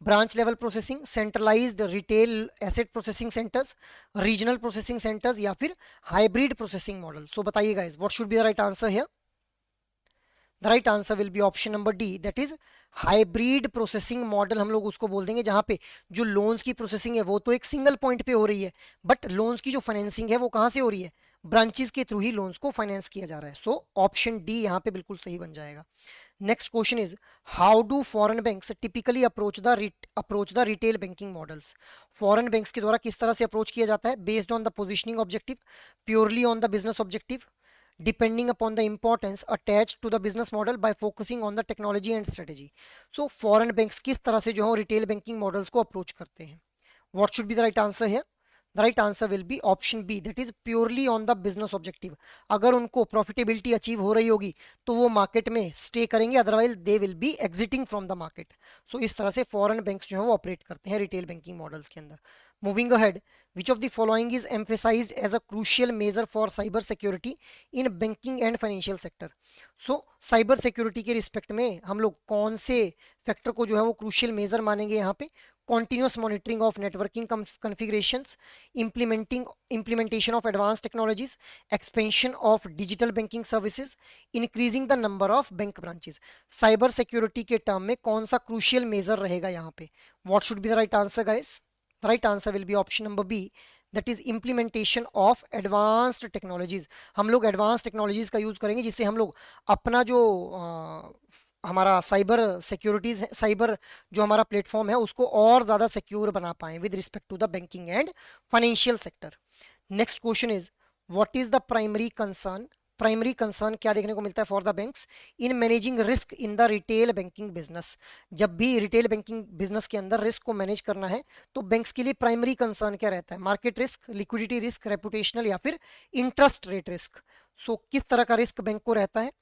branch level processing, centralised retail asset processing centres, regional processing centres, या फिर हाइब्रिड प्रोसेसिंग मॉडल। सो बताइए guys what should be the right answer here. The right answer will be option number D, that is hybrid processing model हम लोग उसको बोल देंगे, जहां पे जो लोन्स की प्रोसेसिंग है वो तो एक सिंगल पॉइंट पे हो रही है, बट लोन्स की जो फाइनेंसिंग है वो कहां से हो रही है, ब्रांचेस के थ्रू ही लोन्स को फाइनेंस किया जा रहा है। सो ऑप्शन डी यहाँ पे बिल्कुल सही बन जाएगा। Next question is how do foreign banks typically approach the retail banking models. Foreign banks के द्वारा किस तरह से अप्रोच किया जाता है, based on the positioning objective, purely on the business objective, depending upon the importance attached to the business model, by focusing on the technology and strategy। so foreign banks किस तरह से जो है रिटेल बैंकिंग मॉडल्स को approach करते हैं, what should be the right answer here? The right answer will be option B, that is purely on the business objective। अगर उनको प्रॉफिटेबिलिटी अचीव हो रही होगी तो वो मार्केट में स्टे करेंगे, otherwise they will be exiting from the market. So इस तरह से फॉरेन बैंक्स जो है वो ऑपरेट करते हैं रिटेल बैंकिंग मॉडल्स के अंदर। Moving ahead, which of the following is emphasized as a crucial measure for cyber security in banking and financial sector। so cyber security के रिस्पेक्ट में हम लोग कौन से फैक्टर को जो है वो क्रूशियल मेजर मानेंगे यहाँ पे, continuous monitoring of networking configurations, implementation of advanced technologies, expansion of digital banking services, increasing the number of bank branches। cyber security के टर्म में कौन सा crucial measure रहेगा यहाँ पे, what should be the right answer guys? The right answer will be option number B, that is implementation of advanced technologies। हम लोग advanced technologies का यूज करेंगे जिससे हम लोग अपना जो हमारा साइबर सिक्योरिटीज, साइबर जो हमारा प्लेटफॉर्म है उसको और ज़्यादा सिक्योर बना पाएं with respect to the banking and financial sector. Next question is what is the primary concern. Primary concern क्या देखने को मिलता है for the banks in managing risk in the retail banking business. जब भी रिटेल बैंकिंग बिजनेस के अंदर risk को मैनेज करना है तो बैंक्स के लिए प्राइमरी कंसर्न क्या रहता है, market risk, liquidity risk, reputational, या फिर इंटरेस्ट रेट रिस्क। सो किस तरह का रिस्क बैंक को रहता है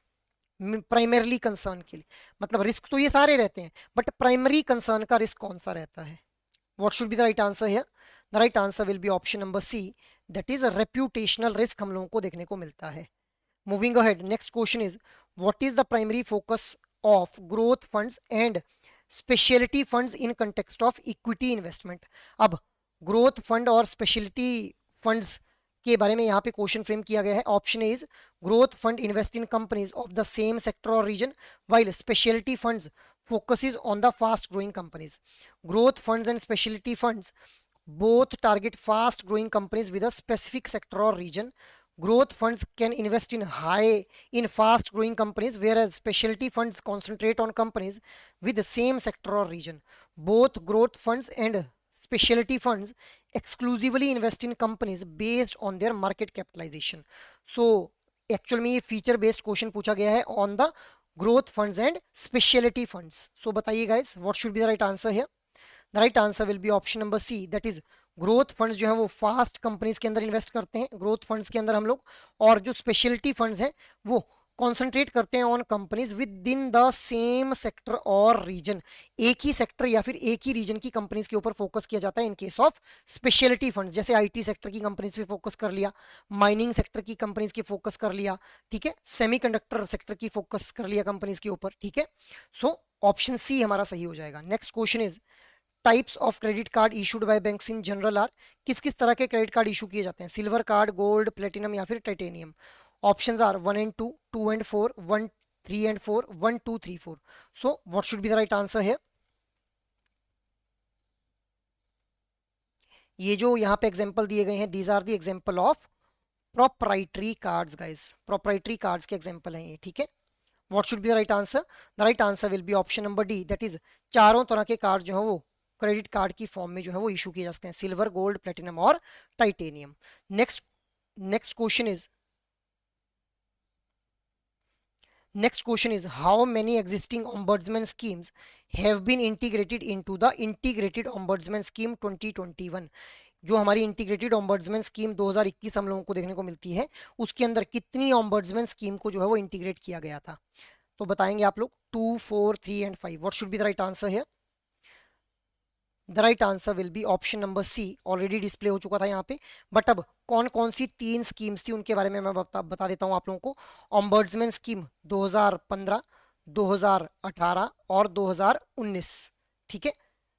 प्राइमरली कंसर्न के लिए, मतलब रिस्क तो ये सारे रहते हैं बट प्राइमरी कंसर्न का रिस्क कौन सा रहता है, what should be the right answer here? The right answer will be option number C, that is reputational risk हम लोगों को देखने को मिलता है। Moving ahead, next question is what is the primary focus of growth funds and speciality funds in context of equity investment. अब growth fund और speciality funds के बारे में यहाँ पे क्वेश्चन फ्रेम किया गया है। Option is growth fund invest in companies of the same sector और region, while speciality funds focuses on the fast growing companies. Growth funds and specialty funds both target fast growing companies with a specific sector or region. Growth funds can invest in fast growing companies, whereas specialty funds concentrate on companies with the same sector or region. Both growth funds and specialty funds exclusively invest in companies based on their market capitalization. So actual में ये feature based question पूछा गया है on the growth funds and speciality funds. So बताइए guys what should be the right answer here. The right answer will be option number C, that is growth funds जो है वो fast companies के अंदर invest करते हैं, growth funds के अंदर हम लोग, और जो स्पेशलिटी फंड्स हैं वो कॉन्सेंट्रेट करते हैं on companies with in the same sector और रीजन. एक ही सेक्टर या फिर एक ही रीजन की कंपनीज के ऊपर फोकस किया जाता है in case of speciality funds. जैसे आईटी सेक्टर की कंपनीज पे फोकस कर लिया, माइनिंग सेक्टर की कंपनीज की फोकस कर लिया, ठीक है, सेमीकंडक्टर सेक्टर की फोकस कर लिया कंपनीज के ऊपर, ठीक है. सो ऑप्शन सी हमारा सही हो जाएगा. Next question is types of credit card issued by banks in general R. किस किस तरह के क्रेडिट कार्ड इशू किए जाते हैं, सिल्वर कार्ड, गोल्ड, प्लेटिनम या फिर titanium. Options are 1 and 2, 2 and 4, 1, 3 and 4, 1, 2, 3, 4. So what should be the right answer here? ये जो यहाँ पे एग्जांपल दिए गए हैं, these are the example of proprietary cards guys. Proprietary cards के एग्जांपल हैं ये, ठीक है. What should be the right answer. The right answer will be option number D, that is चारों तरह के कार्ड जो है वो क्रेडिट कार्ड की फॉर्म में जो है वो इशू किए जाते हैं, सिल्वर, गोल्ड, प्लेटिनम और titanium. Next question is Next question is how many existing ombudsman schemes have been integrated into the integrated ombudsman scheme 2021. जो हमारी इंटीग्रेटेड ऑम्बर्ड्समैन स्कीम 2021 हम लोगों को देखने को मिलती है, उसके अंदर कितनी ऑम्बर्ड्समैन स्कीम को जो है वो इंटीग्रेट किया गया था. तो बताएंगे आप लोग 2, 4, 3 and 5. What should be the right answer here. The right answer will be option number C. Already display हो चुका था यहाँ पे, बट अब कौन कौन सी 3 स्कीम्स थी उनके बारे में मैं बता देता हूँ आप लोगों को. ऑम्बर्ड्समैन स्कीम 2015, 2018 और 2019, ठीक है.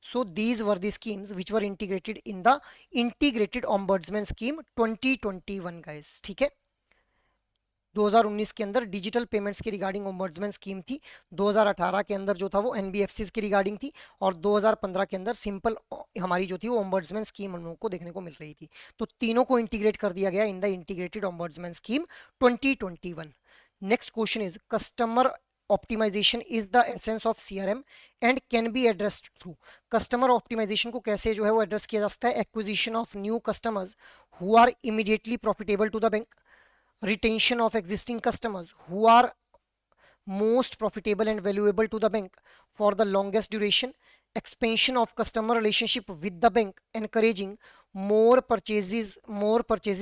So these were the schemes which were integrated in the integrated ombudsman scheme 2021 guys, ठीक है. 2019 के अंदर डिजिटल पेमेंट्स की रिगार्डिंग ओम्बड्समैन स्कीम थी, 2018 के अंदर जो था वो एनबीएफसीज की रिगार्डिंग थी, और 2015 के अंदर सिंपल हमारी जो थी वो ओम्बड्समैन स्कीम हम लोगों को देखने को मिल रही थी. तो तीनों को इंटीग्रेट कर दिया गया in the integrated ombudsman scheme 2021. Next question is customer optimization is the essence of CRM and can be addressed through. Customer optimization को कैसे जो है वो एड्रेस किया जा सकता है. Acquisition of new customers who are immediately profitable to the bank, retention of existing customers who are most profitable and valuable to the bank for the longest duration, expansion of customer relationship with the bank, encouraging more purchases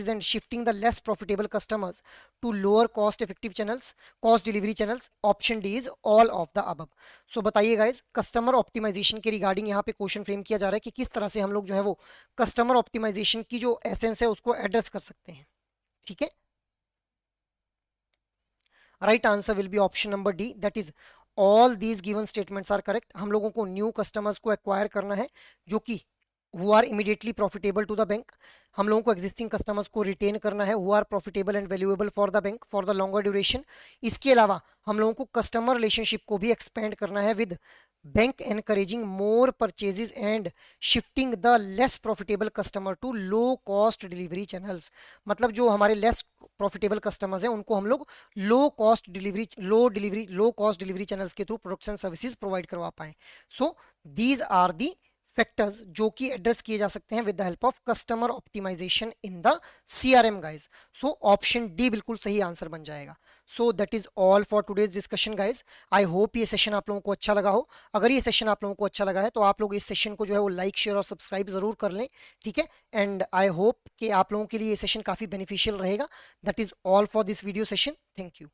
and shifting the less profitable customers to lower cost effective channels, cost delivery channels. Option D is all of the above. So बताइए guys, customer optimisation के regarding यहाँ पे question frame किया जा रहा है कि किस तरह से हम लोग जो है वो कस्टमर ऑप्टिमाइजेशन की जो एसेंस है उसको एड्रेस कर सकते हैं, ठीक है. Right answer will be option number D, that is all these given statements are correct. हम लोगों को न्यू कस्टमर्स को एक्वायर करना है जो कि who are immediately profitable to the bank. हम लोगों को एग्जिस्टिंग कस्टमर्स को रिटेन करना है who are profitable and valuable for the bank for the longer duration. इसके अलावा हम लोगों को कस्टमर रिलेशनशिप को भी एक्सपेंड करना है with bank, encouraging more purchases and shifting the less profitable customer to low cost delivery channels. मतलब जो हमारे less profitable customers हैं उनको हम लोग low cost delivery channels के through products and services provide करवा पाएं. So these are the factors जो कि एड्रेस किए जा सकते हैं with the help of customer optimization in the CRM guys. So option D बिल्कुल सही आंसर बन जाएगा. So that is all for today's discussion guys. I hope ये सेशन आप लोगों को अच्छा लगा हो. अगर ये सेशन आप लोगों को अच्छा लगा है तो आप लोग इस सेशन को जो है वो लाइक, शेयर और सब्सक्राइब जरूर कर लें, ठीक है. एंड आई होप कि आप लोगों के लिए ये सेशन काफी बेनिफिशियल रहेगा. That is all for this video session. Thank you.